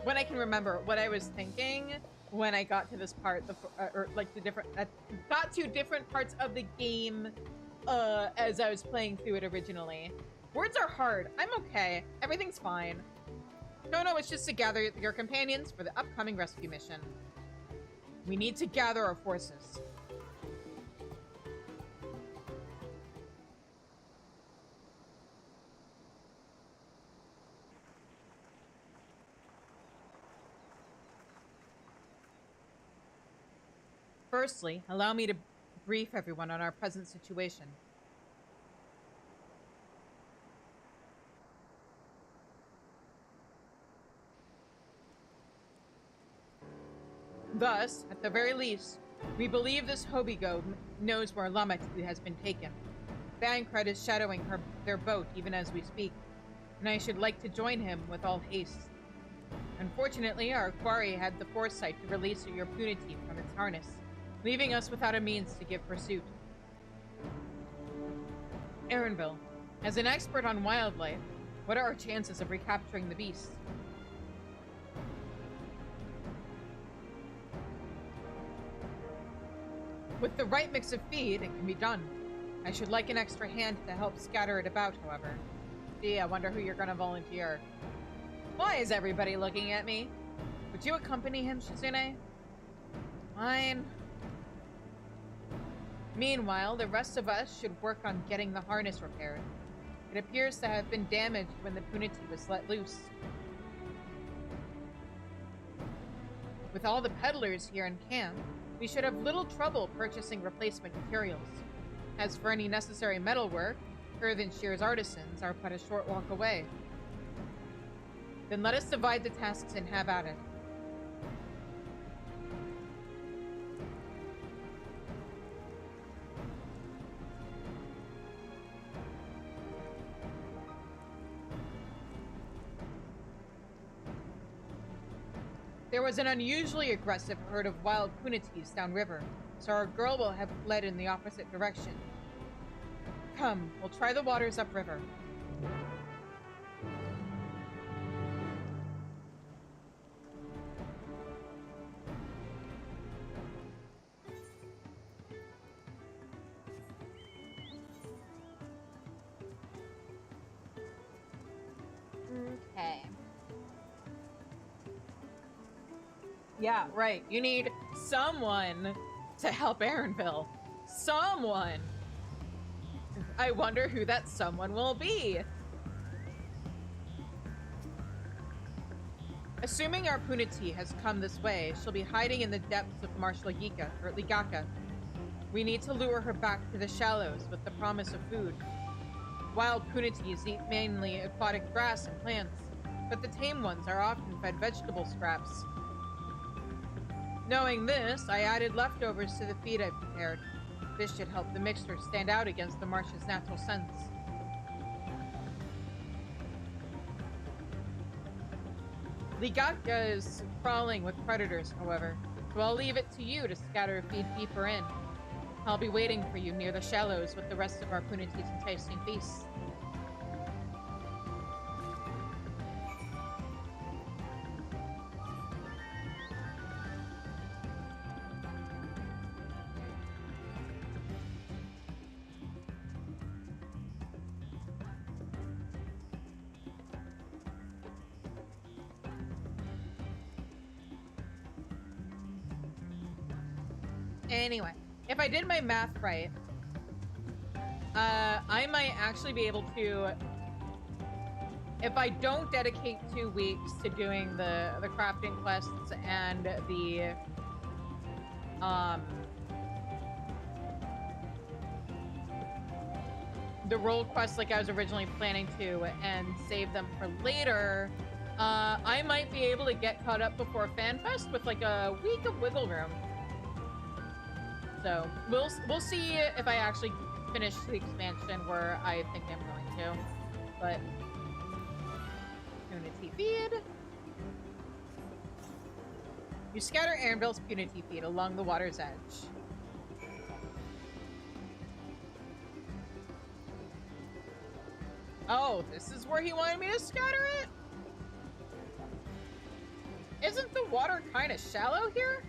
when I can remember what I was thinking when I got to this part, or like the different, got to different parts of the game as I was playing through it originally. Words are hard. I'm okay. Everything's fine. No, it's just to gather your companions for the upcoming rescue mission. We need to gather our forces. Firstly, allow me to brief everyone on our present situation. Thus, at the very least, we believe this Hobigo knows where Lamatu has been taken. Bankred is shadowing their boat even as we speak, and I should like to join him with all haste. Unfortunately, our quarry had the foresight to release your punity from its harness, leaving us without a means to give pursuit. Aaronville, as an expert on wildlife, what are our chances of recapturing the beast? With the right mix of feed, it can be done. I should like an extra hand to help scatter it about, however. Gee, I wonder who you're gonna volunteer. Why is everybody looking at me? Would you accompany him, Shizune? Fine. Meanwhile, the rest of us should work on getting the harness repaired. It appears to have been damaged when the punity was let loose. With all the peddlers here in camp, we should have little trouble purchasing replacement materials. As for any necessary metalwork, Earthenshear's artisans are but a short walk away. Then let us divide the tasks and have at it. There was an unusually aggressive herd of wild punities downriver, so our girl will have fled in the opposite direction. Come, we'll try the waters upriver. Okay. Yeah, right. You need someone to help Aaronville. Someone! I wonder who that someone will be. Assuming our punity has come this way, she'll be hiding in the depths of Marsh Ligaka. We need to lure her back to the shallows with the promise of food. Wild punities eat mainly aquatic grass and plants, but the tame ones are often fed vegetable scraps. Knowing this, I added leftovers to the feed I prepared. This should help the mixture stand out against the marsh's natural scents. Ligaka is crawling with predators, however, so I'll leave it to you to scatter feed deeper in. I'll be waiting for you near the shallows with the rest of our punities and tasting feasts. Anyway, if I did my math right, I might actually be able to, if I don't dedicate 2 weeks to doing the crafting quests and the role quests like I was originally planning to, and save them for later, I might be able to get caught up before FanFest with like a week of wiggle room. So we'll see if I actually finish the expansion where I think I'm going to. But punity feed. You scatter Anvil's punity feed along the water's edge. Oh, this is where he wanted me to scatter it? Isn't the water kind of shallow here?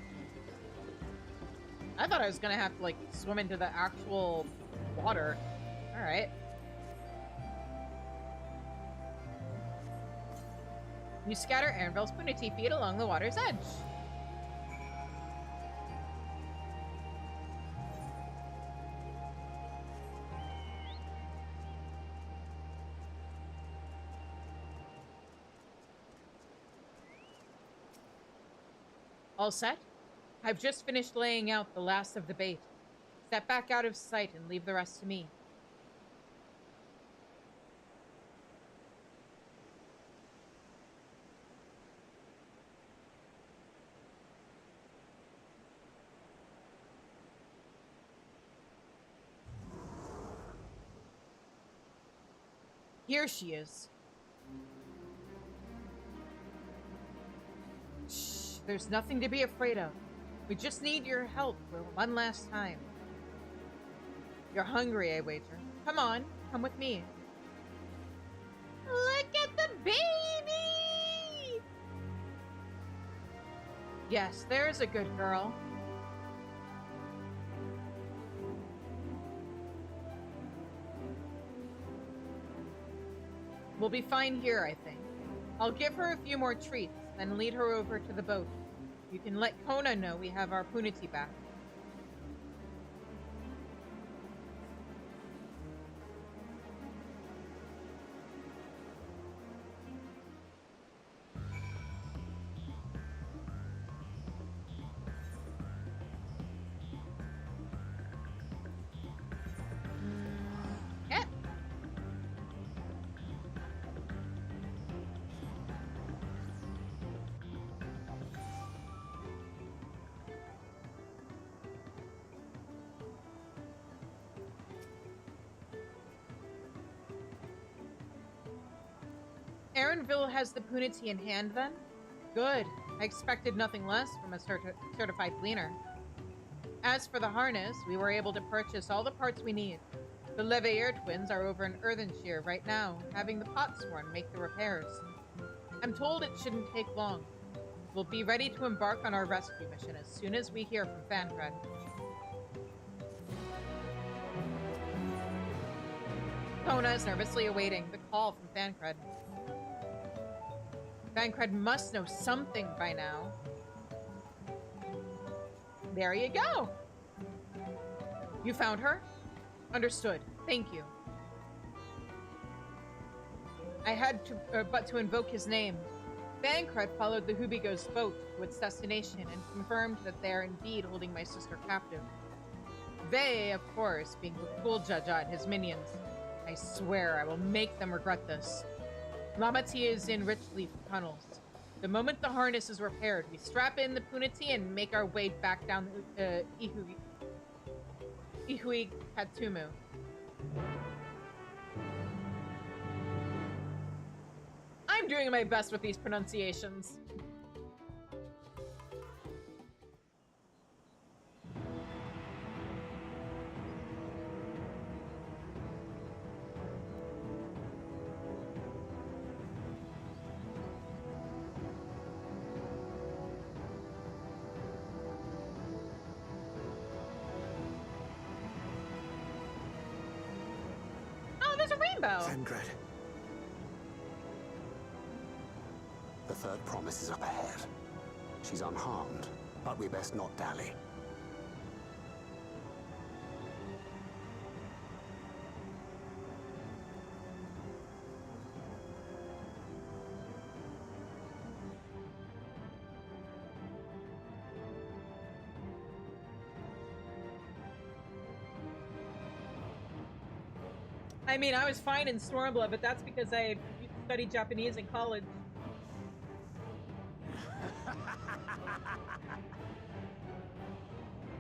I thought I was gonna have to, like, swim into the actual water. Alright. You scatter Anvil's punity feed along the water's edge. All set? I've just finished laying out the last of the bait. Step back out of sight and leave the rest to me. Here she is. Shh, there's nothing to be afraid of. We just need your help for one last time. You're hungry, I wager. Come on, come with me. Look at the baby! Yes, there's a good girl. We'll be fine here, I think. I'll give her a few more treats, then lead her over to the boat. You can let Kona know we have our punity back. Yeah. Aaronville has the punity in hand, then? Good. I expected nothing less from a certified cleaner. As for the harness, we were able to purchase all the parts we need. The Leveilleur twins are over in Earthenshire right now, having the Potsworn make the repairs. I'm told it shouldn't take long. We'll be ready to embark on our rescue mission as soon as we hear from Thancred. Kona is nervously awaiting the call from Thancred. Thancred must know something by now. There you go. You found her? Understood. Thank you. I had to, but to invoke his name. Thancred followed the Hubigo's boat to its destination and confirmed that they are indeed holding my sister captive. They, of course, being the cool Jaja and his minions. I swear I will make them regret this. Lamati is in Richleaf tunnels. The moment the harness is repaired, we strap in the punity and make our way back down the Ihui Katumu. I'm doing my best with these pronunciations. There's a rainbow! Thancred. The third promise is up ahead. She's unharmed, but we best not dally. I mean, I was fine in Stormblood, but that's because I studied Japanese in college.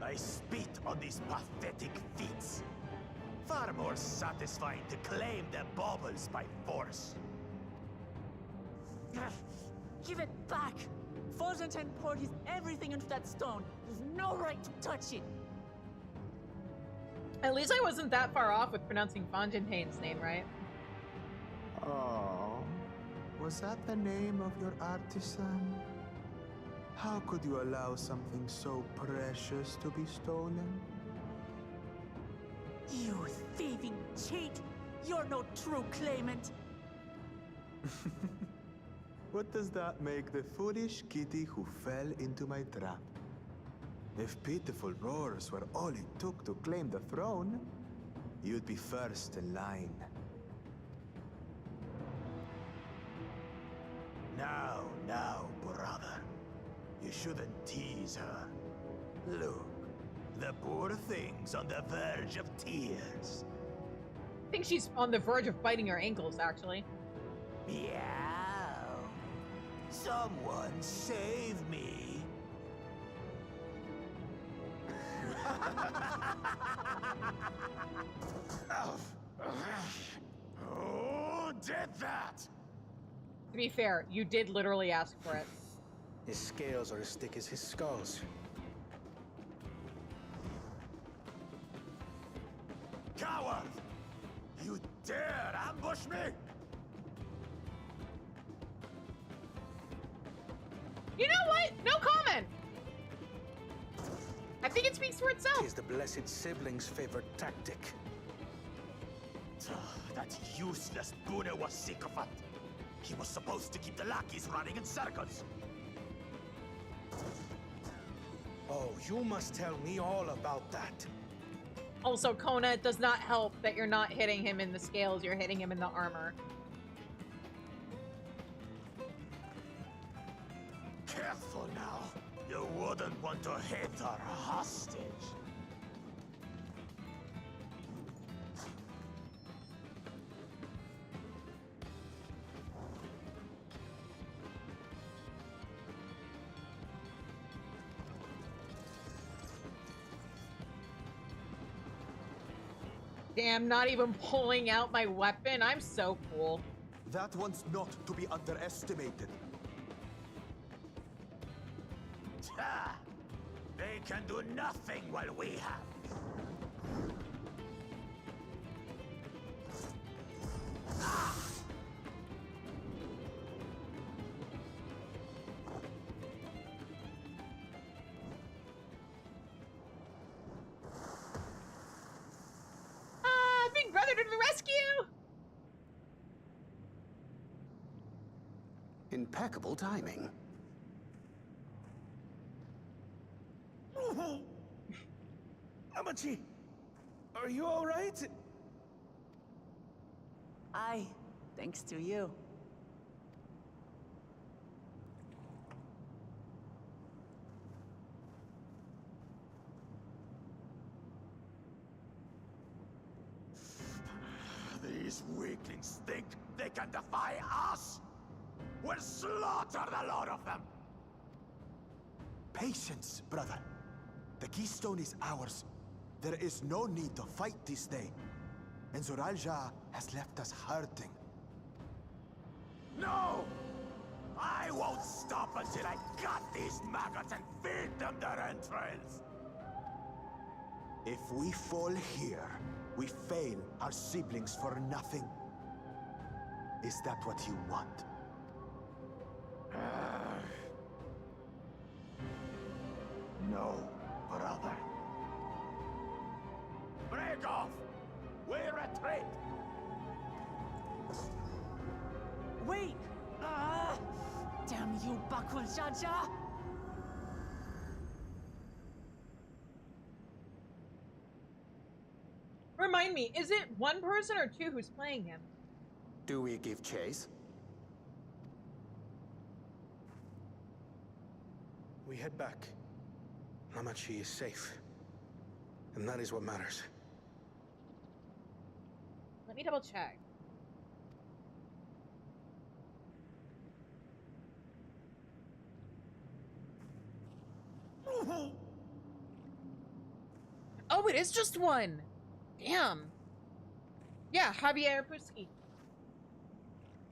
I spit on these pathetic feats. Far more satisfying to claim the baubles by force. Give it back! Forzanten poured his everything into that stone. You've no right to touch it. At least I wasn't that far off with pronouncing Fontaine's name right. Oh, was that the name of your artisan? How could you allow something so precious to be stolen? You thieving cheat! You're no true claimant. What does that make the foolish kitty who fell into my trap? If pitiful roars were all it took to claim the throne, you'd be first in line. Now, brother. You shouldn't tease her. Look, the poor thing's on the verge of tears. I think she's on the verge of biting her ankles, actually. Meow. Someone save me. Who did that? To be fair, you did literally ask for it. His scales are as thick as his skulls. Coward! You dare ambush me? You know what? No comment! I think it speaks for itself. Tis the blessed sibling's favorite tactic. That useless Bune was sycophant. He was supposed to keep the lackeys running in circles. Oh, you must tell me all about that. Also, Kona, it does not help that you're not hitting him in the scales, you're hitting him in the armor. Careful now. You wouldn't want to hit her hostage. Damn, not even pulling out my weapon. I'm so cool. That one's not to be underestimated. Ha! They can do nothing while we have. Big brother to the rescue! Impeccable timing. Amachi, are you all right? Aye, thanks to you. These weaklings think they can defy us? We'll slaughter the lot of them! Patience, brother. The keystone is ours. There is no need to fight this day. And Zoralja has left us hurting. No! I won't stop until I gut these maggots and feed them their entrails! If we fall here, we fail our siblings for nothing. Is that what you want? No, brother. Break off! We retreat! Wait! Ah! Damn you, Bakul Jaja! Remind me, is it one person or two who's playing him? Do we give chase? We head back. Amachi is safe. And that is what matters. Let me double check. Oh, it is just one! Damn. Yeah, Javier Puski.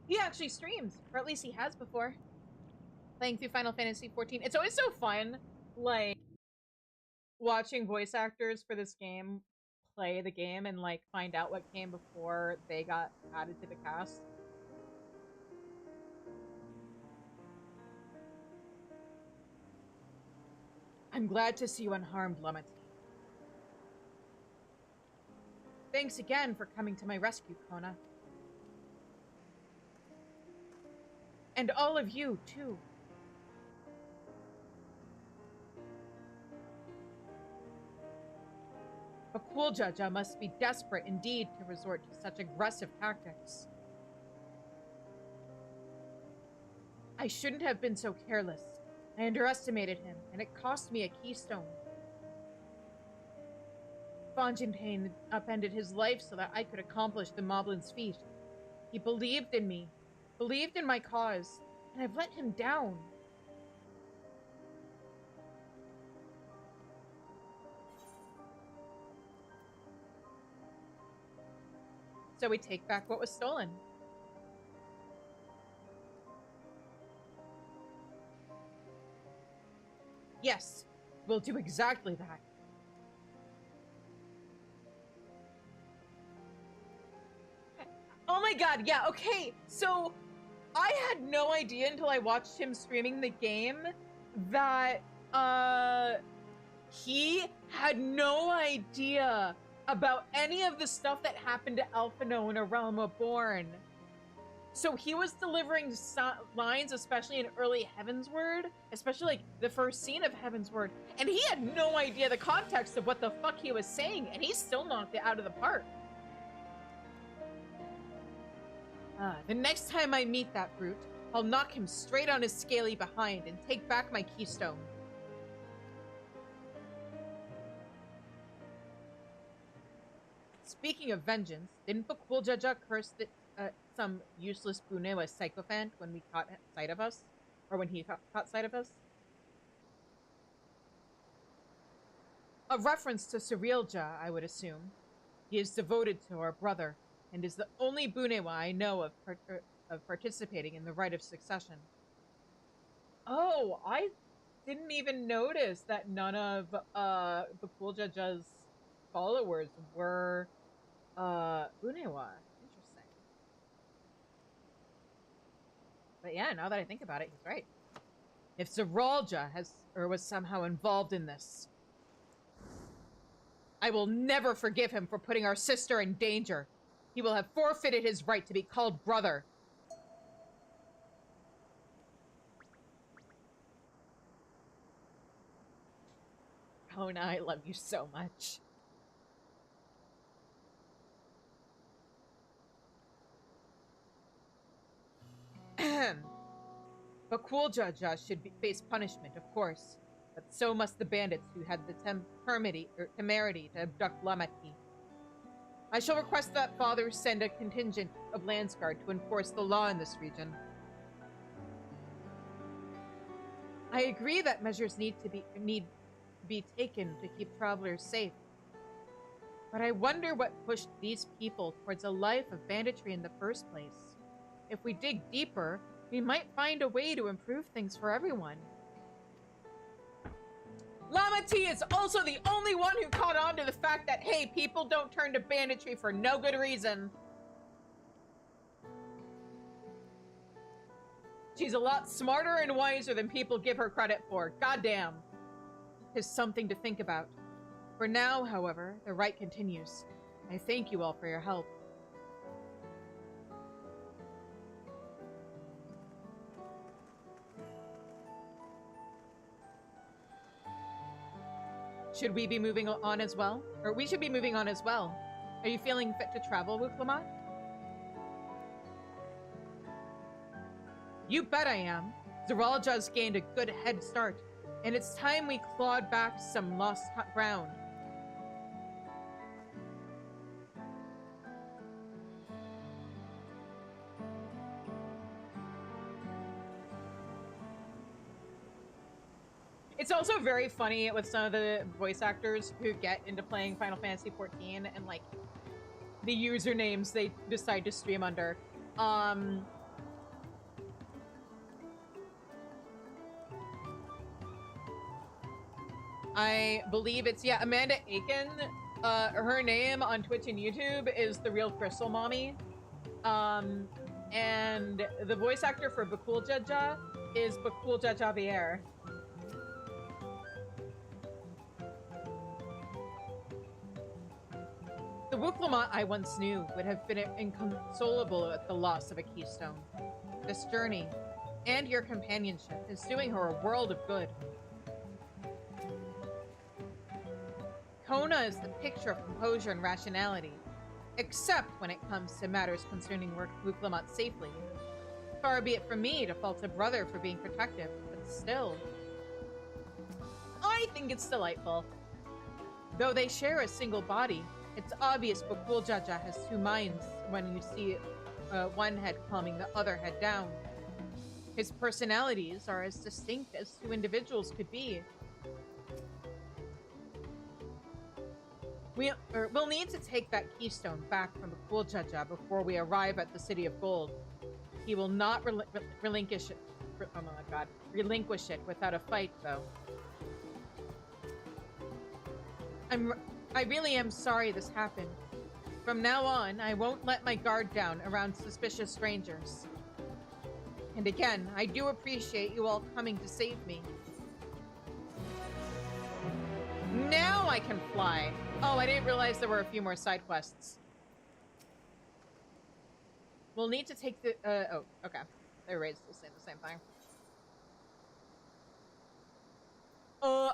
He actually streams, or at least he has before. Playing through Final Fantasy XIV. It's always so fun, like, watching voice actors for this game play the game and, like, find out what came before they got added to the cast. I'm glad to see you unharmed, Lamati. Thanks again for coming to my rescue, Kona. And all of you, too. Bakuljaja must be desperate indeed to resort to such aggressive tactics. I shouldn't have been so careless. I underestimated him, and it cost me a keystone. Fontaine upended his life so that I could accomplish the Moblin's feat. He believed in me, believed in my cause, and I've let him down. So we take back what was stolen. Yes, we'll do exactly that. Oh my god, yeah, okay, so I had no idea until I watched him streaming the game that, he had no idea about any of the stuff that happened to Alphino in A Realm Reborn. So he was delivering lines, especially in early Heavensward, especially like the first scene of Heavensward, and he had no idea the context of what the fuck he was saying, and he still knocked it out of the park. The next time I meet that brute, I'll knock him straight on his scaly behind and take back my keystone. Speaking of vengeance, didn't Bakuljaja curse some useless Bunewa sycophant when we caught sight of us? Or when he caught sight of us? A reference to Cirilja, I would assume. He is devoted to our brother, and is the only Bunewa I know of participating in the rite of succession. Oh, I didn't even notice that none of Bakuljaja's followers were Bunewa. Interesting. But yeah, now that I think about it, he's right. If Zeralja was somehow involved in this, I will never forgive him for putting our sister in danger. He will have forfeited his right to be called brother. Kona, I love you so much. Bakuljaja should face punishment, of course, but so must the bandits who had the temerity to abduct Lamati. I shall request that Father send a contingent of Landsguard to enforce the law in this region. I agree that measures need to be taken to keep travelers safe. But I wonder what pushed these people towards a life of banditry in the first place. If we dig deeper, we might find a way to improve things for everyone. Lamati is also the only one who caught on to the fact that, hey, people don't turn to banditry for no good reason. She's a lot smarter and wiser than people give her credit for. Goddamn. Is something to think about. For now, however, the rite continues. I thank you all for your help. Should we be moving on as well? Or we should be moving on as well. Are you feeling fit to travel, Wuklamat? You bet I am. Zeralja's gained a good head start, and it's time we clawed back some lost ground. It's also very funny with some of the voice actors who get into playing Final Fantasy XIV and, like, the usernames they decide to stream under. I believe it's, yeah, Amanda Aiken. Her name on Twitch and YouTube is The Real Crystal Mommy. And the voice actor for Bakul Jaja is Bakul Jajavier. The Wuklamont I once knew would have been inconsolable at the loss of a keystone. This journey, and your companionship, is doing her a world of good. Kona is the picture of composure and rationality, except when it comes to matters concerning Wuklamont safely. Far be it from me to fault a brother for being protective, but still. I think it's delightful. Though they share a single body, it's obvious Bakul Jaja has two minds when you see one head calming the other head down. His personalities are as distinct as two individuals could be. We'll need to take that keystone back from Bakul Jaja before we arrive at the City of Gold. He will not relinquish it. Oh my god. Relinquish it without a fight, though. I really am sorry this happened. From now on, I won't let my guard down around suspicious strangers. And again, I do appreciate you all coming to save me. Now I can fly. Oh, I didn't realize there were a few more side quests. We'll need to take the, oh, okay. They're raised to say the same thing.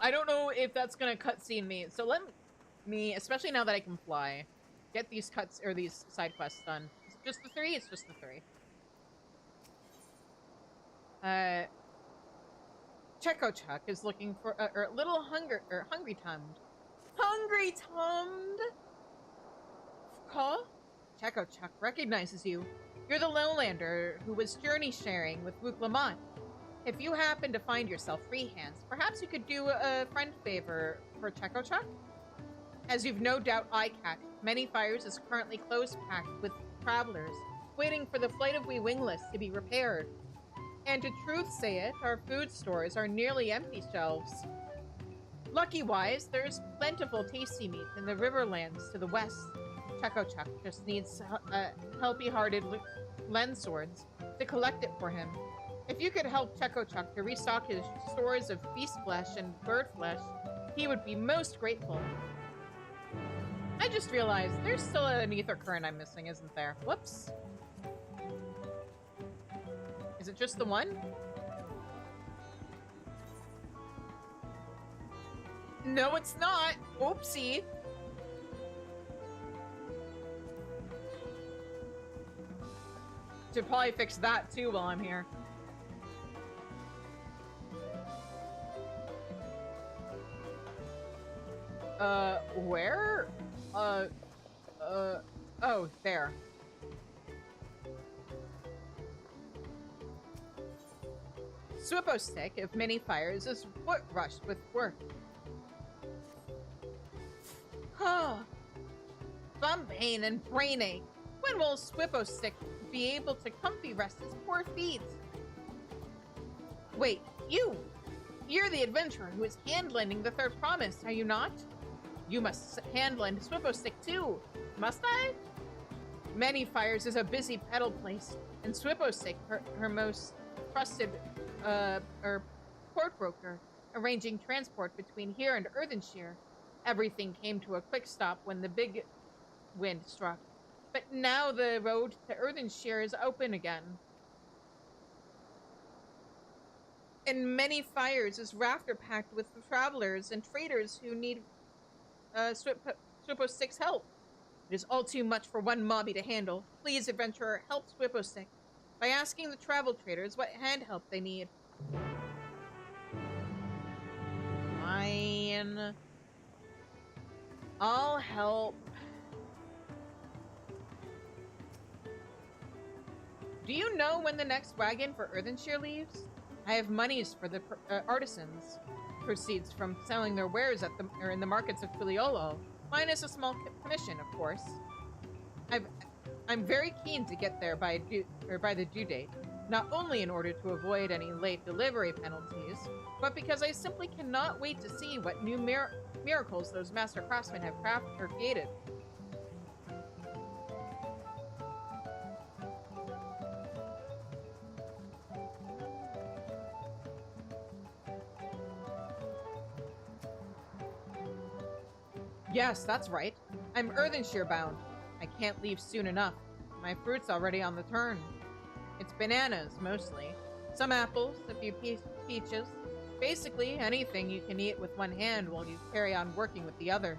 I don't know if that's gonna cutscene me, so let me, especially now that I can fly, get these these side quests done. Is it just the 3? It's just the 3. Chekochuk is looking for a little hungry tummed. Hungry tummed? Huh? Chekochuk recognizes you. You're the lowlander who was journey sharing with Wuklamont. If you happen to find yourself free hands, perhaps you could do a friend favor for Chekochuk? As you've no doubt eye-catched, Many Fires is currently close-packed with travelers, waiting for the flight of we wingless to be repaired. And to truth say it, our food stores are nearly empty shelves. Lucky-wise, there's plentiful tasty meat in the riverlands to the west. Chekochuk just needs healthy-hearted lens swords to collect it for him. If you could help Chekochuk to restock his stores of beast flesh and bird flesh, he would be most grateful. I just realized there's still an ether current I'm missing, isn't there? Whoops. Is it just the one? No, it's not. Oopsie. Should probably fix that too while I'm here. Where? Oh, there. Swipostick of Many Fires is rushed with work. Thumb pain and brain ache. When will Swipostick be able to comfy rest his poor feet? Wait, you're the adventurer who is handlending the third promise, are you not? You must handlend Swipostick too, must I? Many Fires is a busy peddle place, and Swipostick, her most trusted port broker, arranging transport between here and Earthenshire. Everything came to a quick stop when the big wind struck, but now the road to Earthenshire is open again. And Many Fires is rafter-packed with travelers and traders who need Swipostick's help. It is all too much for one mobby to handle. Please, adventurer, help Swipostick by asking the travel traders what hand help they need. Fine. I'll help. Do you know when the next wagon for Earthenshire leaves? I have monies for the artisans. Proceeds from selling their wares in the markets of Tuliolo, minus a small commission, of course. I'm very keen to get there by the due date. Not only in order to avoid any late delivery penalties, but because I simply cannot wait to see what new miracles those master craftsmen have crafted or created. Yes, that's right. I'm Earthenshire bound. I can't leave soon enough. My fruit's already on the turn. It's bananas, mostly. Some apples, a few peaches. Basically, anything you can eat with one hand while you carry on working with the other.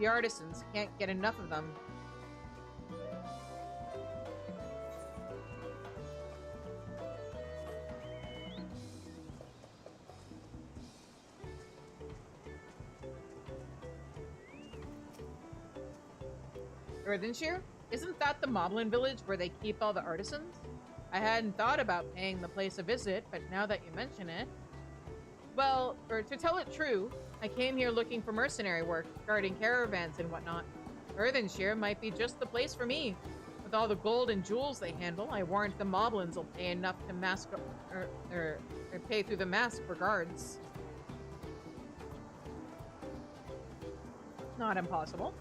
The artisans can't get enough of them. Earthenshire? Isn't that the Moblin village where they keep all the artisans? I hadn't thought about paying the place a visit, but now that you mention it... Well, or to tell it true, I came here looking for mercenary work, guarding caravans and whatnot. Earthenshire might be just the place for me. With all the gold and jewels they handle, I warrant the Moblins will pay enough to pay through the mask for guards. Not impossible.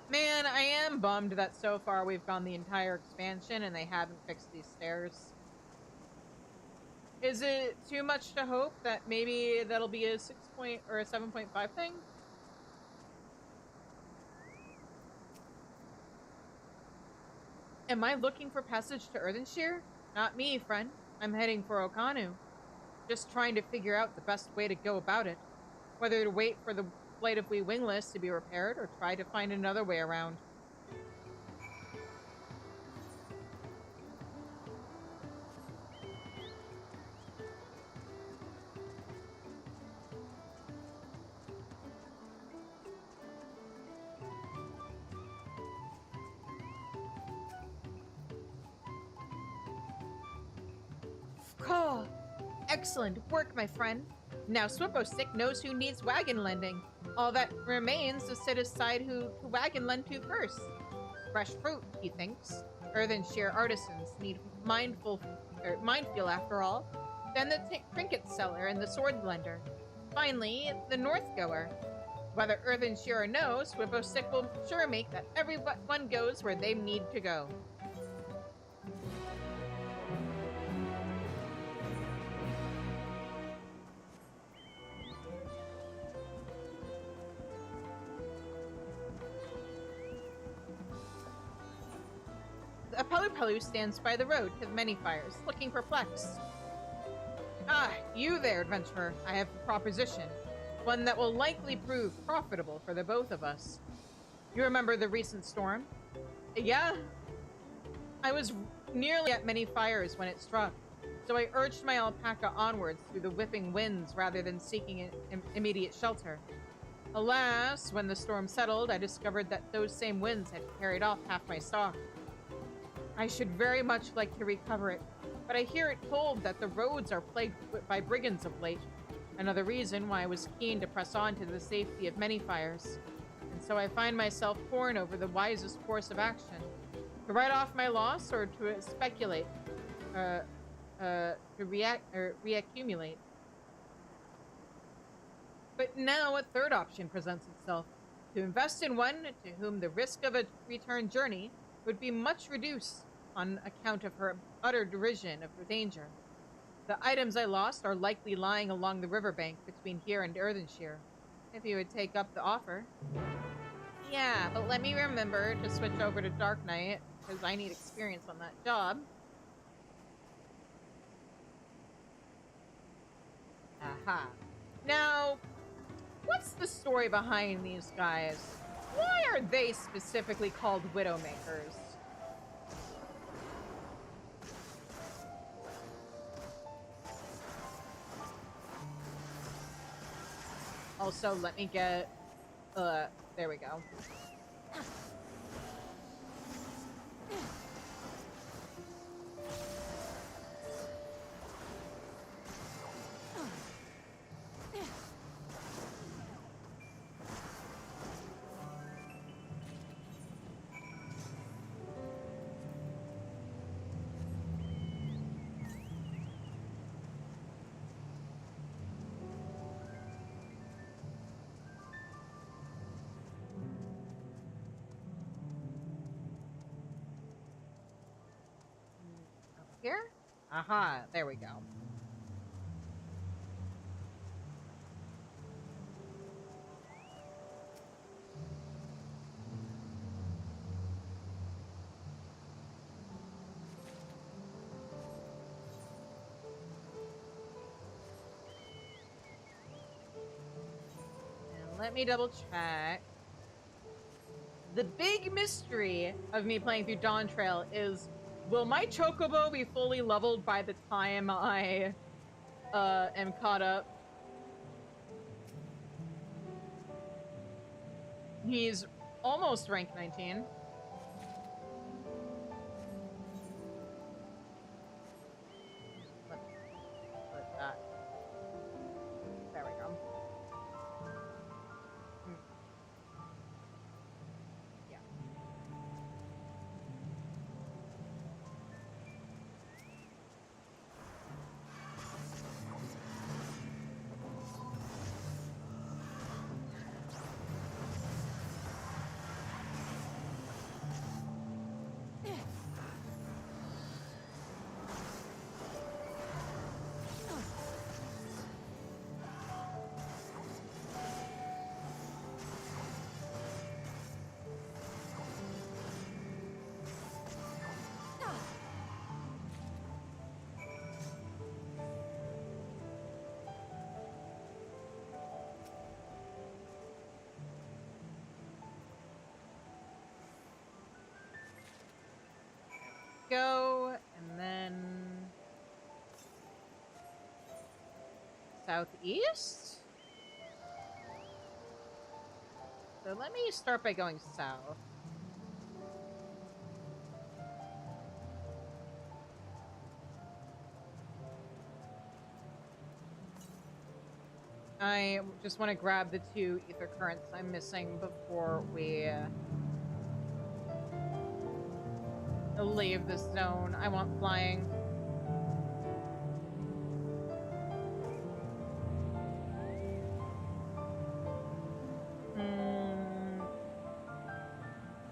Man, I am bummed that so far we've gone the entire expansion and they haven't fixed these stairs. Is it too much to hope that maybe that'll be a 6 point or a 7.5 thing? Am I looking for passage to Earthenshire? Not me, friend. I'm heading for Okanu. Just trying to figure out the best way to go about it. Whether to wait for the Flight of We wingless to be repaired or try to find another way around. Oh, excellent work, my friend. Now Swippo-Stick knows who needs wagon lending. All that remains is to decide who to wagon lend to first. Fresh fruit, he thinks. Earthenshire artisans need minefield after all. Then the trinket seller and the sword lender. Finally, the north goer. Whether Earthenshire or no, Swippo-Stick will sure make that everyone goes where they need to go. A Pelu stands by the road to the many fires, looking perplexed. Ah, you there, adventurer. I have a proposition. One that will likely prove profitable for the both of us. You remember the recent storm? Yeah. I was nearly at many fires when it struck, so I urged my alpaca onwards through the whipping winds rather than seeking immediate shelter. Alas, when the storm settled, I discovered that those same winds had carried off half my stock. I should very much like to recover it, but I hear it told that the roads are plagued by brigands of late. Another reason why I was keen to press on to the safety of many fires. And so I find myself torn over the wisest course of action. To write off my loss or to speculate, to reaccumulate. But now a third option presents itself. To invest in one to whom the risk of a return journey would be much reduced on account of her utter derision of the danger. The items I lost are likely lying along the riverbank between here and Earthenshire. If you would take up the offer. Yeah, but let me remember to switch over to Dark Knight, because I need experience on that job. Aha. Now, what's the story behind these guys? Why are they specifically called Widowmakers? Also, let me get... there we go. Here? Aha, there we go. And let me double check. The big mystery of me playing through Dawntrail is, will my chocobo be fully leveled by the time I am caught up? He's almost rank 19. Let's put that. There we go. Yeah. Go, and then southeast? So let me start by going south. I just want to grab the 2 ether currents I'm missing before we leave this zone. I want flying.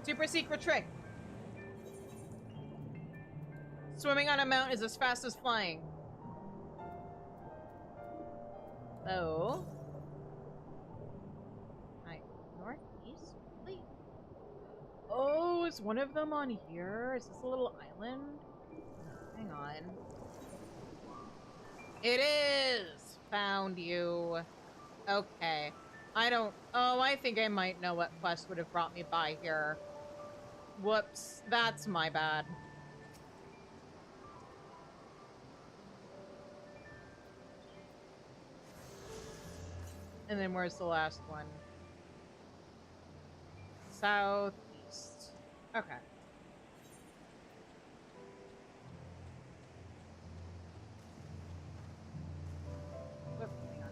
Super secret trick. Swimming on a mountain is as fast as flying. So... northeast? Really? Oh, is one of them on here? Is this a little island? Hang on. It is! Found you. Okay. I don't... Oh, I think I might know what quest would have brought me by here. Whoops. That's my bad. And then where's the last one? Southeast. Okay. Whoop, hang on.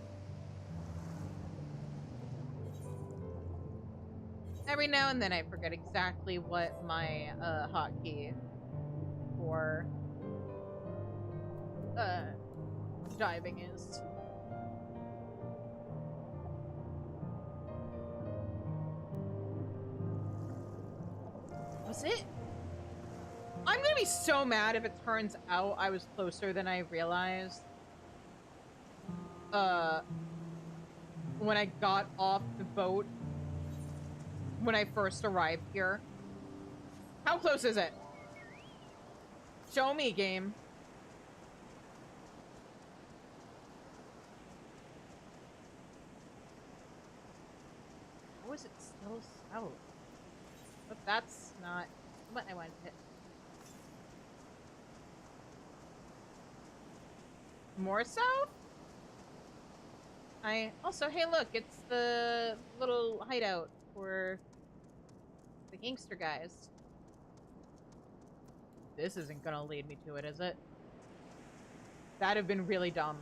Every now and then I forget exactly what my hotkey for diving is. Was it? I'm gonna be so mad if it turns out I was closer than I realized. When I got off the boat when I first arrived here. How close is it? Show me, game. How is it still south? But that's not what I wanted to hit. More south? Also, hey look, it's the little hideout for the gangster guys. This isn't gonna lead me to it, is it? That'd have been really dumb.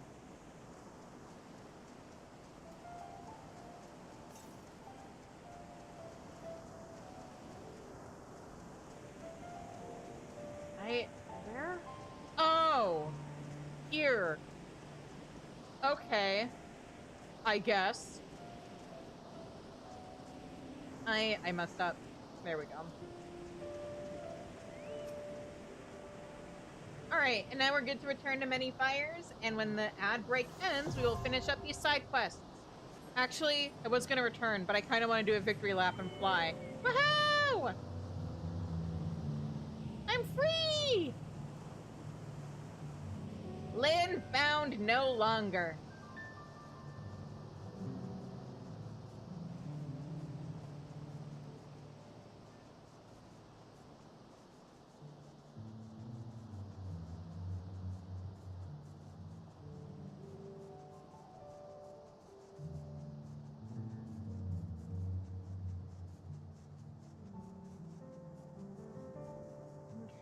Where? Oh! Here. Okay. I guess. I messed up. There we go. Alright, and now we're good to return to Many Fires, and when the ad break ends, we will finish up these side quests. Actually, I was gonna return, but I kind of want to do a victory lap and fly. Woohoo! I'm free! Lynn found no longer.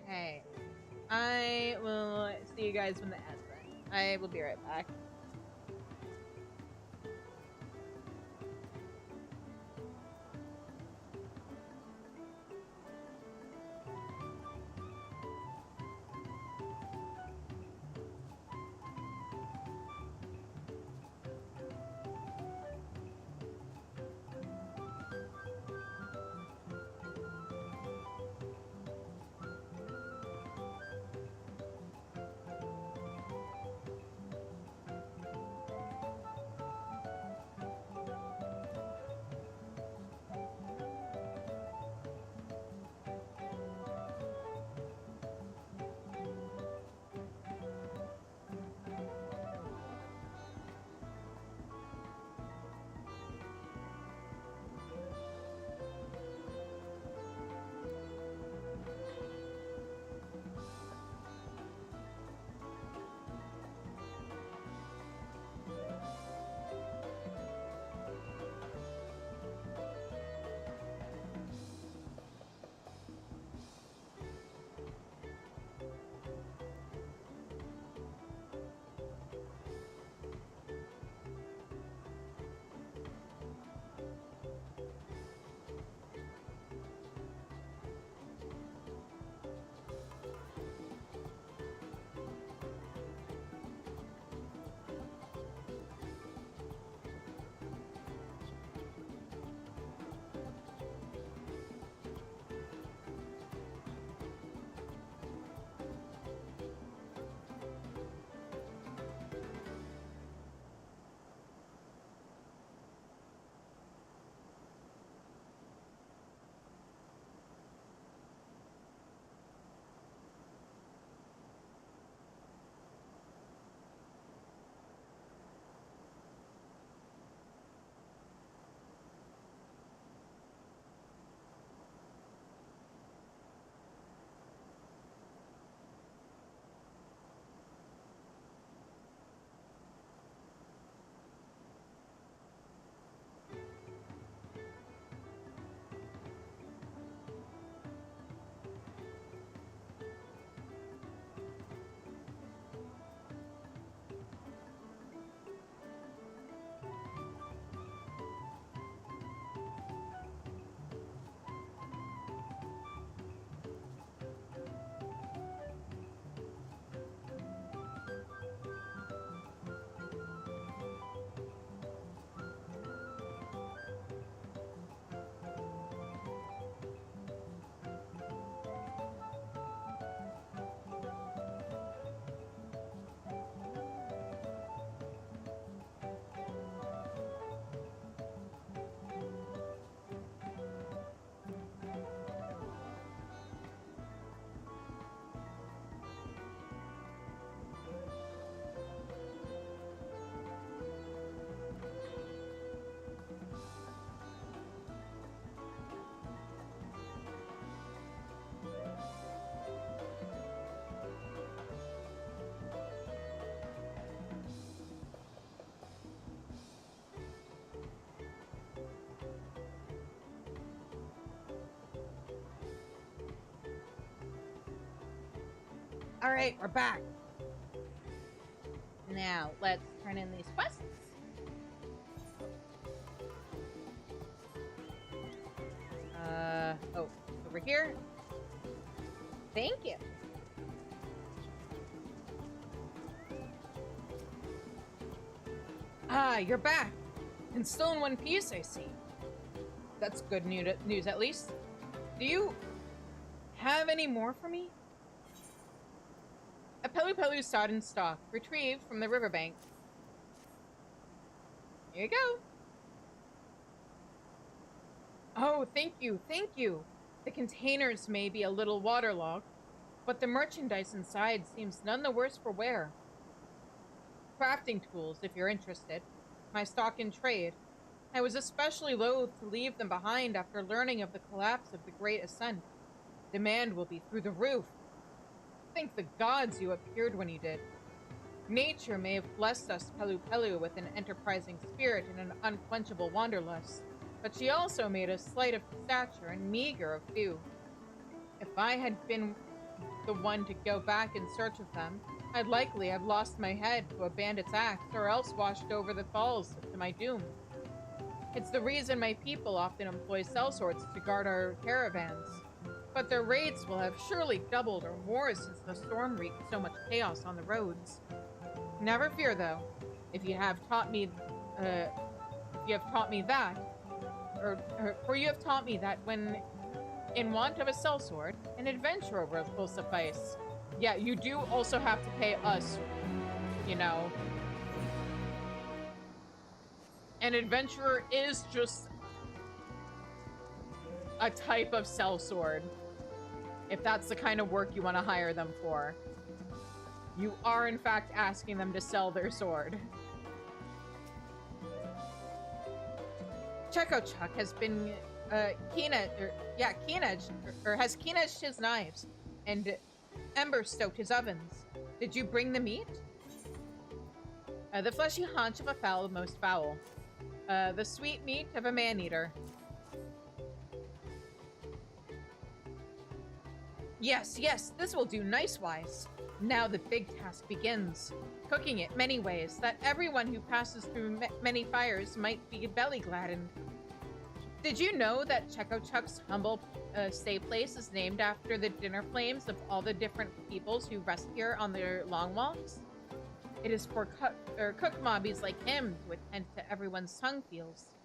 Okay. I will see you guys when the ads end. I will be right back. All right, we're back. Now, let's turn in these quests. Oh, over here. Thank you. Ah, you're back. And still in one piece, I see. That's good news, at least. Do you have any more for me? Pelu Pelu sodden stalk, retrieved from the riverbank. Here you go. Oh, thank you, thank you. The containers may be a little waterlogged, but the merchandise inside seems none the worse for wear. Crafting tools, if you're interested. My stock in trade. I was especially loath to leave them behind after learning of the collapse of the Great Ascent. Demand will be through the roof. Thank the gods you appeared when you did. Nature may have blessed us Pelu Pelu with an enterprising spirit and an unquenchable wanderlust, but she also made us slight of stature and meager of view. If I had been the one to go back in search of them, I'd likely have lost my head to a bandit's axe, or else washed over the falls to my doom. It's the reason my people often employ sellswords to guard our caravans. But their rates will have surely doubled or more since the storm wreaked so much chaos on the roads. Never fear, though. If you have taught me that, when in want of a sellsword, an adventurer will suffice. Yeah, you do also have to pay us, you know. An adventurer is just a type of sellsword. If that's the kind of work you want to hire them for. You are, in fact, asking them to sell their sword. Chekochuk has been has keen-edged his knives and ember-stoked his ovens. Did you bring the meat? The fleshy haunch of a fowl most foul. The sweet meat of a man-eater. Yes, yes, this will do nice-wise. Now the big task begins. Cooking it many ways, that everyone who passes through many fires might be belly-gladdened. Did you know that Chekochuk's humble stay place is named after the dinner flames of all the different peoples who rest here on their long walks? It is for cook mobbies like him to attend to everyone's tongue feels.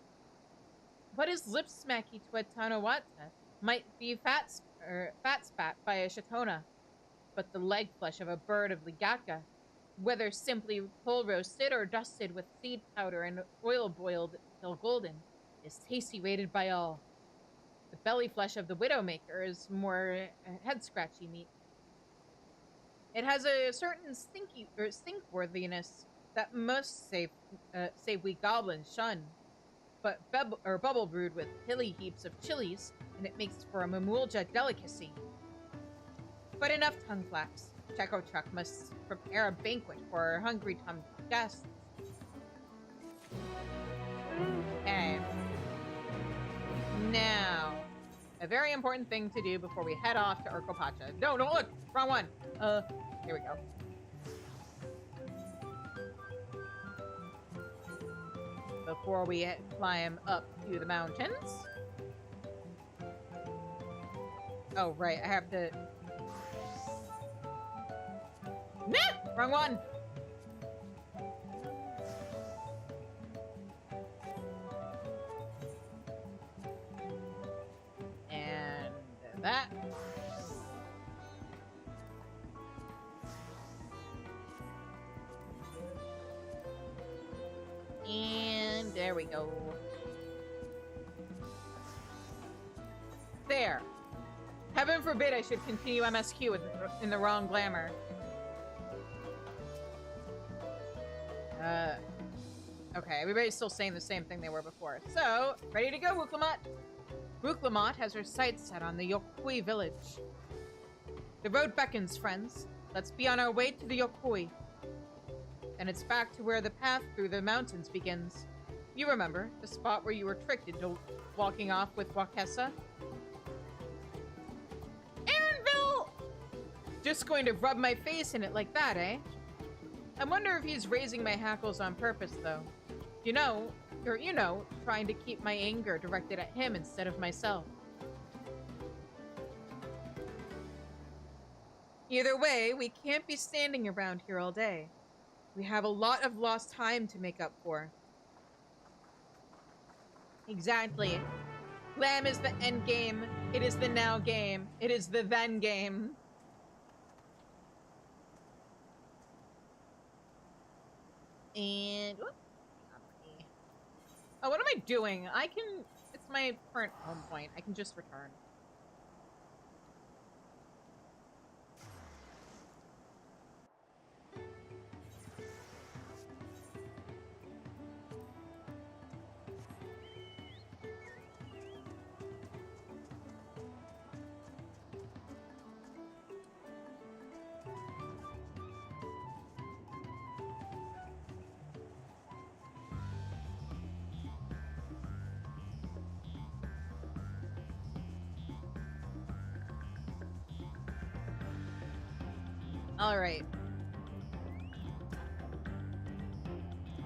What is lip smacky to a Tanawata might be fat spat by a Shatona, but the leg flesh of a bird of Ligaka, whether simply coal roasted or dusted with seed powder and oil boiled till golden, is tasty rated by all. The belly flesh of the Widowmaker is more head-scratchy meat. It has a certain stink-worthiness that most save we goblins shun, but bubble brewed with hilly heaps of chilies, and it makes for a mamulja delicacy. But enough tongue flaps. Chekochuk must prepare a banquet for our hungry-tummed guests. Okay. Now, a very important thing to do before we head off to Urkopacha. No, don't look! Wrong one! Here we go. Before we climb up to the mountains. Oh, right, I have to... Nah! Wrong one! And that. And there we go. There. Heaven forbid I should continue MSQ in the wrong glamour. Okay, everybody's still saying the same thing they were before. So, ready to go, Wuklamat? Wuklamat has her sights set on the Yokui village. The road beckons, friends. Let's be on our way to the Yokui. And it's back to where the path through the mountains begins. You remember, the spot where you were tricked into walking off with Wakessa? Aaronville! Just going to rub my face in it like that, eh? I wonder if he's raising my hackles on purpose, though. You know, trying to keep my anger directed at him instead of myself. Either way, we can't be standing around here all day. We have a lot of lost time to make up for. Exactly. Lamb is the end game. It is the now game. It is the then game. And whoop, property. Oh, what am I doing? I can. It's my current home point. I can just return. Alright.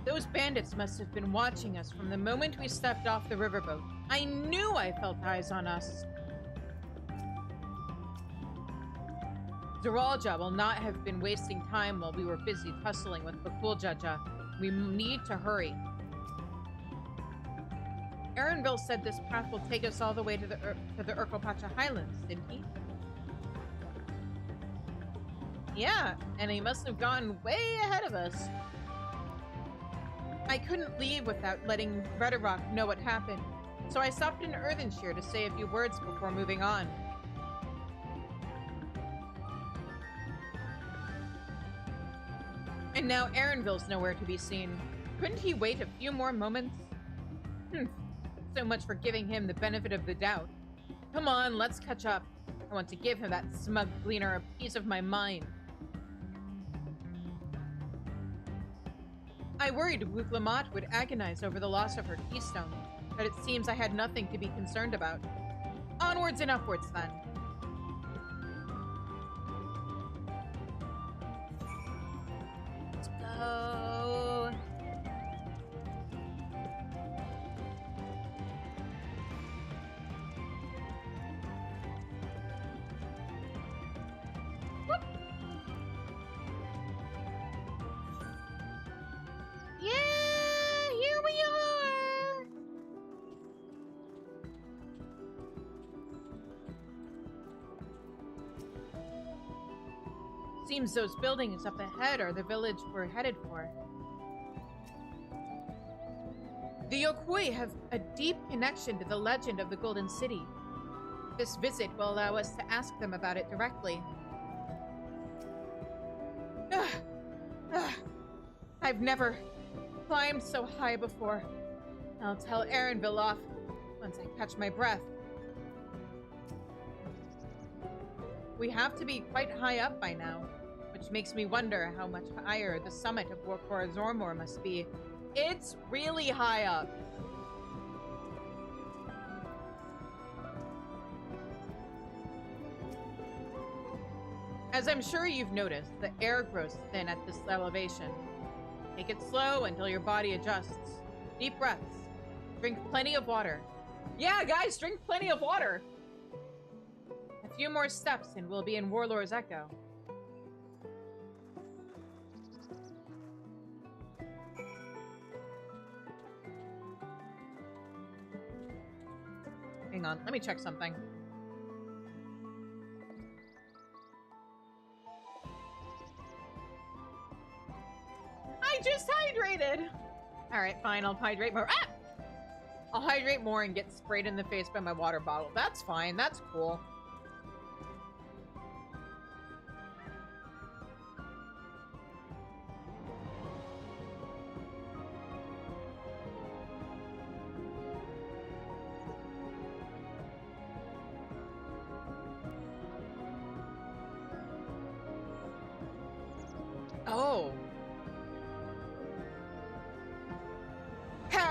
Those bandits must have been watching us from the moment we stepped off the riverboat. I knew I felt eyes on us. Zeralja will not have been wasting time while we were busy tussling with Bakuljaja. We need to hurry. Aaronville said this path will take us all the way to the Urkopacha Highlands, didn't he? Yeah, and he must have gone way ahead of us. I couldn't leave without letting Redarock know what happened, so I stopped in Earthenshire to say a few words before moving on. And now Aaronville's nowhere to be seen. Couldn't he wait a few more moments? So much for giving him the benefit of the doubt. Come on, let's catch up. I want to give him, that smug gleaner, a piece of my mind. I worried Wuklamot would agonize over the loss of her keystone, but it seems I had nothing to be concerned about. Onwards and upwards, then. Let's go. Whoop. Yeah, here we are. Seems those buildings up ahead are the village we're headed for. The Yokui have a deep connection to the legend of the Golden City. This visit will allow us to ask them about it directly. I've never climbed so high before. I'll tell Aaronville off once I catch my breath. We have to be quite high up by now, which makes me wonder how much higher the summit of Warkora Zormor must be. It's really high up. As I'm sure you've noticed, the air grows thin at this elevation. Take it slow until your body adjusts. Deep breaths. Drink plenty of water. Yeah, guys, drink plenty of water. A few more steps and we'll be in Warlord's Echo. Hang on, let me check something. I just hydrated! Alright, fine, I'll hydrate more. Ah! I'll hydrate more and get sprayed in the face by my water bottle. That's fine, that's cool. Oh.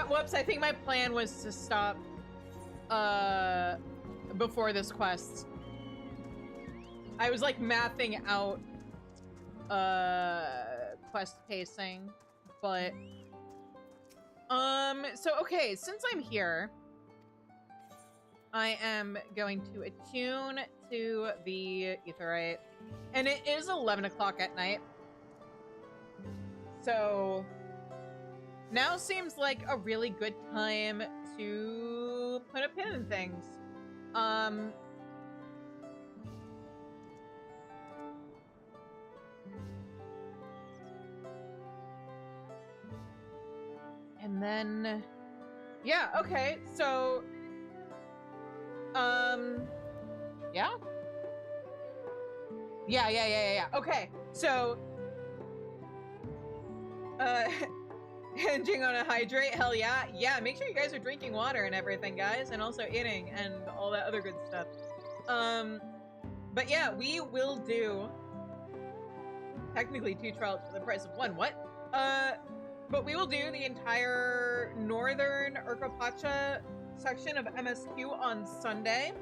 Whoops, I think my plan was to stop before this quest. I was like mapping out quest pacing, but so okay, since I'm here, I am going to attune to the Aetheryte, and it is 11 o'clock at night. So now seems like a really good time to put a pin in things. And then, yeah, okay, so, yeah? Yeah. Okay, so, hinging on a hydrate, hell yeah. Yeah, make sure you guys are drinking water and everything, guys, and also eating and all that other good stuff. But yeah, we will do technically 2 trials for the price of 1. What? But we will do the entire northern Urkapacha section of MSQ on Sunday.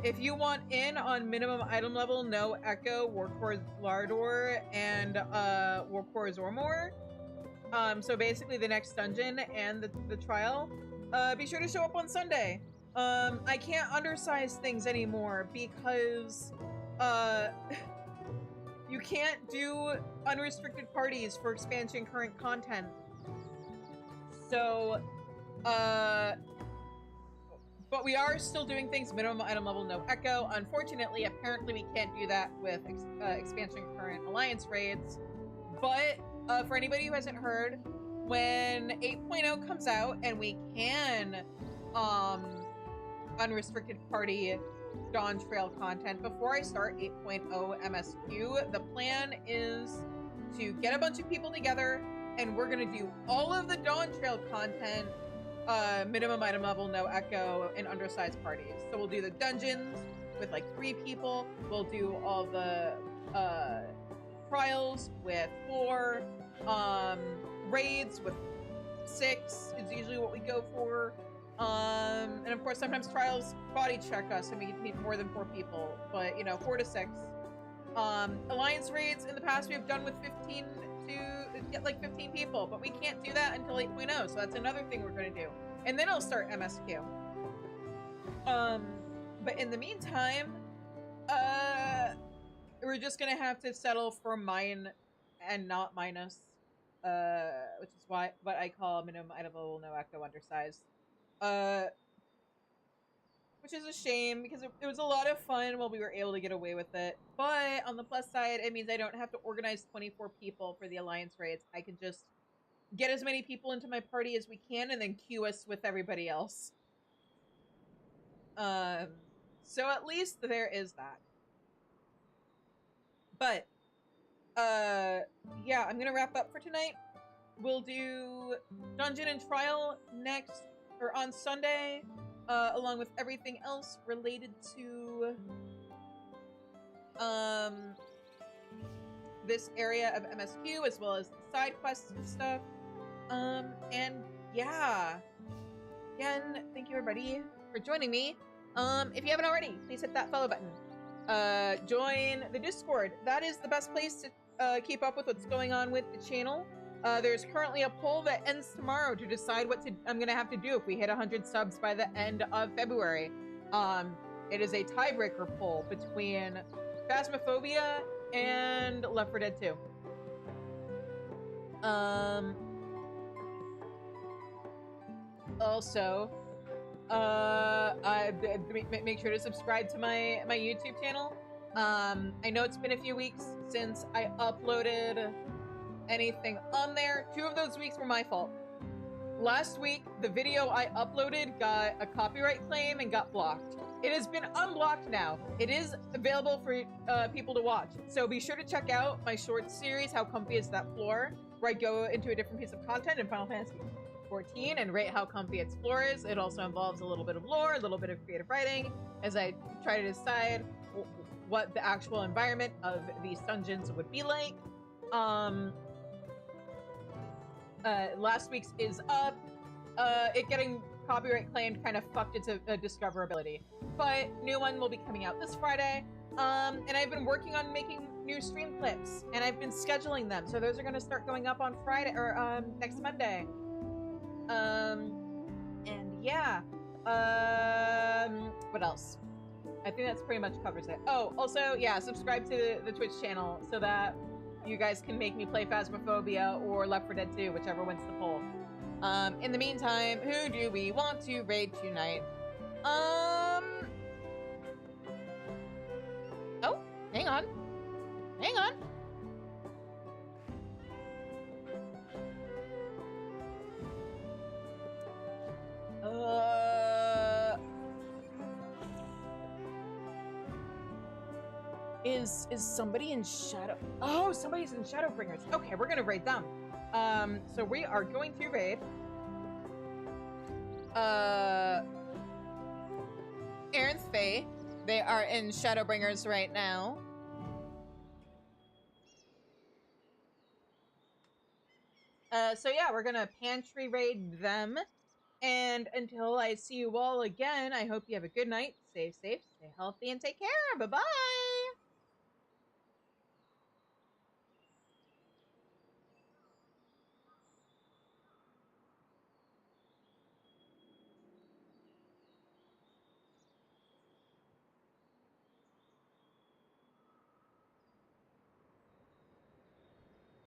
If you want in on minimum item level, no Echo, Warcore Lardor, and Warcore Zormor, so basically the next dungeon and the trial, be sure to show up on Sunday. I can't undersize things anymore because you can't do unrestricted parties for expansion current content. So, but we are still doing things minimum item level, no Echo. Unfortunately, apparently we can't do that with expansion current alliance raids. But for anybody who hasn't heard, when 8.0 comes out and we can unrestricted party Dawntrail content before I start 8.0 MSQ, the plan is to get a bunch of people together and we're gonna do all of the Dawntrail content minimum item level, no Echo, and undersized parties. So we'll do the dungeons with like 3 people. We'll do all the trials with 4, raids with 6 is usually what we go for. And of course, sometimes trials body check us and we need more than 4 people, but you know, 4 to 6. Alliance raids in the past we've done with 15 to get like 15 people, but we can't do that until 8.0, so that's another thing we're gonna do. And then I'll start MSQ. But in the meantime, we're just gonna have to settle for mine and not minus, which is what I call minimum item level, no Echo, undersized. Which is a shame because it was a lot of fun while we were able to get away with it. But on the plus side, it means I don't have to organize 24 people for the alliance raids. I can just get as many people into my party as we can and then queue us with everybody else. So at least there is that. But, yeah, I'm gonna wrap up for tonight. We'll do Dungeon and Trial next, or on Sunday, along with everything else related to, this area of MSQ, as well as the side quests and stuff. And yeah. Again, thank you everybody for joining me. If you haven't already, please hit that follow button. Join the Discord. That is the best place to keep up with what's going on with the channel. There's currently a poll that ends tomorrow to decide what I'm gonna have to do if we hit 100 subs by the end of February. It is a tiebreaker poll between Phasmophobia and Left 4 Dead 2. Also, make sure to subscribe to my YouTube channel. I know it's been a few weeks since I uploaded anything on there. 2 of those weeks were my fault. Last week, the video I uploaded got a copyright claim and got blocked. It has been unblocked now. It is available for people to watch. So be sure to check out my short series, How Comfy Is That Floor, where I go into a different piece of content in Final Fantasy 14 and rate how comfy its floor is. It also involves a little bit of lore, a little bit of creative writing, as I try to decide what the actual environment of these dungeons would be like. Last week's is up. It getting copyright claimed kind of fucked its discoverability, but new one will be coming out this Friday. And I've been working on making new stream clips, and I've been scheduling them, so those are going to start going up on Friday or next Monday. And yeah, what else? I think that's pretty much covers it. Oh, also, yeah, subscribe to the Twitch channel so that you guys can make me play Phasmophobia or Left 4 Dead 2, whichever wins the poll. In the meantime, who do we want to raid tonight? Oh, hang on. Hang on. Is somebody in Shadow? Oh, somebody's in Shadowbringers. Okay, we're gonna raid them. So we are going to raid. Aaron's Fae. They are in Shadowbringers right now. So yeah, we're gonna pantry raid them. And until I see you all again, I hope you have a good night. Stay safe, stay healthy, and take care. Bye-bye.